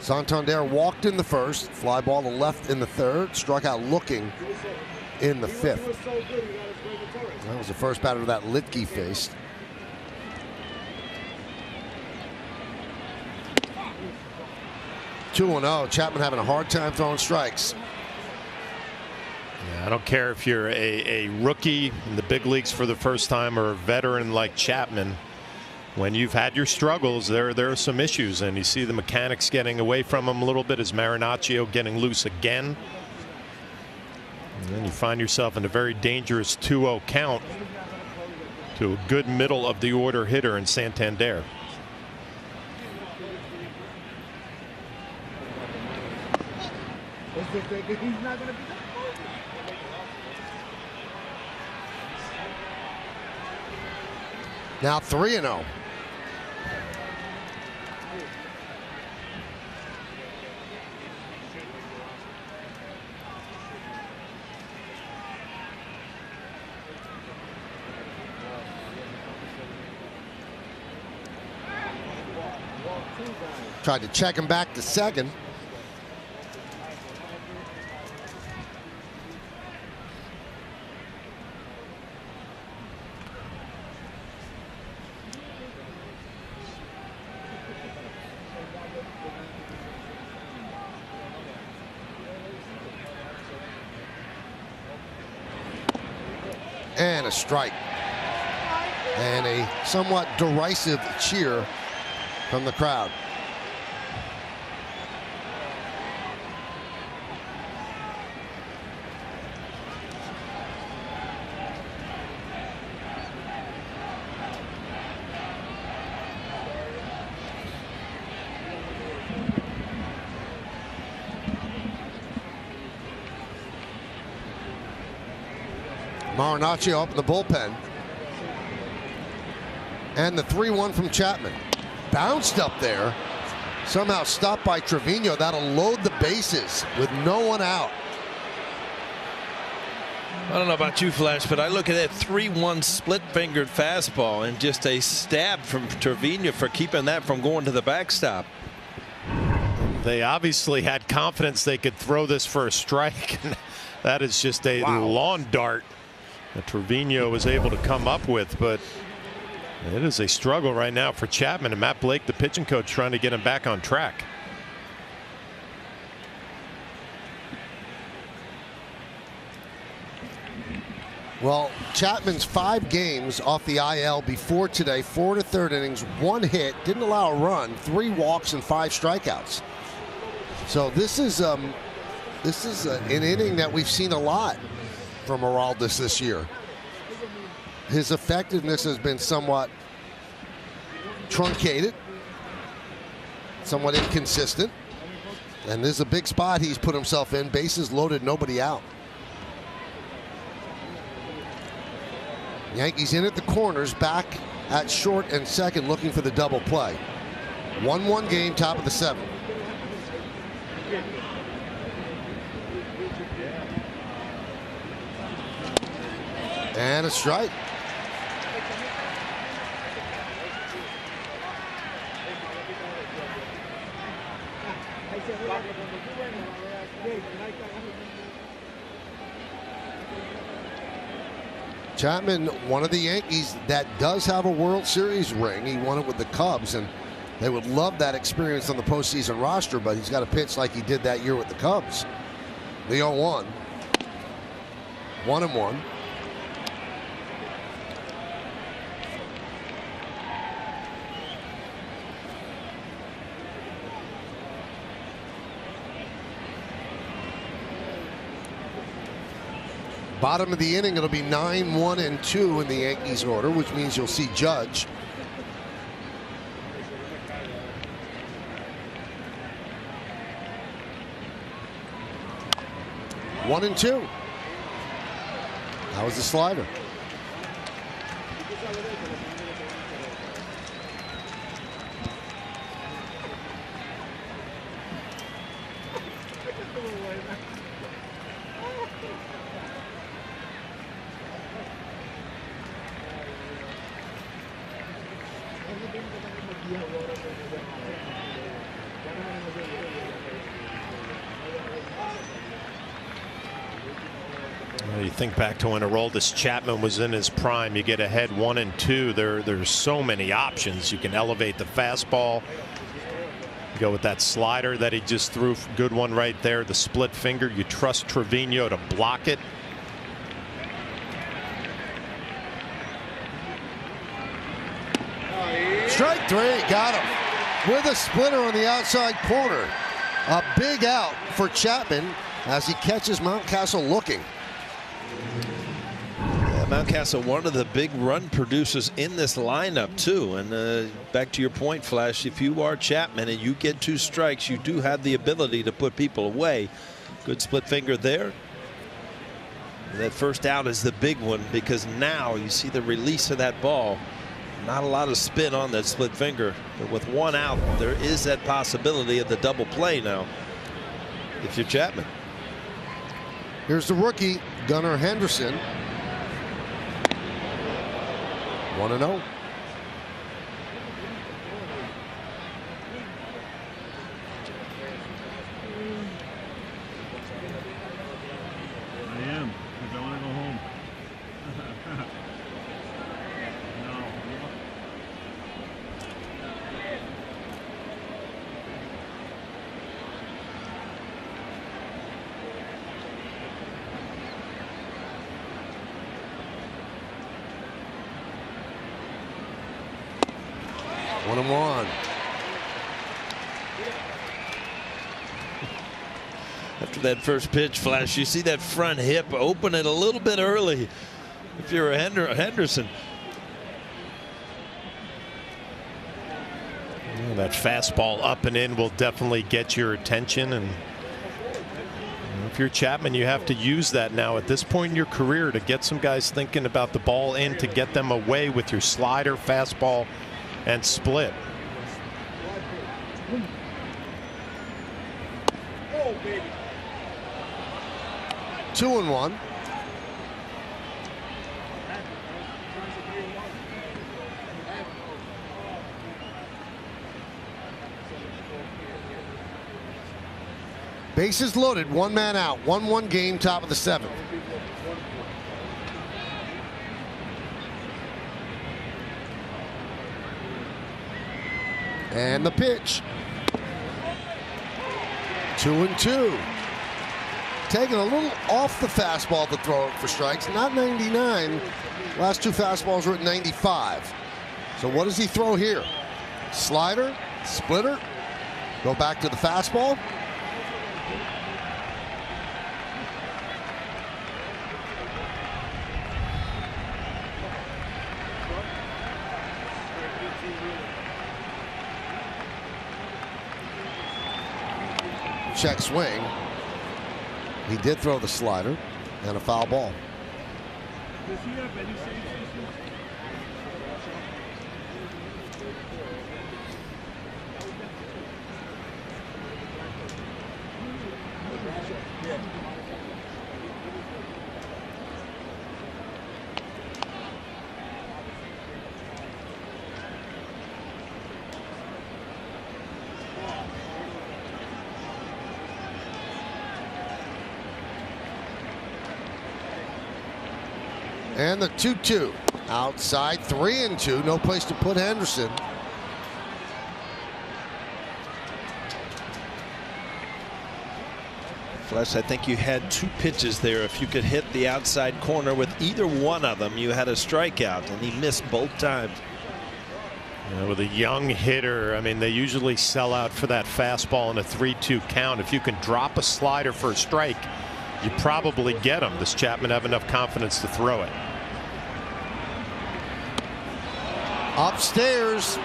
Santander walked in the first, fly ball to left in the third, struck out looking in the fifth. That was the first batter that Litke faced. Two 2-0. Chapman having a hard time throwing strikes. Yeah, I don't care if you're a rookie in the big leagues for the first time or a veteran like Chapman. When you've had your struggles, there are some issues, and you see the mechanics getting away from him a little bit. As Marinaccio getting loose again, and then you find yourself in a very dangerous 2-0 count to a good middle of the order hitter in Santander. Now 3-0. Tried to check him back to second. And a strike. And a somewhat derisive cheer from the crowd. Marinaccio up in the bullpen. And the 3-1 from Chapman. Bounced up there. Somehow stopped by Trevino. That'll load the bases with no one out. I don't know about you, Flash, but I look at that 3-1 split-fingered fastball and just a stab from Trevino for keeping that from going to the backstop. They obviously had confidence they could throw this for a strike. That is just a lawn dart that Trevino was able to come up with, but it is a struggle right now for Chapman, and Matt Blake, the pitching coach, trying to get him back on track. Well, Chapman's 5 games off the IL before today, 4 to third innings, 1 hit, didn't allow a run, 3 walks and 5 strikeouts. So this is an inning that we've seen a lot from Aroldis this year. His effectiveness has been somewhat truncated, somewhat inconsistent, and this is a big spot he's put himself in. Bases loaded, nobody out. Yankees in at the corners, back at short and second, looking for the double play. 1-1 game, top of the 7th. And a strike. Chapman, one of the Yankees that does have a World Series ring. He won it with the Cubs, and they would love that experience on the postseason roster, but he's got to pitch like he did that year with the Cubs. The 0-1. 1-1. Bottom of the inning, it'll be 9-1-2 in the Yankees order, which means you'll see Judge. One and two. That was the slider. You think back to when Aroldis Chapman was in his prime. You get ahead 1-2. There's so many options. You can elevate the fastball. You go with that slider that he just threw. Good one right there. The split finger. You trust Trevino to block it. Strike 3, got him with a splitter on the outside corner. A big out for Chapman as he catches Mountcastle looking. Mountcastle, one of the big run producers in this lineup too, and back to your point, Flash, if you are Chapman and you get 2 strikes, you do have the ability to put people away. Good split finger there. And that first out is the big one, because now you see the release of that ball. Not a lot of spin on that split finger, but with 1 out, there is that possibility of the double play now if you're Chapman. Here's the rookie, Gunnar Henderson. 1-0. One and one. After that first pitch, Flash, you see that front hip open it a little bit early if you're a Henderson. Well, that fastball up and in will definitely get your attention, and if you're Chapman, you have to use that now at this point in your career to get some guys thinking about the ball in, to get them away with your slider, fastball, and split. Oh, baby. 2-1. Bases loaded, one man out, 1-1 game, top of the seventh. And the pitch. 2-2. Taking a little off the fastball to throw it for strikes. Not 99. Last two fastballs were at 95. So what does he throw here? Slider, splitter, go back to the fastball. Check swing. He did throw the slider and a foul ball. Does he have any saves this year? And the 2-2. Outside, 3-2. No place to put Henderson. Flesh, I think you had two pitches there. If you could hit the outside corner with either one of them, you had a strikeout, and he missed both times. With a young hitter, I mean, they usually sell out for that fastball in a 3-2 count. If you can drop a slider for a strike, you probably get him. Does Chapman have enough confidence to throw it? Upstairs,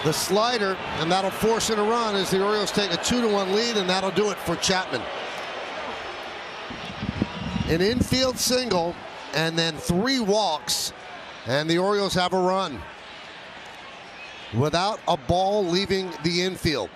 the slider, and that'll force in a run as the Orioles take a 2-1 lead, and that'll do it for Chapman. An infield single, and then 3 walks, and the Orioles have a run without a ball leaving the infield.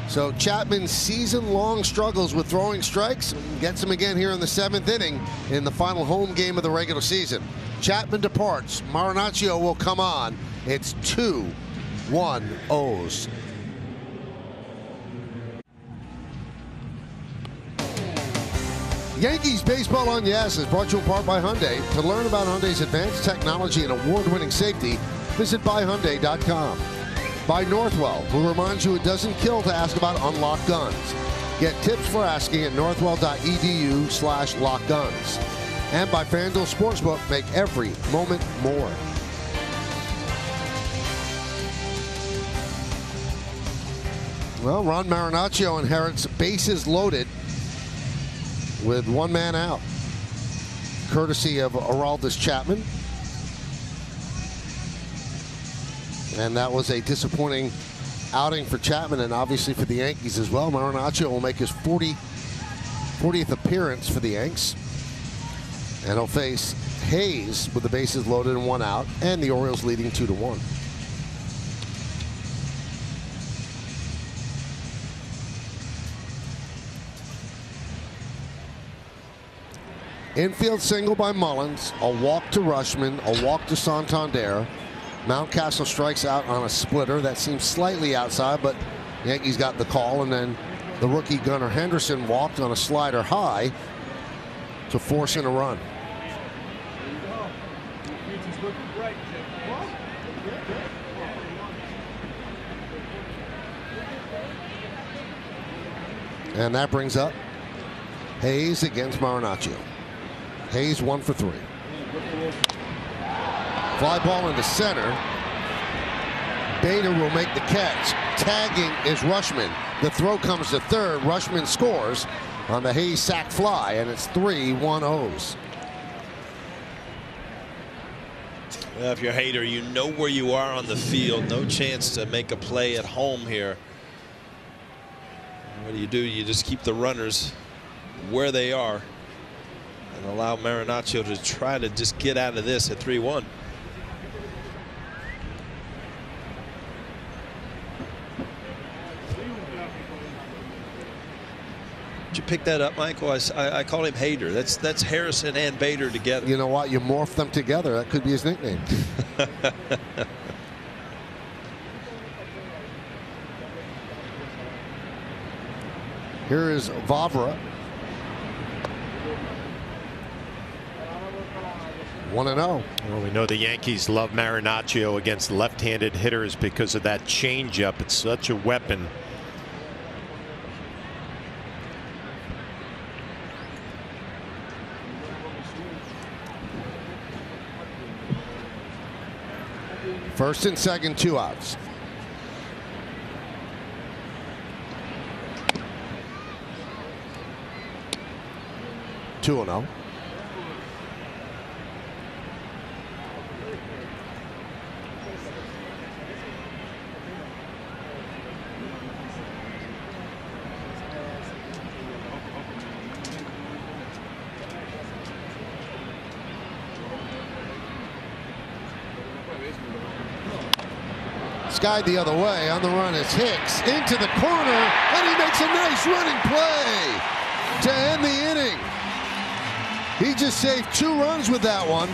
So Chapman's season-long struggles with throwing strikes gets him again here in the 7th inning in the final home game of the regular season. Chapman departs. Marinaccio will come on. It's 2-1-0s. Yankees Baseball on Yes is brought to you in part by Hyundai. To learn about Hyundai's advanced technology and award-winning safety, visit buyhyundai.com. By Northwell, who reminds you it doesn't kill to ask about unlocked guns. Get tips for asking at northwell.edu/lockguns. And by FanDuel Sportsbook, make every moment more. Well, Ron Marinaccio inherits bases loaded with one man out, courtesy of Aroldis Chapman. And that was a disappointing outing for Chapman and obviously for the Yankees as well. Marinaccio will make his 40th appearance for the Yanks. And he'll face Hayes with the bases loaded and one out, and the Orioles leading 2-1. Infield single by Mullins, a walk to Rushman, a walk to Santander. Mountcastle strikes out on a splitter that seems slightly outside, but the Yankees got the call, and then the rookie Gunnar Henderson walked on a slider high to force in a run. And that brings up Hayes against Marinaccio. Hayes 1 for 3. Fly ball into center. Bader will make the catch. Tagging is Rushman. The throw comes to third. Rushman scores on the Hayes sac fly, and it's 3-1-0s. Well, if you're Hader, you know where you are on the field. No chance to make a play at home here. What do? You just keep the runners where they are and allow Marinaccio to try to just get out of this at 3-1. Did you pick that up, Michael? I call him Hader. That's Harrison and Bader together. You know what? You morph them together. That could be his nickname. Here is Vavra. 1-0. Well, we know the Yankees love Marinaccio against left-handed hitters because of that changeup. It's such a weapon. First and second, 2 outs. Two and 0. Skied the other way. On the run is Hicks into the corner, and he makes a nice running play to end the inning. He just saved 2 runs with that one.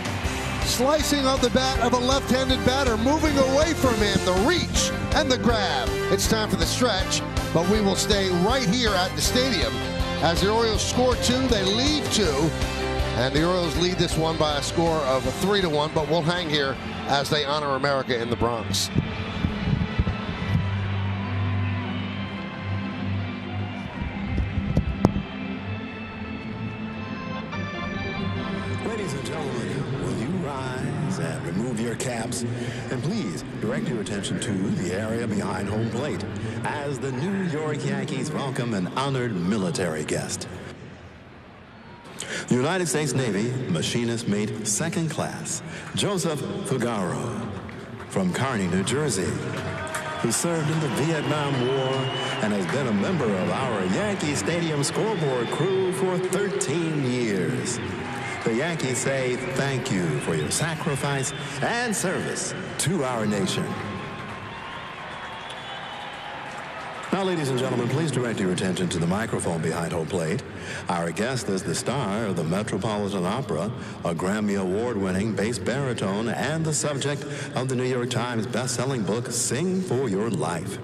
Slicing on the bat of a left-handed batter, moving away from him, the reach and the grab. It's time for the stretch, but we will stay right here at the stadium. As the Orioles score 2, they leave 2, and the Orioles lead this one by a score of 3-1, but we'll hang here as they honor America in the Bronx. Ladies and gentlemen, will you rise and remove your caps? And please direct your attention to the area behind home plate as the New York Yankees welcome an honored military guest. The United States Navy Machinist Mate 2nd Class Joseph Fugaro from Kearney, New Jersey, who served in the Vietnam War and has been a member of our Yankee Stadium scoreboard crew for 13 years. The Yankees say thank you for your sacrifice and service to our nation. Now, ladies and gentlemen, please direct your attention to the microphone behind home plate. Our guest is the star of the Metropolitan Opera, a Grammy Award-winning bass baritone, and the subject of the New York Times best-selling book, Sing for Your Life.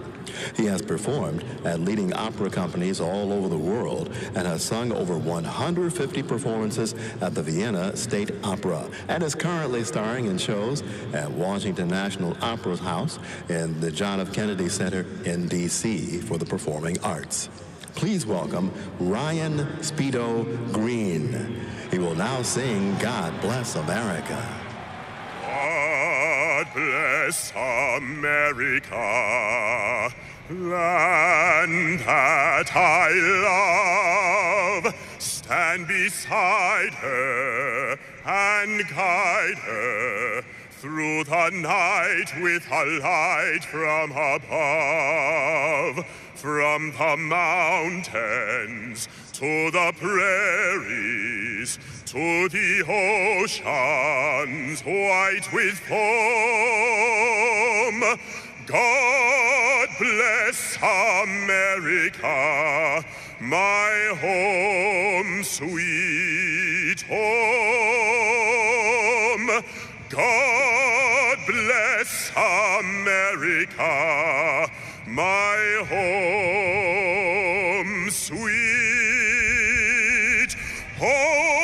He has performed at leading opera companies all over the world and has sung over 150 performances at the Vienna State Opera and is currently starring in shows at Washington National Opera House and the John F. Kennedy Center in D.C. for the Performing Arts. Please welcome Ryan Speedo Green. He will now sing God Bless America. God bless America, land that I love. Stand beside her and guide her through the night with a light from above. From the mountains to the prairies, to the oceans white with foam. God bless America, my home, sweet home. God bless America, my home, sweet home.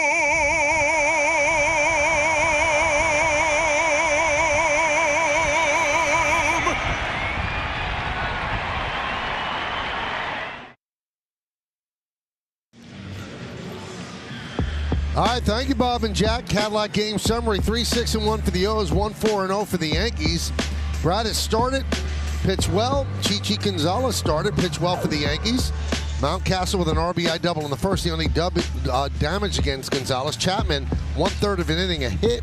All right, thank you, Bob and Jack. Cadillac game summary: 3-6-1 for the O's, 1-4-0 for the Yankees. Brad has started, pitched well. Chichi Gonzalez started, pitched well for the Yankees. Mountcastle with an RBI double in the first. The only damage against Gonzalez. Chapman, 1/3 of an inning, a hit,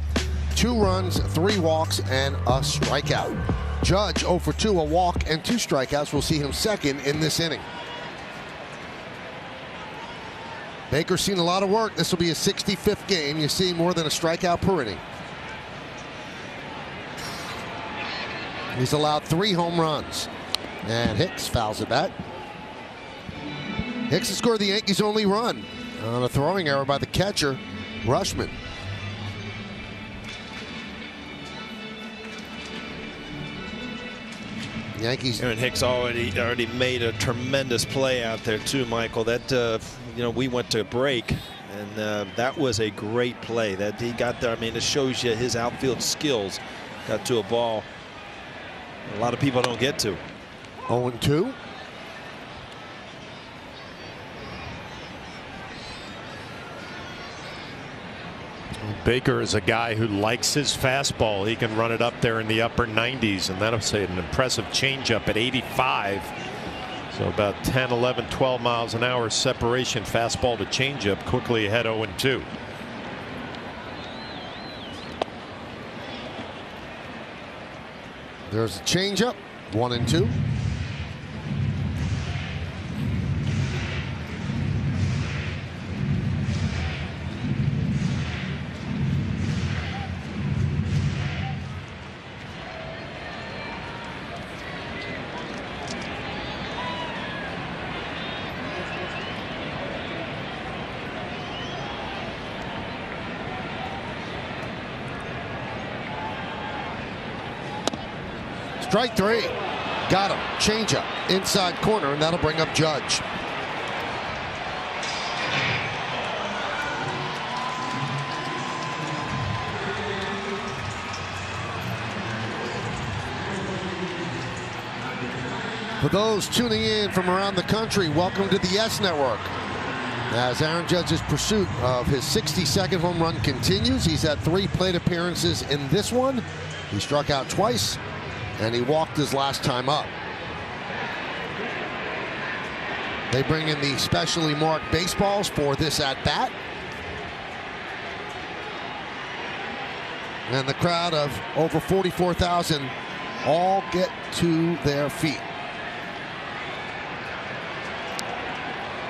2 runs, 3 walks, and a strikeout. Judge 0 for 2, a walk and 2 strikeouts. We'll see him second in this inning. Baker's seen a lot of work. This will be his 65th game. You see more than a strikeout per inning. He's allowed 3 home runs. And Hicks fouls it back. Hicks has scored the Yankees' only run on a throwing error by the catcher, Rushman. Yankees. Aaron Hicks already made a tremendous play out there too, Michael. That we went to break, and that was a great play that he got there. I mean, it shows you his outfield skills. Got to a ball a lot of people don't get to. 0-2. Baker is a guy who likes his fastball. He can run it up there in the upper 90s, and that'll say an impressive changeup at 85. So about 10, 11, 12 miles an hour separation, fastball to changeup, quickly ahead 0-2. There's a changeup, 1-2. Strike 3. Got him. Changeup. Inside corner, and that'll bring up Judge. For those tuning in from around the country, welcome to the Yes Network. As Aaron Judge's pursuit of his 62nd home run continues, he's had 3 plate appearances in this one. He struck out twice, and he walked his last time up. They bring in the specially marked baseballs for this at-bat. And the crowd of over 44,000 all get to their feet.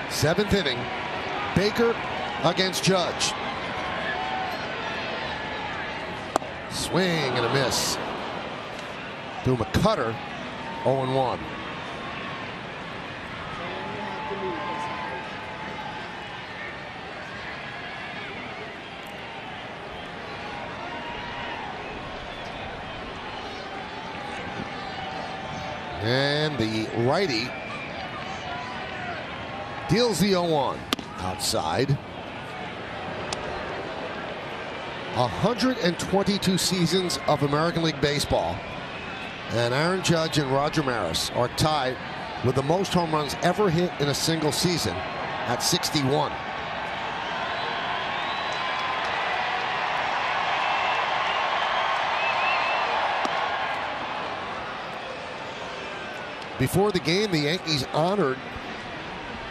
7th inning, Baker against Judge. Swing and a miss. To him a cutter, 0-1. And the righty deals the 0-1 outside. 122 seasons of American League Baseball. And Aaron Judge and Roger Maris are tied with the most home runs ever hit in a single season at 61. Before the game, the Yankees honored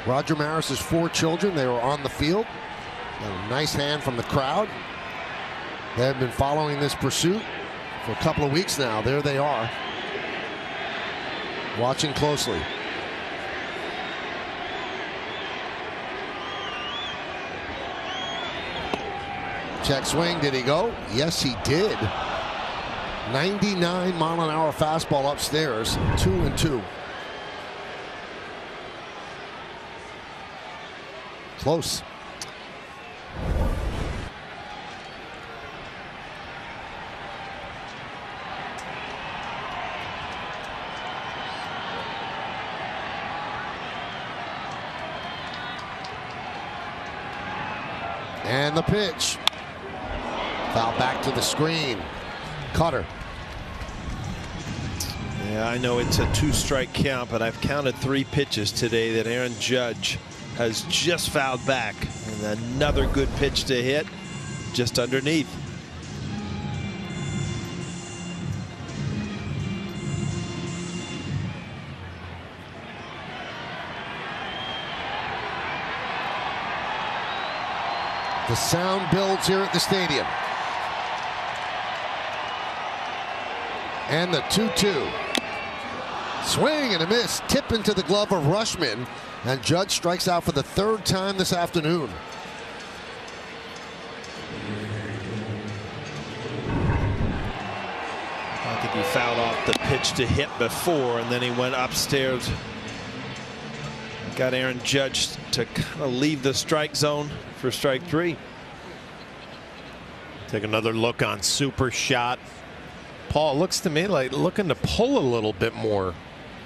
Roger Maris's 4 children. They were on the field. Got a nice hand from the crowd. They have been following this pursuit for a couple of weeks now. There they are, watching closely. Check swing. Did he go? Yes, he did. 99-mile-an-hour fastball upstairs. 2-2. Close. And the pitch. Foul back to the screen. Cutter. Yeah, I know it's a 2-strike count, but I've counted 3 pitches today that Aaron Judge has just fouled back. And another good pitch to hit just underneath. The sound builds here at the stadium. And the 2-2. Swing and a miss. Tip into the glove of Rushman. And Judge strikes out for the third time this afternoon. I think he fouled off the pitch to hit before, and then he went upstairs. Got Aaron Judge to kind of leave the strike zone for strike 3. Take another look on super shot. Paul, looks to me like looking to pull a little bit more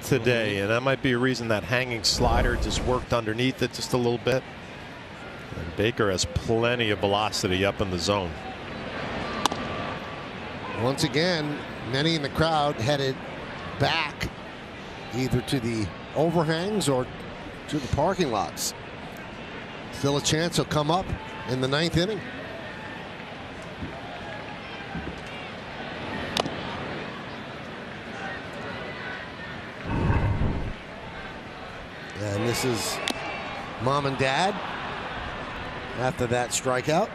today, and that might be a reason that hanging slider just worked underneath it just a little bit. And Baker has plenty of velocity up in the zone. Once again, many in the crowd headed back either to the overhangs or to the parking lots. Still a chance he'll come up in the 9th inning. And this is mom and dad after that strikeout.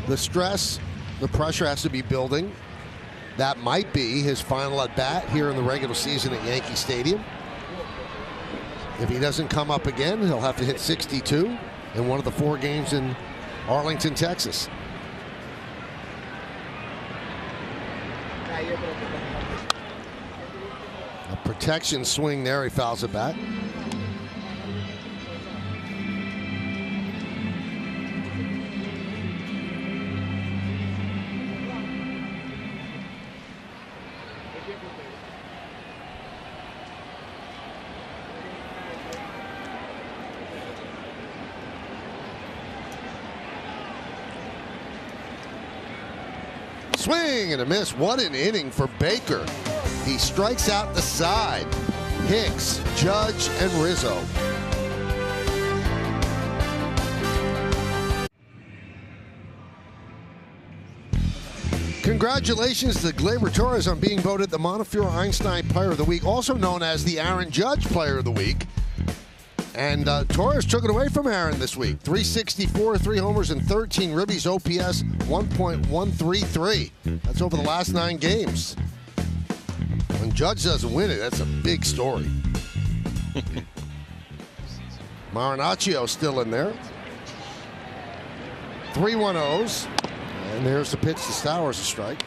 The stress, the pressure has to be building. That might be his final at bat here in the regular season at Yankee Stadium. If he doesn't come up again, he'll have to hit 62 in one of the 4 games in Arlington, Texas. A protection swing there. He fouls it back. Swing and a miss. What an inning for Baker. He strikes out the side. Hicks, Judge, and Rizzo. Congratulations to Gleyber Torres on being voted the Montefiore Einstein Player of the Week, also known as the Aaron Judge Player of the Week. And Torres took it away from Aaron this week. 364, 3 homers, and 13 ribbies. OPS 1.133. That's over the last 9 games. When Judge doesn't win it, that's a big story. Marinaccio still in there. 3-1-0s. And there's the pitch to Stowers, a strike.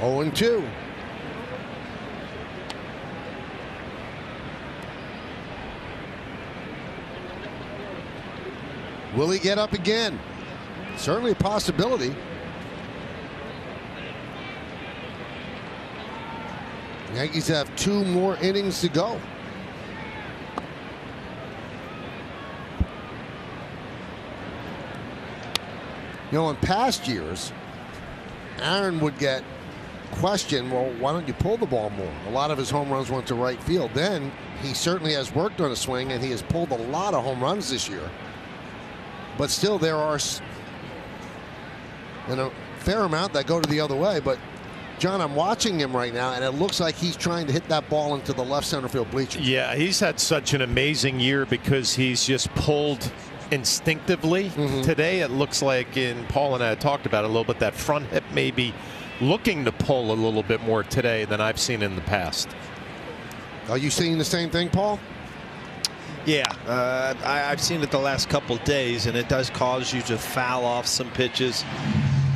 Oh, 0-2. Will he get up again? Certainly a possibility. Yankees have 2 more innings to go. You know, in past years, Aaron would get questioned, well, why don't you pull the ball more? A lot of his home runs went to right field. Then he certainly has worked on a swing, and he has pulled a lot of home runs this year. But still, there are a fair amount that go to the other way. But, John, I'm watching him right now, and it looks like he's trying to hit that ball into the left center field bleachers. Yeah, he's had such an amazing year because he's just pulled instinctively. Today, it looks like, and Paul and I had talked about it a little bit, that front hip may be looking to pull a little bit more today than I've seen in the past. Are you seeing the same thing, Paul? Yeah, I've seen it the last couple days, and it does cause you to foul off some pitches.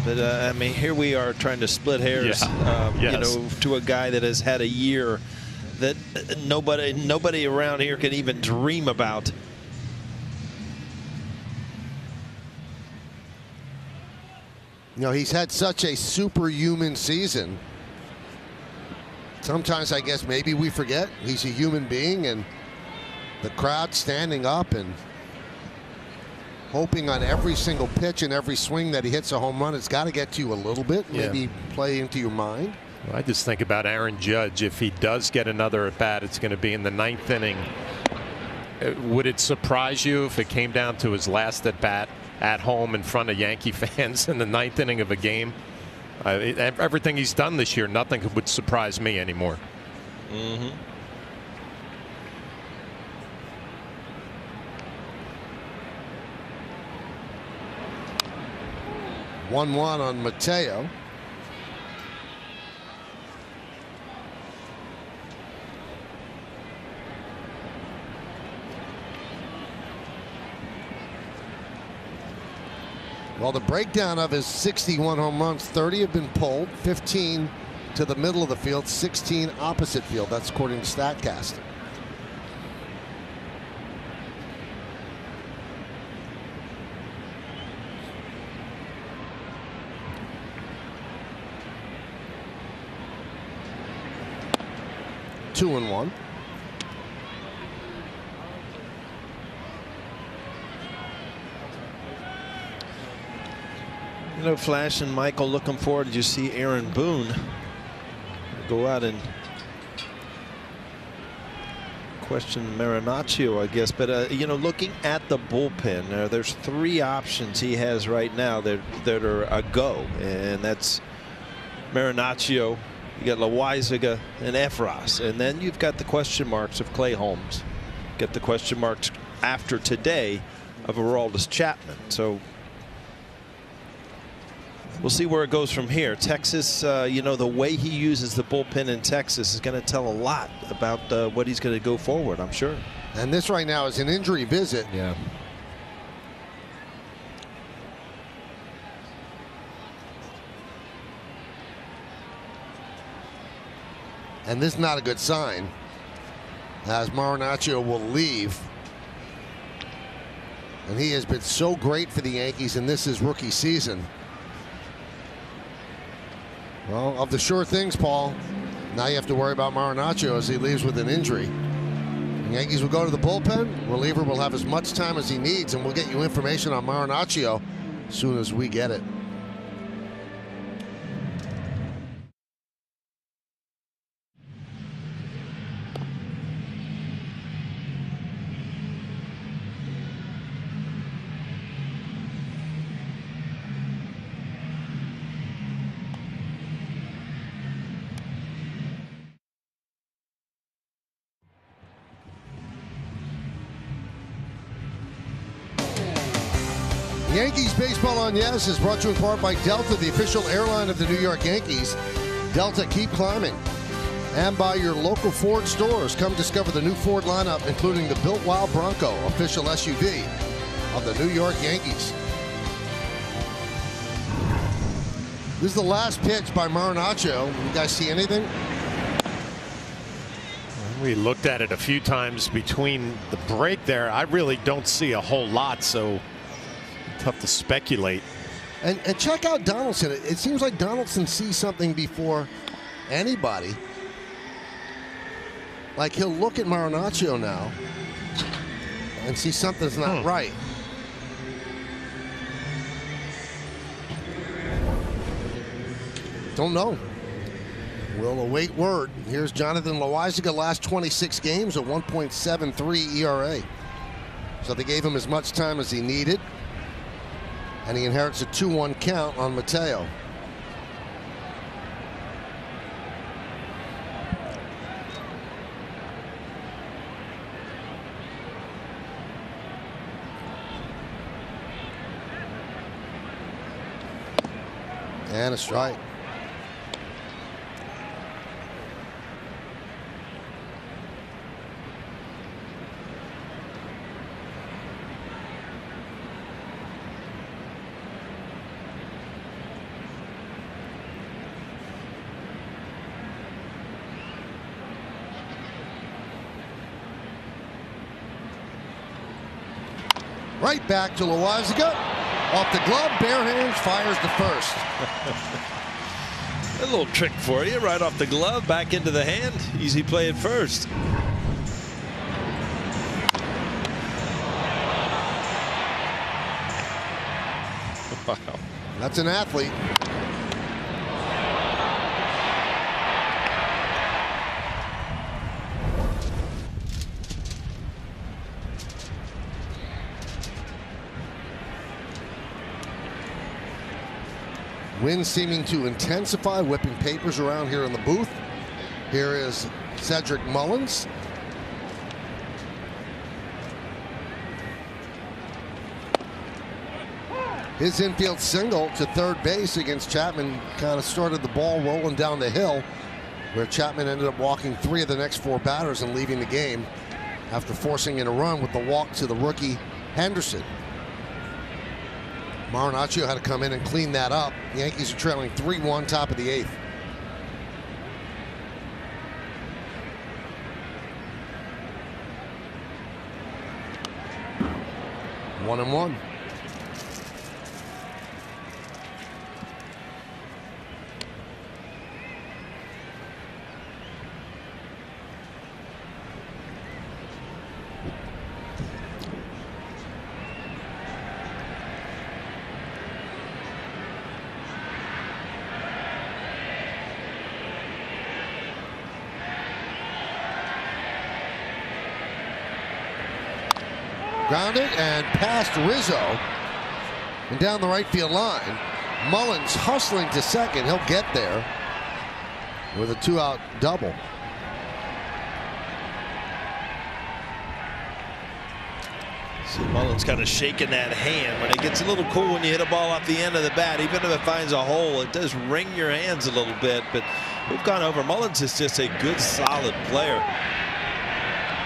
But I mean, here we are trying to split hairs, you know, to a guy that has had a year that nobody around here can even dream about. You know, he's had such a superhuman season. Sometimes I guess maybe we forget he's a human being, and the crowd standing up and hoping on every single pitch and every swing that he hits a home run. It's got to get to you a little bit, maybe play into your mind. Well, I just think about Aaron Judge. If he does get another at bat, it's going to be in the 9th inning. Would it surprise you if it came down to his last at bat at home in front of Yankee fans in the 9th inning of a game? Everything he's done this year, nothing would surprise me anymore. 1-1 on Mateo. Well, the breakdown of his 61 home runs, 30 have been pulled, 15 to the middle of the field, 16 opposite field. That's according to StatCast. Two and one. You know, Flash and Michael, looking forward to see Aaron Boone go out and question Marinaccio, I guess. But you know, looking at the bullpen, there's 3 options he has right now that are a go, and that's Marinaccio. You got Loaizaga and Efros, and then you've got the question marks of Clay Holmes. Get the question marks after today of Aroldis Chapman. So we'll see where it goes from here. Texas, you know, the way he uses the bullpen in Texas is going to tell a lot about what he's going to go forward, I'm sure. And this right now is an injury visit. Yeah. And this is not a good sign, as Marinaccio will leave. And he has been so great for the Yankees, and this is rookie season. Well, of the sure things, Paul, now you have to worry about Marinaccio as he leaves with an injury. The Yankees will go to the bullpen. Reliever will have as much time as he needs, and we'll get you information on Marinaccio as soon as we get it. Yankees Baseball on Yes is brought to you in part by Delta, the official airline of the New York Yankees. Delta, keep climbing. And by your local Ford stores. Come discover the new Ford lineup, including the Built Wild Bronco, official SUV of the New York Yankees. This is the last pitch by Marinaccio. You guys see anything? We looked at it a few times between the break there. I really don't see a whole lot, so tough to speculate. And check out Donaldson. It seems like Donaldson sees something before anybody. Like he'll look at Marinaccio now and see something's not right. Don't know. We'll await word. Here's Jonathan Loaizaga, last 26 games, a 1.73 ERA. So they gave him as much time as he needed. And he inherits a 2-1 count on Mateo. And a strike. Right back to Loaizaga. Off the glove, bare hands, fires the first. A little trick for you, right off the glove, back into the hand. Easy play at first. Wow. That's an athlete. Wind seeming to intensify, whipping papers around here in the booth. Here is Cedric Mullins. His infield single to third base against Chapman kind of started the ball rolling down the hill, where Chapman ended up walking 3 of the next 4 batters and leaving the game after forcing in a run with the walk to the rookie Henderson. Marinaccio had to come in and clean that up. The Yankees are trailing 3-1, top of the 8th. One and one. Grounded and past Rizzo and down the right field line. Mullins hustling to second. He'll get there with a 2-out double. See Mullins kind of shaking that hand. When it gets a little cool when you hit a ball off the end of the bat, even if it finds a hole, it does ring your hands a little bit. But we've gone over. Mullins is just a good, solid player.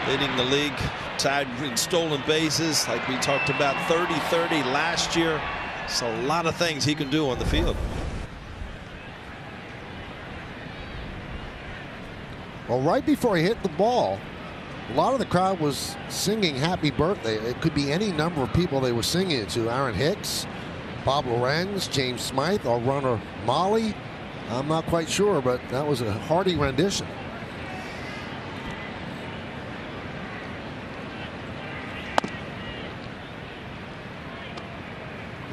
Leading the league, tied in stolen bases, like we talked about, 30-30 last year. It's a lot of things he can do on the field. Well, right before he hit the ball, a lot of the crowd was singing happy birthday. It could be any number of people they were singing it to. Aaron Hicks, Bob Lorenz, James Smythe, our runner Molly. I'm not quite sure, but that was a hearty rendition.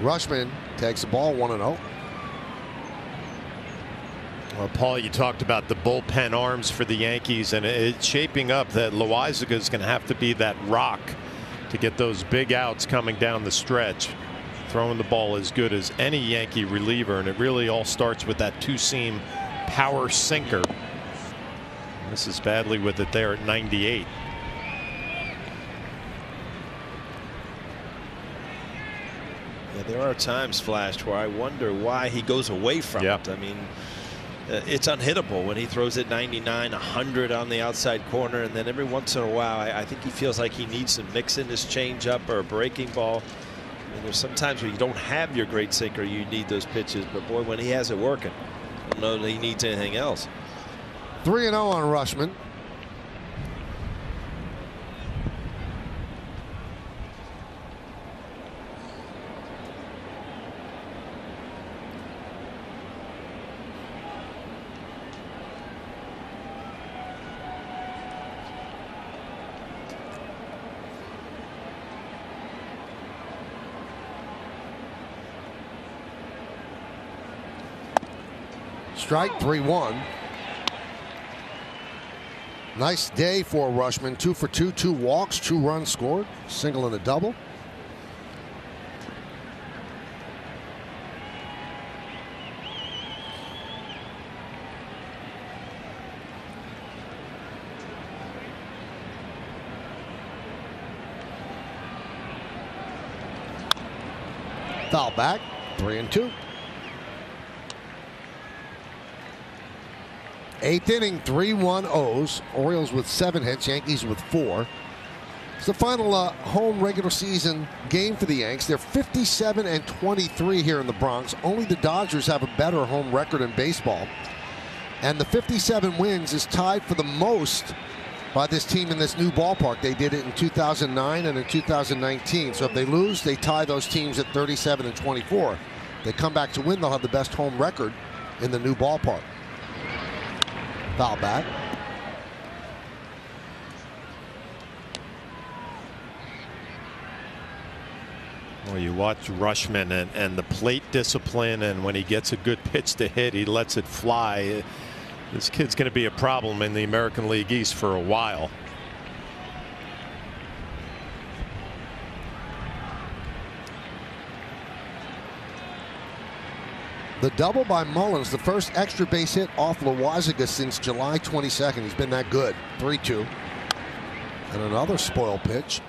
Rushman takes the ball 1-0. Well, Paul, you talked about the bullpen arms for the Yankees, and it's shaping up that Loaizaga is going to have to be that rock to get those big outs coming down the stretch. Throwing the ball as good as any Yankee reliever, and it really all starts with that 2-seam power sinker. Misses badly with it there at 98. Yeah, there are times, Flash, where I wonder why he goes away from it. I mean, it's unhittable when he throws it 99, 100 on the outside corner, and then every once in a while, I think he feels like he needs to mix in his changeup or a breaking ball. And there's sometimes where you don't have your great sinker, you need those pitches. But boy, when he has it working, I don't know that he needs anything else. 3-0 on Rushman. Strike, 3-1. Nice day for Rushman. 2 for 2, 2 walks, 2 runs scored, single and a double. Foul back, 3-2. 8th inning, 3-1 O's. Orioles with 7 hits, Yankees with 4. It's the final home regular season game for the Yanks. They're 57-23 here in the Bronx. Only the Dodgers have a better home record in baseball. And the 57 wins is tied for the most by this team in this new ballpark. They did it in 2009 and in 2019. So if they lose, they tie those teams at 37 and 24. They come back to win, they'll have the best home record in the new ballpark. Foul back. Well, you watch Rushman and the plate discipline, and when he gets a good pitch to hit, he lets it fly. This kid's going to be a problem in the American League East for a while. The double by Mullins, the first extra base hit off Loaisiga since July 22nd. He's been that good. 3-2. And another spoil pitch.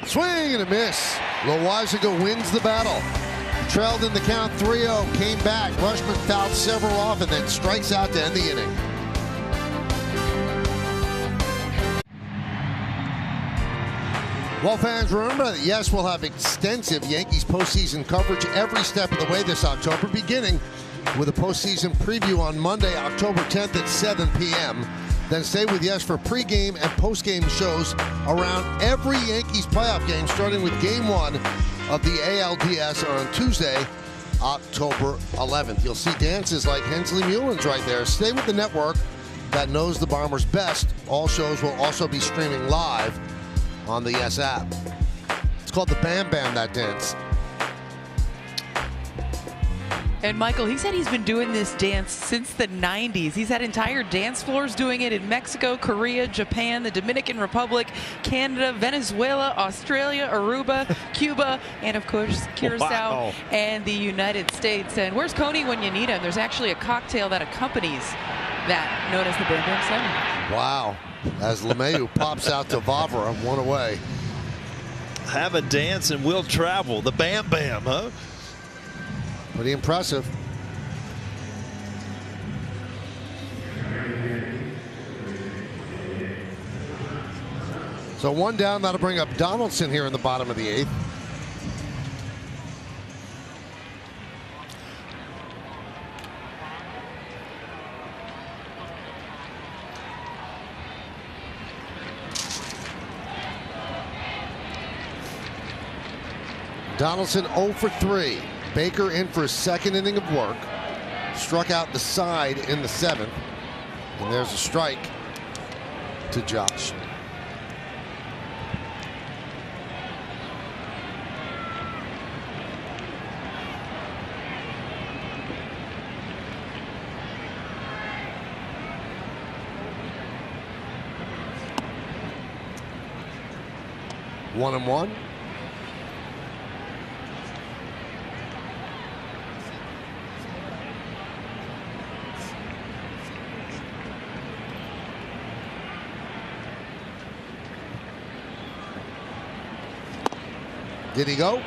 Swing and a miss. Loaisiga wins the battle. Trailed in the count 3-0. Came back. Rushman fouled several off and then strikes out to end the inning. Well, fans, remember that, yes, we'll have extensive Yankees postseason coverage every step of the way this October, beginning with a postseason preview on Monday, October 10th at 7 p.m. Then stay with Yes for pregame and postgame shows around every Yankees playoff game, starting with Game 1 of the ALDS on Tuesday, October 11th. You'll see dances like Hensley Mullins right there. Stay with the network that knows the Bombers best. All shows will also be streaming live on the Yes app. It's called the Bam Bam, that dance. And Michael, he said he's been doing this dance since the 90s. He's had entire dance floors doing it in Mexico, Korea, Japan, the Dominican Republic, Canada, Venezuela, Australia, Aruba, Cuba, and of course Curacao and the United States. And where's Coney when you need him? There's actually a cocktail that accompanies that, known as the Bam Bam 7. Wow. As LeMahieu pops out to Vavra, one away. Have a dance and we'll travel. The Bam Bam, huh? Pretty impressive. So one down, that'll bring up Donaldson here in the bottom of the 8th. Donaldson 0 for 3. Baker in for his second inning of work. Struck out the side in the 7th. And there's a strike to Josh. One and one. Did he go?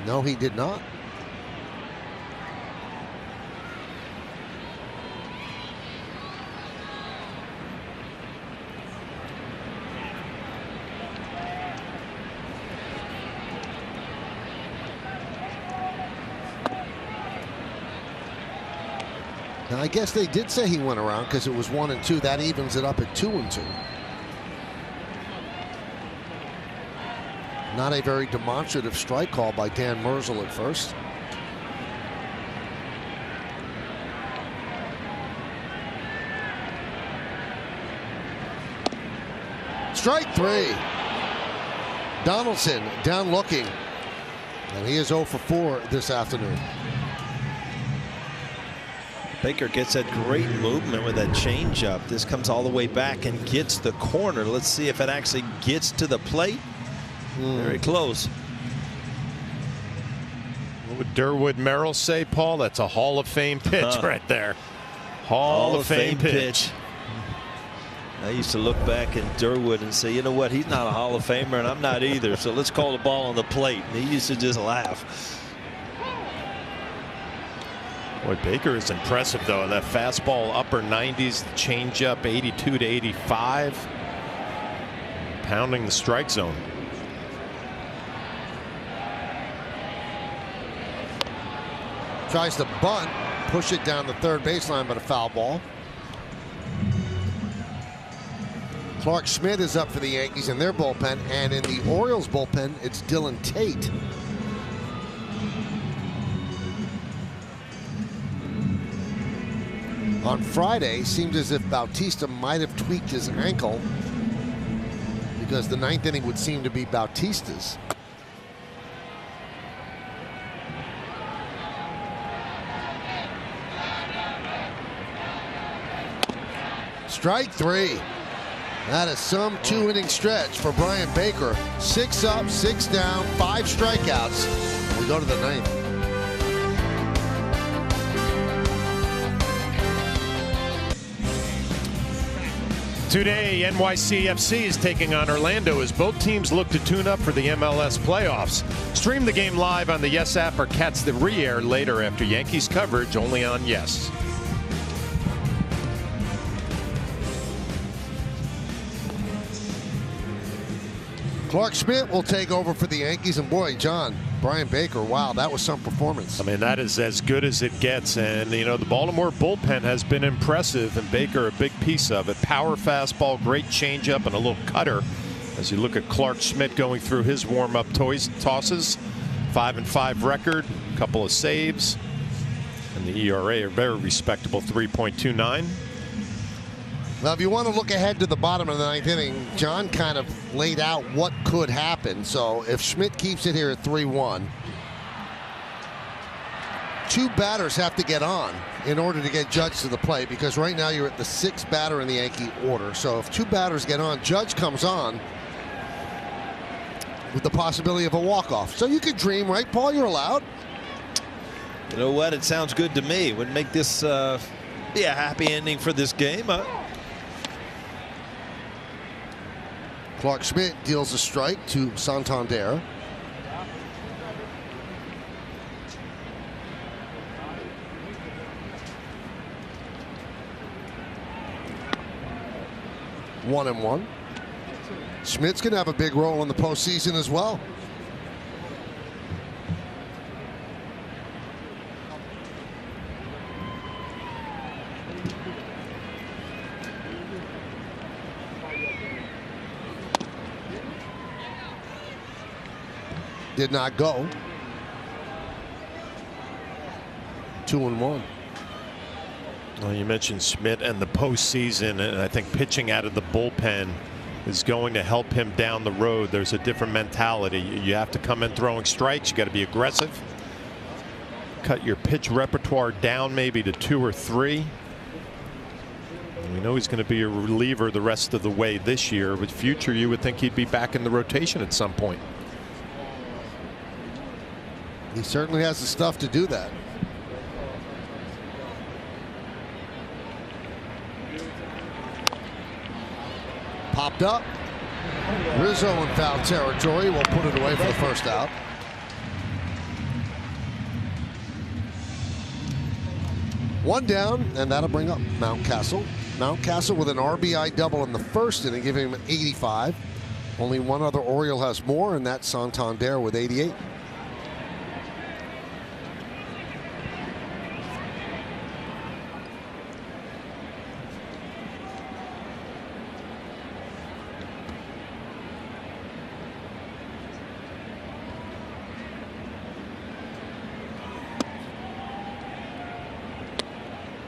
No, he did not. Now, I guess they did say he went around because it was 1 and 2. That evens it up at 2 and 2. Not a very demonstrative strike call by Dan Merzel at first. Strike 3. Donaldson down looking. And he is 0 for 4 this afternoon. Baker gets that great movement with that changeup. This comes all the way back and gets the corner. Let's see if it actually gets to the plate. Very close. What would Durwood Merrill say, Paul? That's a Hall of Fame pitch right there. Hall of Fame pitch. I used to look back in Durwood and say, you know what, he's not a Hall of Famer and I'm not either, so let's call the ball on the plate. And he used to just laugh. Boy, Baker is impressive, though. That fastball upper 90s, the changeup 82 to 85, pounding the strike zone. Tries to bunt, push it down the third baseline, but a foul ball. Clark Schmidt is up for the Yankees in their bullpen, and in the Orioles bullpen, it's Dylan Tate. On Friday, seemed as if Bautista might have tweaked his ankle because the ninth inning would seem to be Bautista's. Strike three. That is some 2-inning stretch for Brian Baker. 6 up, 6 down, 5 strikeouts. We go to the ninth. Today, NYCFC is taking on Orlando as both teams look to tune up for the MLS playoffs. Stream the game live on the Yes app or catch the re-air later after Yankees coverage only on Yes. Clark Schmidt will take over for the Yankees, and boy, John, Brian Baker, wow, that was some performance. I mean, that is as good as it gets, and you know, the Baltimore bullpen has been impressive, and Baker a big piece of it. Power fastball, great changeup, and a little cutter. As you look at Clark Schmidt going through his warm-up tosses, 5-5 record, a couple of saves, and the ERA are very respectable, 3.29. Now, if you want to look ahead to the bottom of the ninth inning, John kind of laid out what could happen. So if Schmidt keeps it here at 3-1, 2 batters have to get on in order to get Judge to the plate, because right now you're at the 6th batter in the Yankee order. So if 2 batters get on, Judge comes on with the possibility of a walk-off. So you could dream, right, Paul? You're allowed. You know what? It sounds good to me. Would make this be a happy ending for this game. Clark Schmidt deals a strike to Santander. One and one. Schmidt's going to have a big role in the postseason as well. Did not go. 2-1. Well, you mentioned Schmidt and the postseason, and I think pitching out of the bullpen is going to help him down the road. There's a different mentality. You have to come in throwing strikes. You got to be aggressive. Cut your pitch repertoire down maybe to 2 or 3. And we know he's going to be a reliever the rest of the way this year. But future, you would think he'd be back in the rotation at some point. He certainly has the stuff to do that. Popped up. Rizzo in foul territory will put it away for the first out. One down, and that'll bring up Mountcastle. Mountcastle with an RBI double in the first inning, giving him an 85. Only one other Oriole has more, and that's Santander with 88.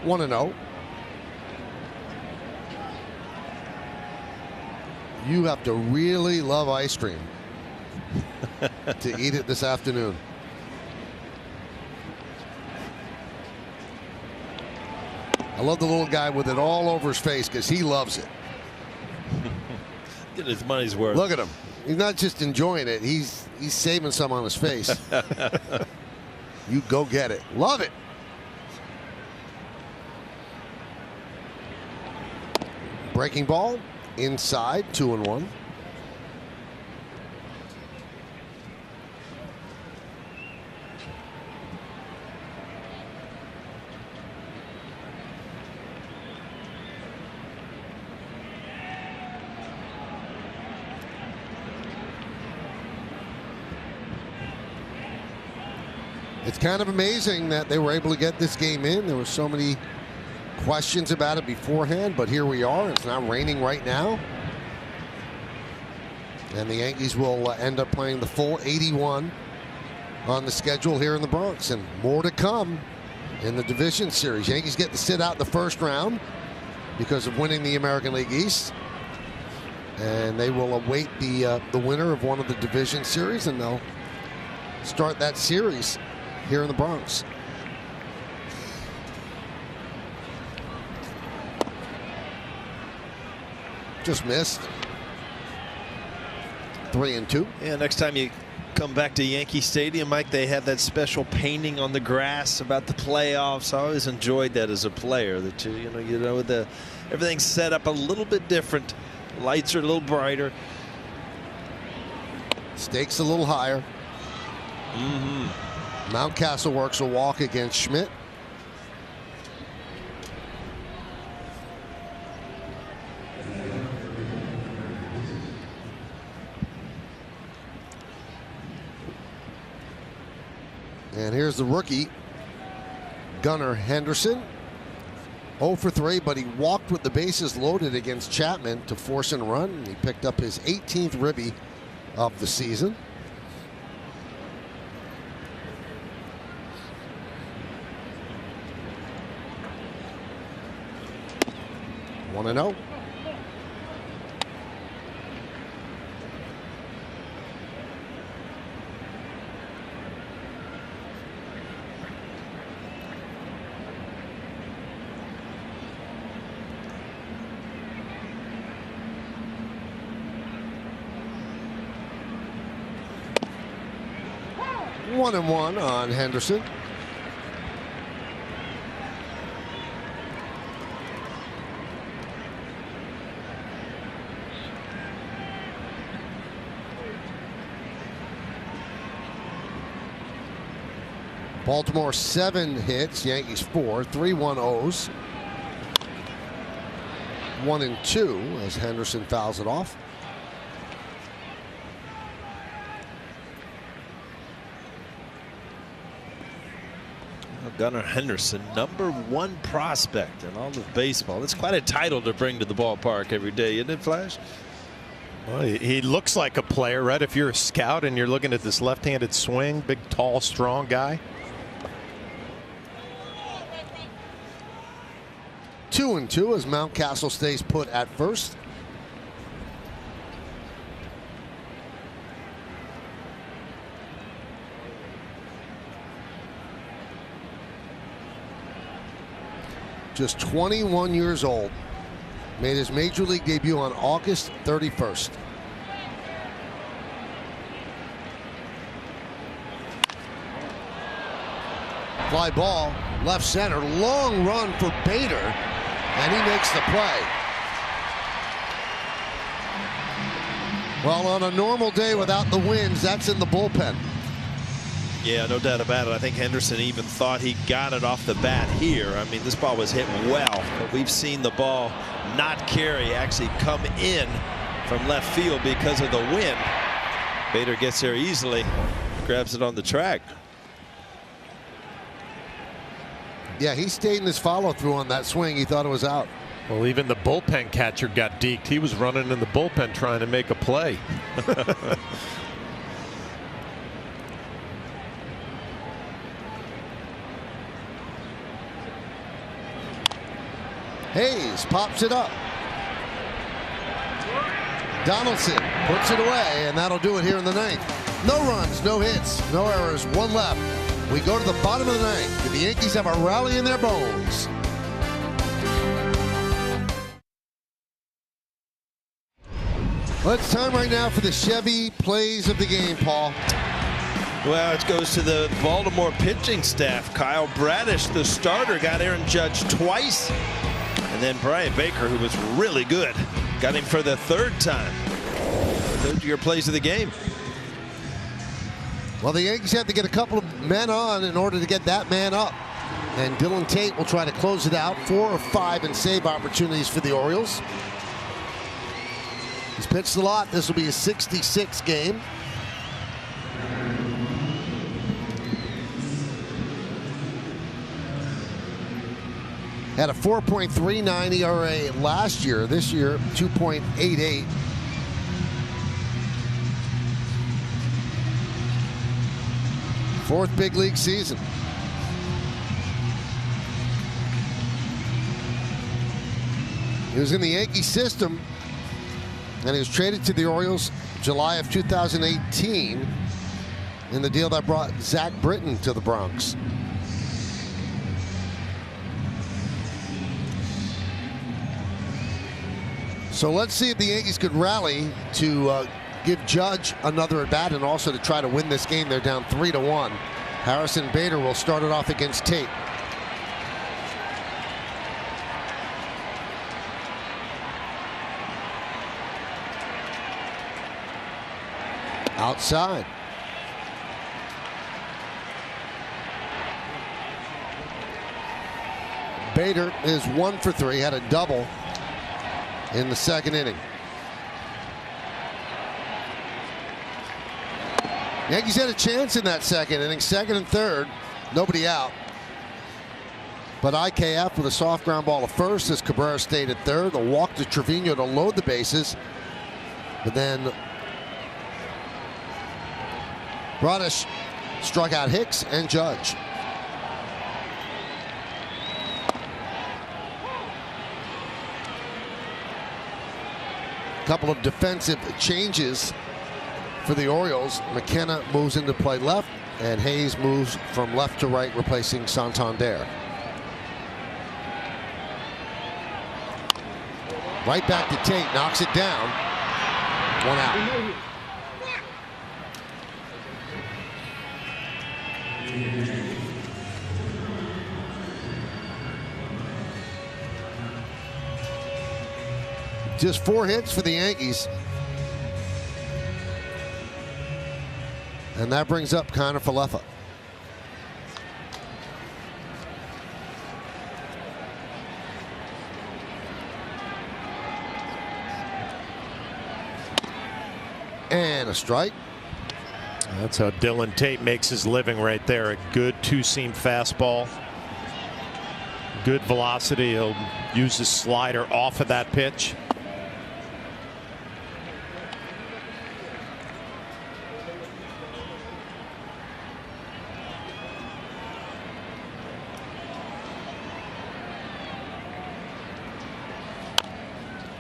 One and 0. You have to really love ice cream to eat it this afternoon. I love the little guy with it all over his face because he loves it. Get his money's worth. Look at him. He's not just enjoying it. He's saving some on his face. You go get it. Love it. Breaking ball inside, 2-1. It's kind of amazing that they were able to get this game in. There were so many questions about it beforehand, but here we are. It's not raining right now. And the Yankees will end up playing the full 81 on the schedule here in the Bronx. And more to come in the division series. Yankees get to sit out in the first round because of winning the American League East. And they will await the winner of one of the division series, and they'll start that series here in the Bronx. Just missed. 3-2. Yeah, next time you come back to Yankee Stadium, Mike, they have that special painting on the grass about the playoffs. I always enjoyed that as a player. That everything's set up a little bit different. Lights are a little brighter. Stakes a little higher. Mountcastle works a walk against Schmidt. And here's the rookie, Gunnar Henderson. 0 for 3, but he walked with the bases loaded against Chapman to force a run. He picked up his 18th ribby of the season. One and 0. One and 1 on Henderson. Baltimore 7 hits, Yankees 4, 3 1-0s. 1-2 as Henderson fouls it off. Gunnar Henderson, #1 prospect in all of baseball. That's quite a title to bring to the ballpark every day, isn't it, Flash? Well, he looks like a player, right? If you're a scout and you're looking at this left-handed swing, big, tall, strong guy. 2-2 as Mountcastle stays put at first. Just 21 years old. Made his major league debut on August 31st. Fly ball, left center, long run for Bader, and he makes the play. Well, on a normal day without the winds, that's in the bullpen. Yeah, no doubt about it. I think Henderson even thought he got it off the bat here. I mean, this ball was hit well, but we've seen the ball not carry, actually come in from left field because of the wind. Bader gets there easily, grabs it on the track. Yeah, he stayed in his follow-through on that swing. He thought it was out. Well, even the bullpen catcher got deked. He was running in the bullpen trying to make a play. Hayes pops it up. Donaldson puts it away, and that'll do it here in the 9th. No runs, no hits, no errors, 1 left. We go to the bottom of the 9th. The Yankees have a rally in their bones. Well, it's time right now for the Chevy plays of the game, Paul. Well, it goes to the Baltimore pitching staff. Kyle Bradish, the starter, got Aaron Judge twice. And And then Brian Baker, who was really good, got him for the third time. Third-year plays of the game. Well, the Yankees have to get a couple of men on in order to get that man up. And Dylan Tate will try to close it out. 4 of 5 in save opportunities for the Orioles. He's pitched a lot. This will be a 66 game. Had a 4.39 ERA last year. This year, 2.88. Fourth big league season. He was in the Yankee system, and he was traded to the Orioles July of 2018 in the deal that brought Zach Britton to the Bronx. So let's see if the Yankees could rally to give Judge another at bat and also to try to win this game. They're down 3-1. Harrison Bader will start it off against Tate. Outside. Bader is 1 for 3, had a double in the second inning. Yankees had a chance in that second inning, second and third, nobody out. But IKF with a soft ground ball to first as Cabrera stayed at third. A walk to Trevino to load the bases. But then Bradish struck out Hicks and Judge. Couple of defensive changes for the Orioles. McKenna moves into play left, and Hayes moves from left to right, replacing Santander. Right back to Tate, knocks it down. 1 out. Just 4 hits for the Yankees. And that brings up Connor Falefa. And a strike. That's how Dylan Tate makes his living right there. A good two-seam fastball. Good velocity. He'll use his slider off of that pitch.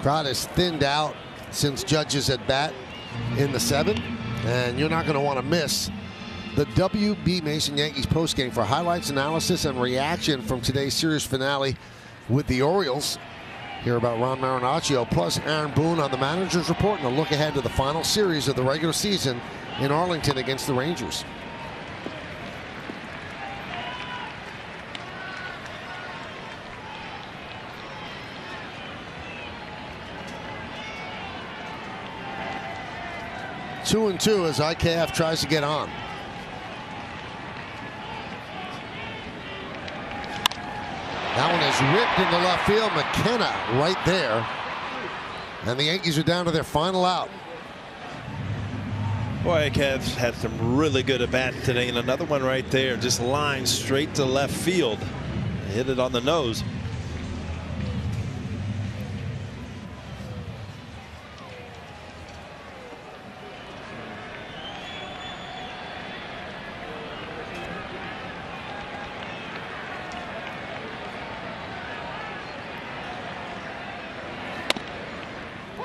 Crowd is thinned out since Judge's at bat in the 7th, and you're not going to want to miss the WB Mason Yankees postgame for highlights, analysis, and reaction from today's series finale with the Orioles. Hear about Ron Marinaccio plus Aaron Boone on the manager's report, and a look ahead to the final series of the regular season in Arlington against the Rangers. Two and 2 as IKF tries to get on. That one is ripped into left field. McKenna right there. And the Yankees are down to their final out. Boy, IKF's had some really good at bat today, and another one right there, just lined straight to left field. Hit it on the nose.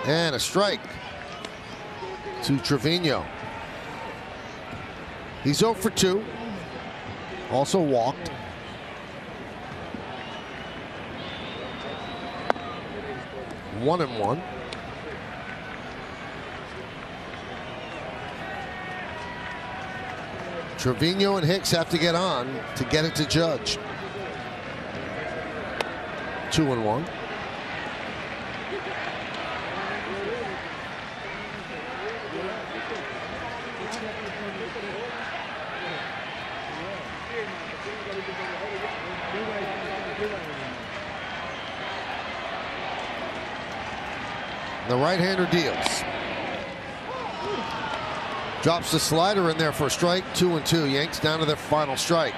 And a strike to Trevino. He's 0 for 2. Also walked. One and 1. Trevino and Hicks have to get on to get it to Judge. 2 and 1. The right-hander deals. Drops the slider in there for a strike. 2-2. Yanks down to their final strike.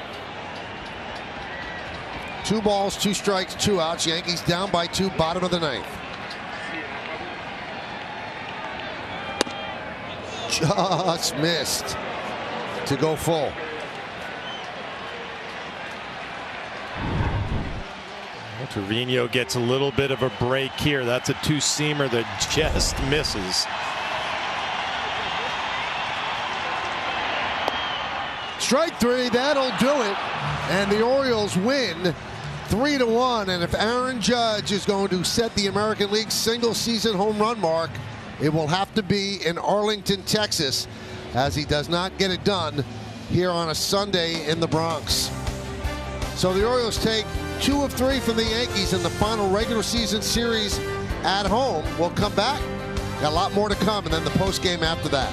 2 balls, 2 strikes, 2 outs. Yankees down by 2, bottom of the 9th. Just missed to go full. Trevino gets a little bit of a break here. That's a 2-seamer that just misses. Strike 3, that'll do it. And the Orioles win 3-1. And if Aaron Judge is going to set the American League single-season home run mark, it will have to be in Arlington, Texas, as he does not get it done here on a Sunday in the Bronx. So the Orioles take 2 of 3 from the Yankees in the final regular season series at home. We'll come back. Got a lot more to come, and then the post game after that.